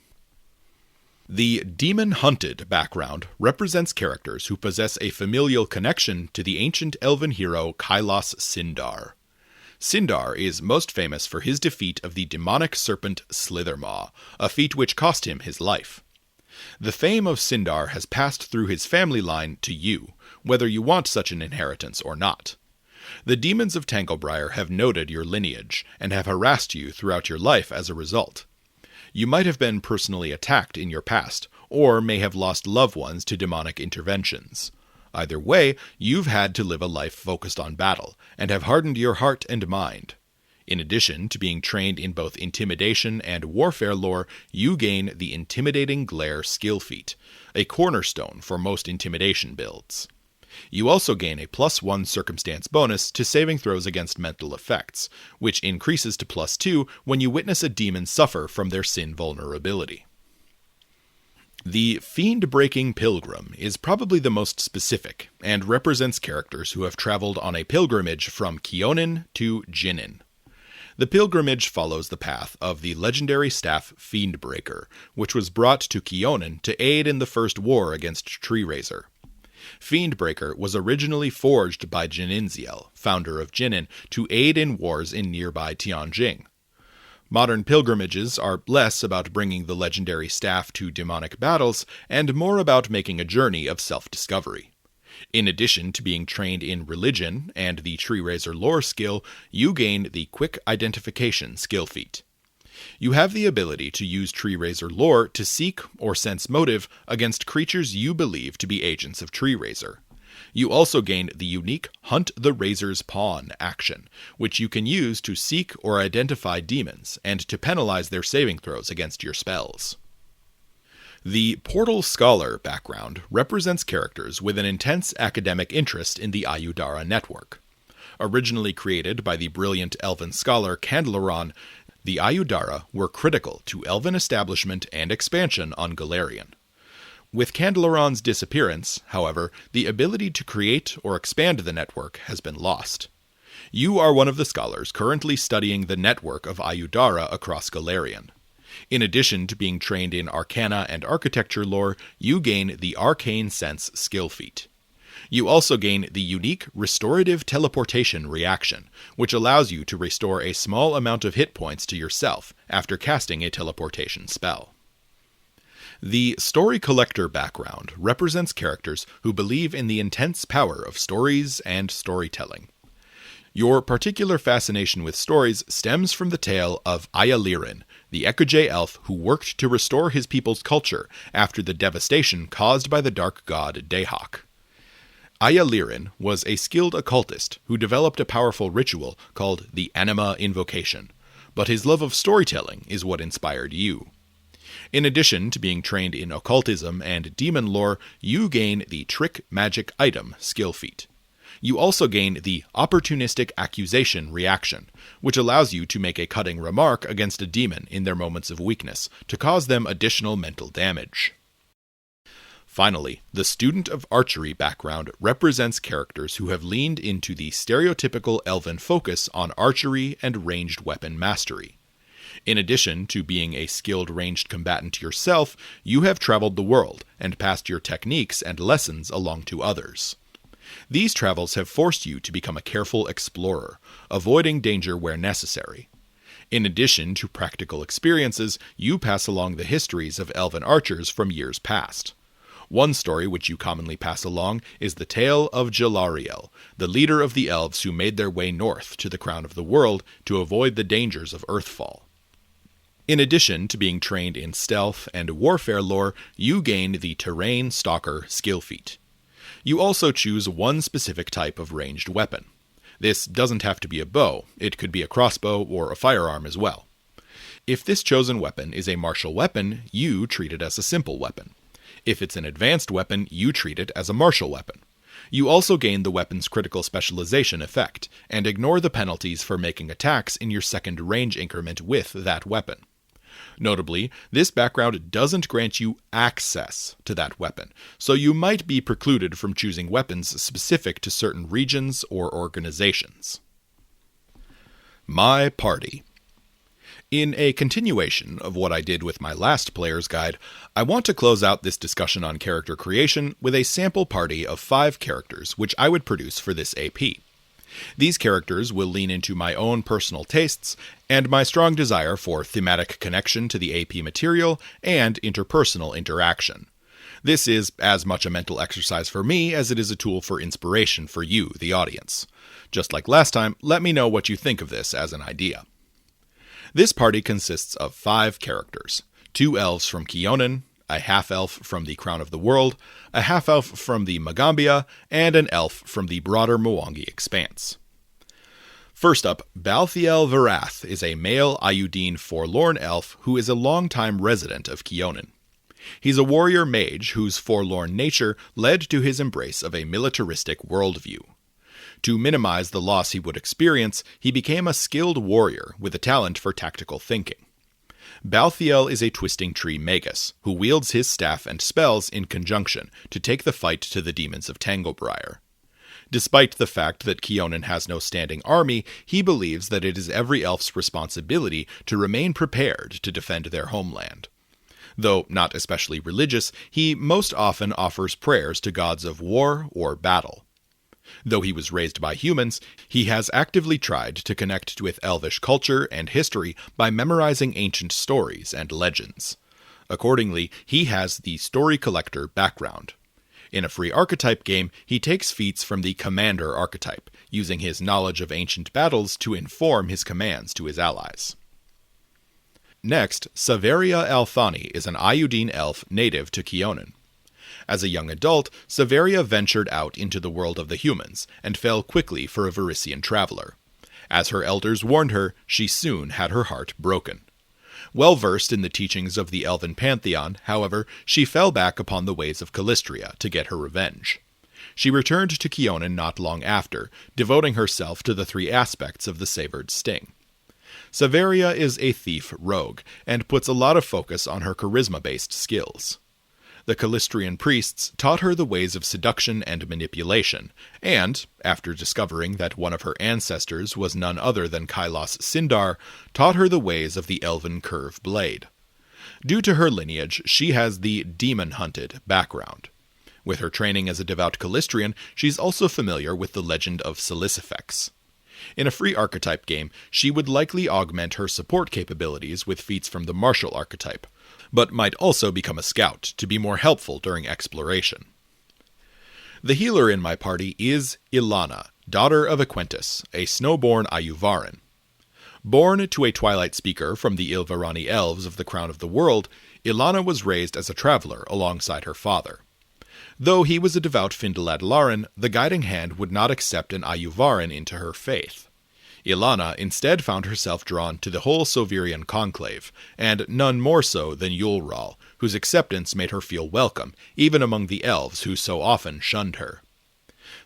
The Demon Hunted background represents characters who possess a familial connection to the ancient elven hero Kailas Sindar. Sindar is most famous for his defeat of the demonic serpent Slithermaw, a feat which cost him his life. The fame of Sindar has passed through his family line to you, whether you want such an inheritance or not. The demons of Tanglebriar have noted your lineage, and have harassed you throughout your life as a result. You might have been personally attacked in your past, or may have lost loved ones to demonic interventions. Either way, you've had to live a life focused on battle, and have hardened your heart and mind. In addition to being trained in both intimidation and warfare lore, you gain the Intimidating Glare skill feat, a cornerstone for most intimidation builds. You also gain a +1 circumstance bonus to saving throws against mental effects, which increases to +2 when you witness a demon suffer from their sin vulnerability. The Fiend-Breaking Pilgrim is probably the most specific, and represents characters who have traveled on a pilgrimage from Kyonin to Jinnin. The pilgrimage follows the path of the legendary staff Fiendbreaker, which was brought to Kyonin to aid in the first war against Treerazer. Fiendbreaker was originally forged by Jininziel, founder of Jinnin, to aid in wars in nearby Tianjing. Modern pilgrimages are less about bringing the legendary staff to demonic battles and more about making a journey of self-discovery. In addition to being trained in religion and the Treerazer lore skill, you gain the Quick Identification skill feat. You have the ability to use Treerazer lore to seek or sense motive against creatures you believe to be agents of Treerazer. You also gain the unique Hunt the Razor's Pawn action, which you can use to seek or identify demons and to penalize their saving throws against your spells. The Portal Scholar background represents characters with an intense academic interest in the Ayudara network. Originally created by the brilliant elven scholar Candleron, the Ayudara were critical to elven establishment and expansion on Golarion. With Candleron's disappearance, however, the ability to create or expand the network has been lost. You are one of the scholars currently studying the network of Ayudara across Golarion. In addition to being trained in Arcana and Architecture lore, you gain the Arcane Sense skill feat. You also gain the unique Restorative Teleportation reaction, which allows you to restore a small amount of hit points to yourself after casting a teleportation spell. The Story Collector background represents characters who believe in the intense power of stories and storytelling. Your particular fascination with stories stems from the tale of Ayalirin, the Ekuje elf who worked to restore his people's culture after the devastation caused by the dark god Dahak. Ayalirin was a skilled occultist who developed a powerful ritual called the Anima Invocation, but his love of storytelling is what inspired you. In addition to being trained in occultism and demon lore, you gain the Trick Magic Item skill feat. You also gain the Opportunistic Accusation reaction, which allows you to make a cutting remark against a demon in their moments of weakness to cause them additional mental damage. Finally, the Student of Archery background represents characters who have leaned into the stereotypical elven focus on archery and ranged weapon mastery. In addition to being a skilled ranged combatant yourself, you have traveled the world and passed your techniques and lessons along to others. These travels have forced you to become a careful explorer, avoiding danger where necessary. In addition to practical experiences, you pass along the histories of elven archers from years past. One story which you commonly pass along is the tale of Golarion, the leader of the elves who made their way north to the crown of the world to avoid the dangers of Earthfall. In addition to being trained in stealth and warfare lore, you gain the Terrain Stalker skill feat. You also choose one specific type of ranged weapon. This doesn't have to be a bow, it could be a crossbow or a firearm as well. If this chosen weapon is a martial weapon, you treat it as a simple weapon. If it's an advanced weapon, you treat it as a martial weapon. You also gain the weapon's critical specialization effect, and ignore the penalties for making attacks in your second range increment with that weapon. Notably, this background doesn't grant you access to that weapon, so you might be precluded from choosing weapons specific to certain regions or organizations. My Party. In a continuation of what I did with my last player's guide, I want to close out this discussion on character creation with a sample party of 5 characters which I would produce for this AP. These characters will lean into my own personal tastes and my strong desire for thematic connection to the AP material and interpersonal interaction. This is as much a mental exercise for me as it is a tool for inspiration for you, the audience. Just like last time, let me know what you think of this as an idea. This party consists of 5 characters, 2 elves from Kyonin, a half-elf from the Crown of the World, a half-elf from the Magambia, and an elf from the broader Mwangi Expanse. First up, Balthiel Varath is a male Ayudine forlorn elf who is a longtime resident of Kyonin. He's a warrior mage whose forlorn nature led to his embrace of a militaristic worldview. To minimize the loss he would experience, he became a skilled warrior with a talent for tactical thinking. Balthiel is a Twisting Tree Magus, who wields his staff and spells in conjunction to take the fight to the demons of Tanglebriar. Despite the fact that Kyonin has no standing army, he believes that it is every elf's responsibility to remain prepared to defend their homeland. Though not especially religious, he most often offers prayers to gods of war or battle. Though he was raised by humans, he has actively tried to connect with Elvish culture and history by memorizing ancient stories and legends. Accordingly, he has the story collector background. In a free archetype game, he takes feats from the commander archetype, using his knowledge of ancient battles to inform his commands to his allies. Next, Saveria Althani is an Iudine elf native to Kyonin. As a young adult, Saveria ventured out into the world of the humans, and fell quickly for a Varisian traveler. As her elders warned her, she soon had her heart broken. Well versed in the teachings of the Elven pantheon, however, she fell back upon the ways of Calistria to get her revenge. She returned to Kyonin not long after, devoting herself to the three aspects of the Severed Sting. Saveria is a thief rogue, and puts a lot of focus on her charisma-based skills. The Calistrian priests taught her the ways of seduction and manipulation, and, after discovering that one of her ancestors was none other than Kailos Sindar, taught her the ways of the elven curve blade. Due to her lineage, she has the demon-hunted background. With her training as a devout Calistrian, she's also familiar with the legend of Silicifex. In a free archetype game, she would likely augment her support capabilities with feats from the martial archetype, but might also become a scout to be more helpful during exploration. The healer in my party is Ilana, daughter of Aquentus, a snowborn Ayuvaran. Born to a Twilight Speaker from the Ilvarani Elves of the Crown of the World, Ilana was raised as a traveler alongside her father. Though he was a devout Findaladlaran, the Guiding Hand would not accept an Ayuvaran into her faith. Ilana instead found herself drawn to the whole Sovirian conclave, and none more so than Yulral, whose acceptance made her feel welcome, even among the elves who so often shunned her.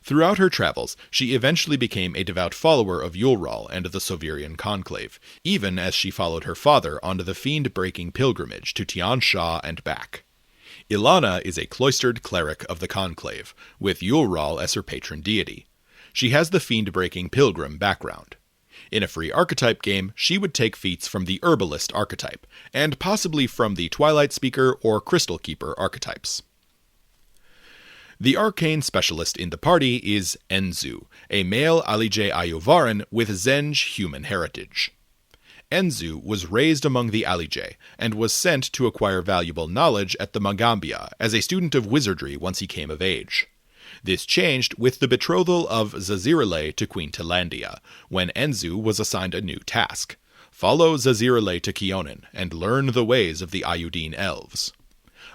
Throughout her travels, she eventually became a devout follower of Yulral and the Sovirian conclave, even as she followed her father onto the fiend-breaking pilgrimage to Tian Sha and back. Ilana is a cloistered cleric of the conclave, with Yulral as her patron deity. She has the fiend-breaking pilgrim background. In a free archetype game, she would take feats from the Herbalist archetype, and possibly from the Twilight Speaker or Crystal Keeper archetypes. The arcane specialist in the party is Enzu, a male Alije Ayuvaran with Zenge human heritage. Enzu was raised among the Alije, and was sent to acquire valuable knowledge at the Magambia as a student of wizardry once he came of age. This changed with the betrothal of Zazirile to Queen Telandia, when Enzu was assigned a new task: follow Zazirile to Kyonin and learn the ways of the Iudine elves.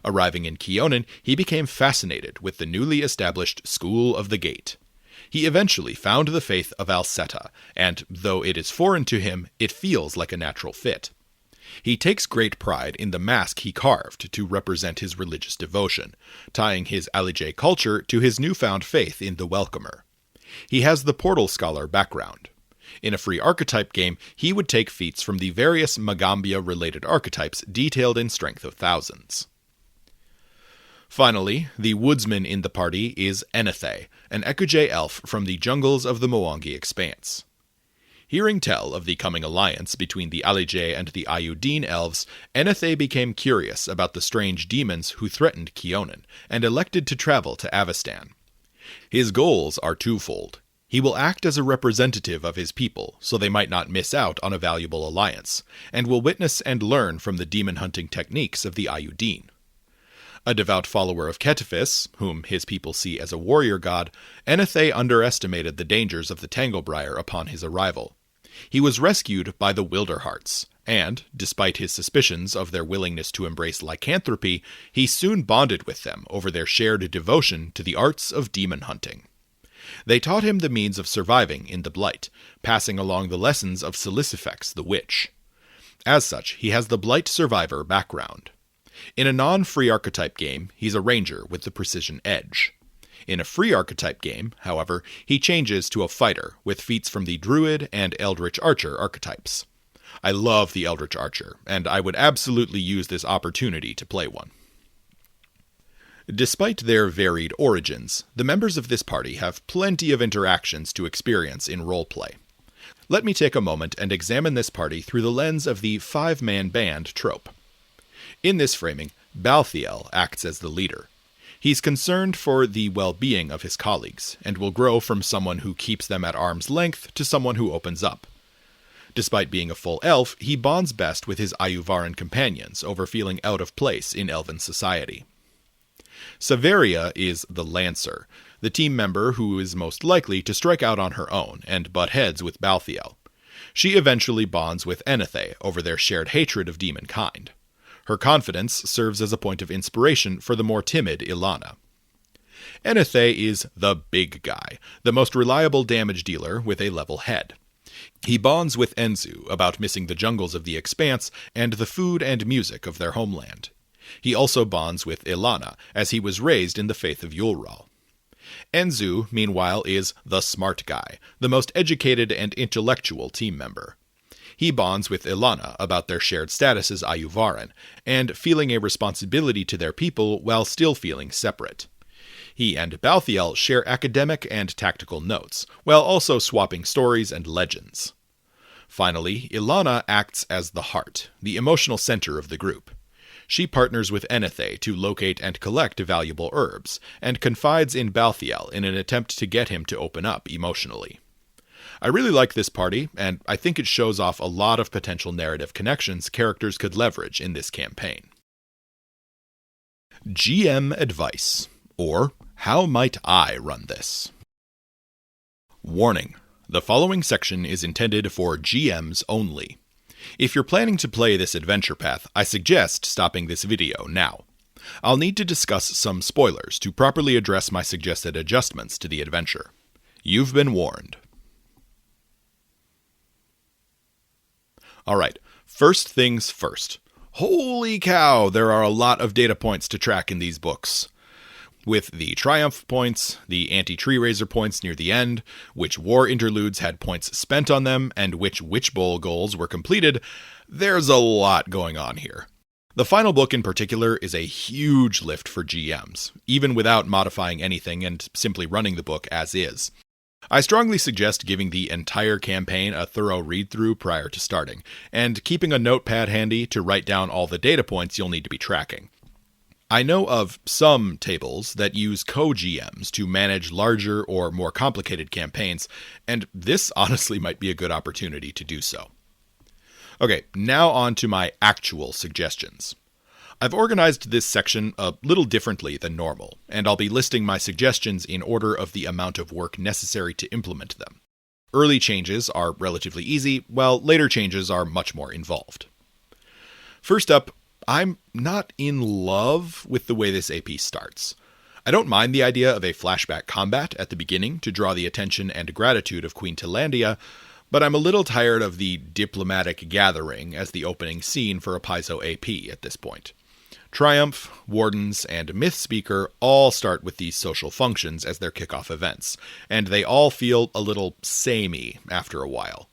Arriving in Kyonin, he became fascinated with the newly established School of the Gate. He eventually found the faith of Alceta, and though it is foreign to him, it feels like a natural fit. He takes great pride in the mask he carved to represent his religious devotion, tying his Alije culture to his newfound faith in the Welcomer. He has the Portal Scholar background. In a free archetype game, he would take feats from the various Magambia-related archetypes detailed in Strength of Thousands. Finally, the woodsman in the party is Enethe, an Ekuje elf from the jungles of the Mwangi Expanse. Hearing tell of the coming alliance between the Alije and the Iudine elves, Enethe became curious about the strange demons who threatened Kyonin, and elected to travel to Avestan. His goals are twofold. He will act as a representative of his people, so they might not miss out on a valuable alliance, and will witness and learn from the demon-hunting techniques of the Iudine. A devout follower of Ketefis, whom his people see as a warrior god, Enethe underestimated the dangers of the Tanglebriar upon his arrival. He was rescued by the Wilderhearts, and, despite his suspicions of their willingness to embrace lycanthropy, he soon bonded with them over their shared devotion to the arts of demon hunting. They taught him the means of surviving in the Blight, passing along the lessons of Silicifex the Witch. As such, he has the Blight survivor background. In a non-free archetype game, he's a ranger with the precision edge. In a free archetype game, however, he changes to a fighter with feats from the Druid and Eldritch Archer archetypes. I love the Eldritch Archer, and I would absolutely use this opportunity to play one. Despite their varied origins, the members of this party have plenty of interactions to experience in roleplay. Let me take a moment and examine this party through the lens of the five-man band trope. In this framing, Balthiel acts as the leader. He's concerned for the well-being of his colleagues, and will grow from someone who keeps them at arm's length to someone who opens up. Despite being a full elf, he bonds best with his Ayuvaran companions over feeling out of place in elven society. Severia is the Lancer, the team member who is most likely to strike out on her own and butt heads with Balthiel. She eventually bonds with Enethe over their shared hatred of demonkind. Her confidence serves as a point of inspiration for the more timid Ilana. Enethe is the big guy, the most reliable damage dealer with a level head. He bonds with Enzu about missing the jungles of the Expanse and the food and music of their homeland. He also bonds with Ilana, as he was raised in the faith of Yulral. Enzu, meanwhile, is the smart guy, the most educated and intellectual team member. He bonds with Ilana about their shared status as Ayuvaran, and feeling a responsibility to their people while still feeling separate. He and Balthiel share academic and tactical notes, while also swapping stories and legends. Finally, Ilana acts as the heart, the emotional center of the group. She partners with Enethe to locate and collect valuable herbs, and confides in Balthiel in an attempt to get him to open up emotionally. I really like this party, and I think it shows off a lot of potential narrative connections characters could leverage in this campaign. GM Advice, or How Might I Run This? Warning: the following section is intended for GMs only. If you're planning to play this adventure path, I suggest stopping this video now. I'll need to discuss some spoilers to properly address my suggested adjustments to the adventure. You've been warned. Alright, first things first. Holy cow, there are a lot of data points to track in these books. With the Triumph points, the anti-Treerazer points near the end, which war interludes had points spent on them, and which Witch Bowl goals were completed, there's a lot going on here. The final book in particular is a huge lift for GMs, even without modifying anything and simply running the book as is. I strongly suggest giving the entire campaign a thorough read-through prior to starting, and keeping a notepad handy to write down all the data points you'll need to be tracking. I know of some tables that use co-GMs to manage larger or more complicated campaigns, and this honestly might be a good opportunity to do so. Okay, now on to my actual suggestions. I've organized this section a little differently than normal, and I'll be listing my suggestions in order of the amount of work necessary to implement them. Early changes are relatively easy, while later changes are much more involved. First up, I'm not in love with the way this AP starts. I don't mind the idea of a flashback combat at the beginning to draw the attention and gratitude of Queen Tilandia, but I'm a little tired of the diplomatic gathering as the opening scene for a Paizo AP at this point. Triumph, Wardens, and Mythspeaker all start with these social functions as their kickoff events, and they all feel a little samey after a while.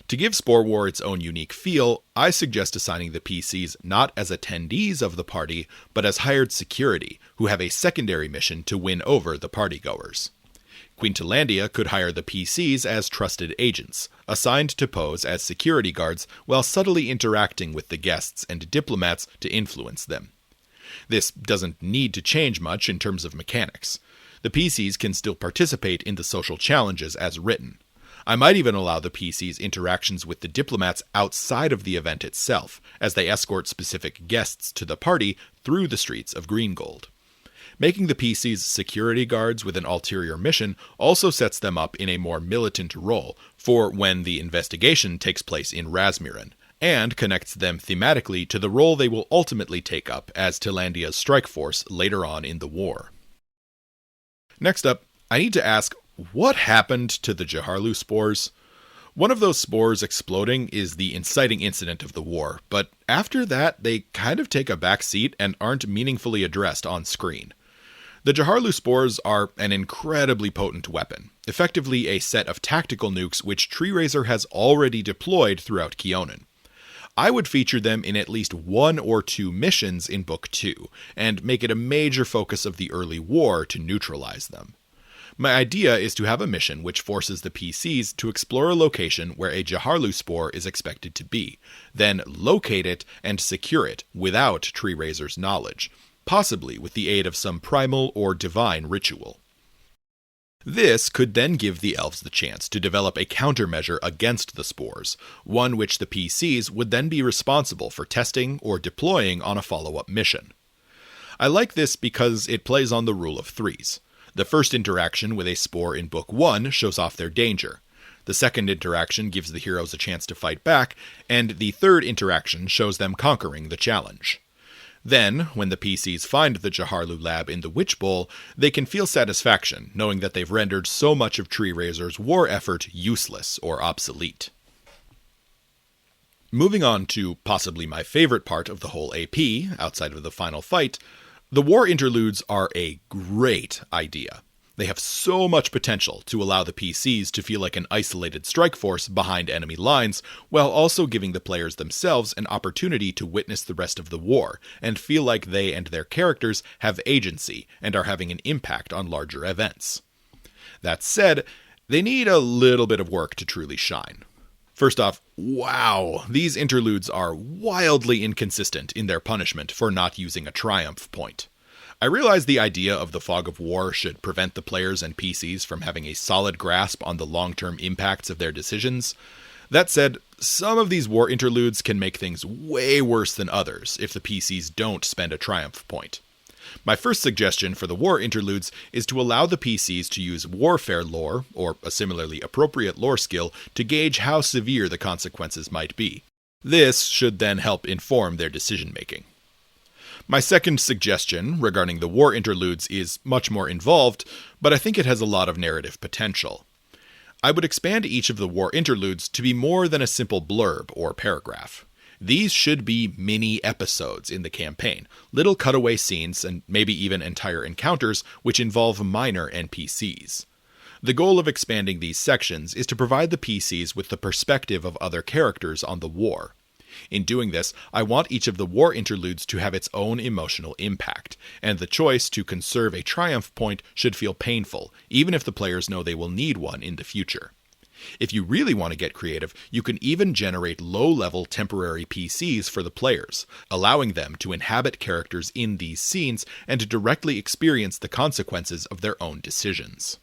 To give Spore War its own unique feel, I suggest assigning the PCs not as attendees of the party, but as hired security, who have a secondary mission to win over the partygoers. Queen Tilandia could hire the PCs as trusted agents, assigned to pose as security guards while subtly interacting with the guests and diplomats to influence them. This doesn't need to change much in terms of mechanics. The PCs can still participate in the social challenges as written. I might even allow the PC's interactions with the diplomats outside of the event itself, as they escort specific guests to the party through the streets of Greengold. Making the PCs security guards with an ulterior mission also sets them up in a more militant role for when the investigation takes place in Razmiran, and connects them thematically to the role they will ultimately take up as Tilandia's strike force later on in the war. Next up, I need to ask, what happened to the Jaharlu spores? One of those spores exploding is the inciting incident of the war, but after that they kind of take a back seat and aren't meaningfully addressed on screen. The Jaharlu spores are an incredibly potent weapon, effectively a set of tactical nukes which Treerazer has already deployed throughout Kyonin. I would feature them in at least 1 or 2 missions in Book 2, and make it a major focus of the early war to neutralize them. My idea is to have a mission which forces the PCs to explore a location where a Jaharlu spore is expected to be, then locate it and secure it without Treerazer's knowledge, possibly with the aid of some primal or divine ritual. This could then give the elves the chance to develop a countermeasure against the spores, one which the PCs would then be responsible for testing or deploying on a follow-up mission. I like this because it plays on the rule of threes. The first interaction with a spore in Book 1 shows off their danger. The second interaction gives the heroes a chance to fight back, and the third interaction shows them conquering the challenge. Then, when the PCs find the Jaharlu lab in the Witch Bowl, they can feel satisfaction knowing that they've rendered so much of Treerazer's war effort useless or obsolete. Moving on to possibly my favorite part of the whole AP, outside of the final fight, the war interludes are a great idea. They have so much potential to allow the PCs to feel like an isolated strike force behind enemy lines, while also giving the players themselves an opportunity to witness the rest of the war, and feel like they and their characters have agency and are having an impact on larger events. That said, they need a little bit of work to truly shine. First off, wow, these interludes are wildly inconsistent in their punishment for not using a triumph point. I realize the idea of the fog of war should prevent the players and PCs from having a solid grasp on the long-term impacts of their decisions. That said, some of these war interludes can make things way worse than others if the PCs don't spend a triumph point. My first suggestion for the war interludes is to allow the PCs to use warfare lore, or a similarly appropriate lore skill, to gauge how severe the consequences might be. This should then help inform their decision-making. My second suggestion regarding the war interludes is much more involved, but I think it has a lot of narrative potential. I would expand each of the war interludes to be more than a simple blurb or paragraph. These should be mini-episodes in the campaign, little cutaway scenes and maybe even entire encounters which involve minor NPCs. The goal of expanding these sections is to provide the PCs with the perspective of other characters on the war. In doing this, I want each of the war interludes to have its own emotional impact, and the choice to conserve a triumph point should feel painful, even if the players know they will need one in the future. If you really want to get creative, you can even generate low-level temporary PCs for the players, allowing them to inhabit characters in these scenes and to directly experience the consequences of their own decisions.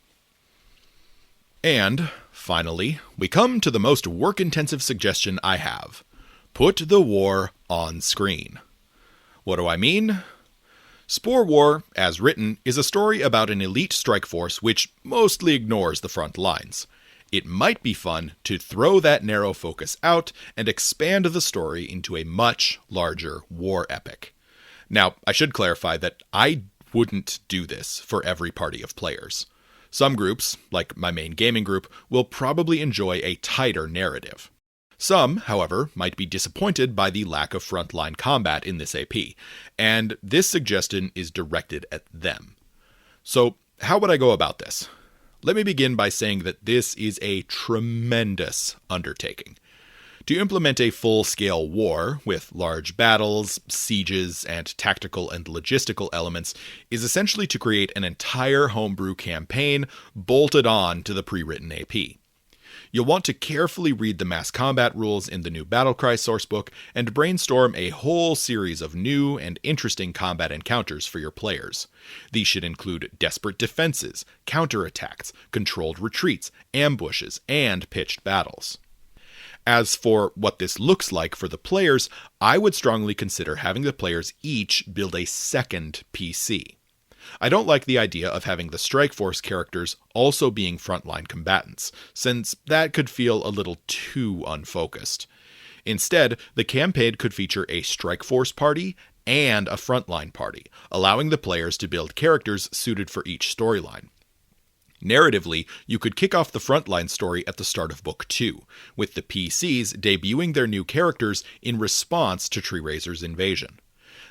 And, finally, we come to the most work-intensive suggestion I have. Put the war on screen. What do I mean? Spore War, as written, is a story about an elite strike force which mostly ignores the front lines. It might be fun to throw that narrow focus out and expand the story into a much larger war epic. Now, I should clarify that I wouldn't do this for every party of players. Some groups, like my main gaming group, will probably enjoy a tighter narrative. Some, however, might be disappointed by the lack of frontline combat in this AP, and this suggestion is directed at them. So, how would I go about this? Let me begin by saying that this is a tremendous undertaking. To implement a full-scale war, with large battles, sieges, and tactical and logistical elements, is essentially to create an entire homebrew campaign bolted on to the pre-written AP. You'll want to carefully read the mass combat rules in the new Battlecry sourcebook and brainstorm a whole series of new and interesting combat encounters for your players. These should include desperate defenses, counterattacks, controlled retreats, ambushes, and pitched battles. As for what this looks like for the players, I would strongly consider having the players each build a second PC. I don't like the idea of having the Strike Force characters also being frontline combatants, since that could feel a little too unfocused. Instead, the campaign could feature a Strike Force party and a frontline party, allowing the players to build characters suited for each storyline. Narratively, you could kick off the frontline story at the start of Book 2, with the PCs debuting their new characters in response to Treerazer's invasion.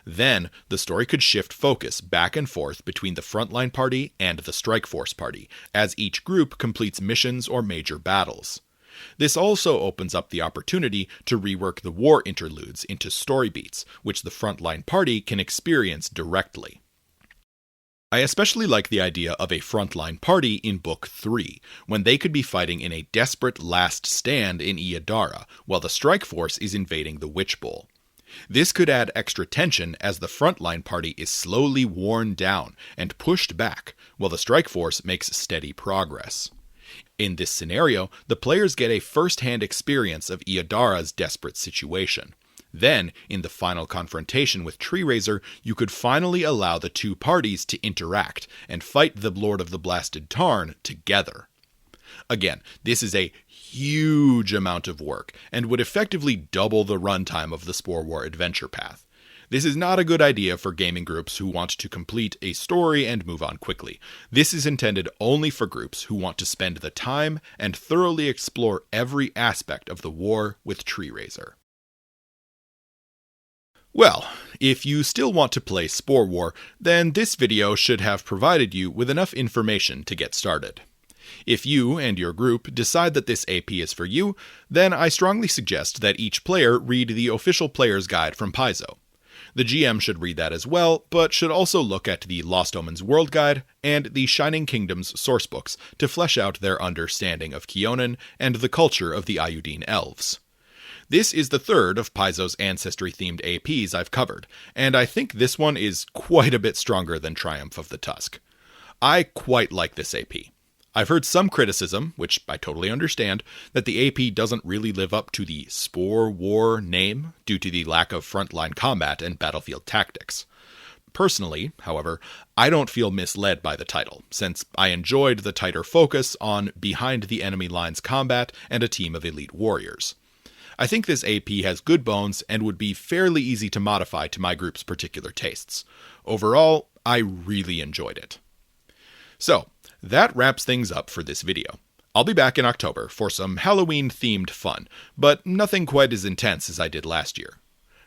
Then, the story could shift focus back and forth between the frontline party and the Strike Force party, as each group completes missions or major battles. This also opens up the opportunity to rework the war interludes into story beats, which the frontline party can experience directly. I especially like the idea of a frontline party in Book 3, when they could be fighting in a desperate last stand in Iadara, while the Strike Force is invading the Witch Bowl. This could add extra tension as the frontline party is slowly worn down and pushed back, while the strike force makes steady progress. In this scenario, the players get a first-hand experience of Iodara's desperate situation. Then, in the final confrontation with Treerazer, you could finally allow the two parties to interact and fight the Lord of the Blasted Tarn together. Again, this is a huge amount of work, and would effectively double the runtime of the Spore War adventure path. This is not a good idea for gaming groups who want to complete a story and move on quickly. This is intended only for groups who want to spend the time and thoroughly explore every aspect of the war with Treerazer. Well, if you still want to play Spore War, then this video should have provided you with enough information to get started. If you and your group decide that this AP is for you, then I strongly suggest that each player read the official player's guide from Paizo. The GM should read that as well, but should also look at the Lost Omens World Guide and the Shining Kingdoms sourcebooks to flesh out their understanding of Kyonin and the culture of the Ayudine elves. This is the third of Paizo's ancestry-themed APs I've covered, and I think this one is quite a bit stronger than Triumph of the Tusk. I quite like this AP. I've heard some criticism, which I totally understand, that the AP doesn't really live up to the Spore War name due to the lack of frontline combat and battlefield tactics. Personally, however, I don't feel misled by the title, since I enjoyed the tighter focus on behind the enemy lines combat and a team of elite warriors. I think this AP has good bones and would be fairly easy to modify to my group's particular tastes. Overall, I really enjoyed it. So, that wraps things up for this video. I'll be back in October for some Halloween-themed fun, but nothing quite as intense as I did last year.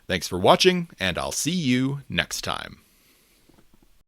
Thanks for watching, and I'll see you next time.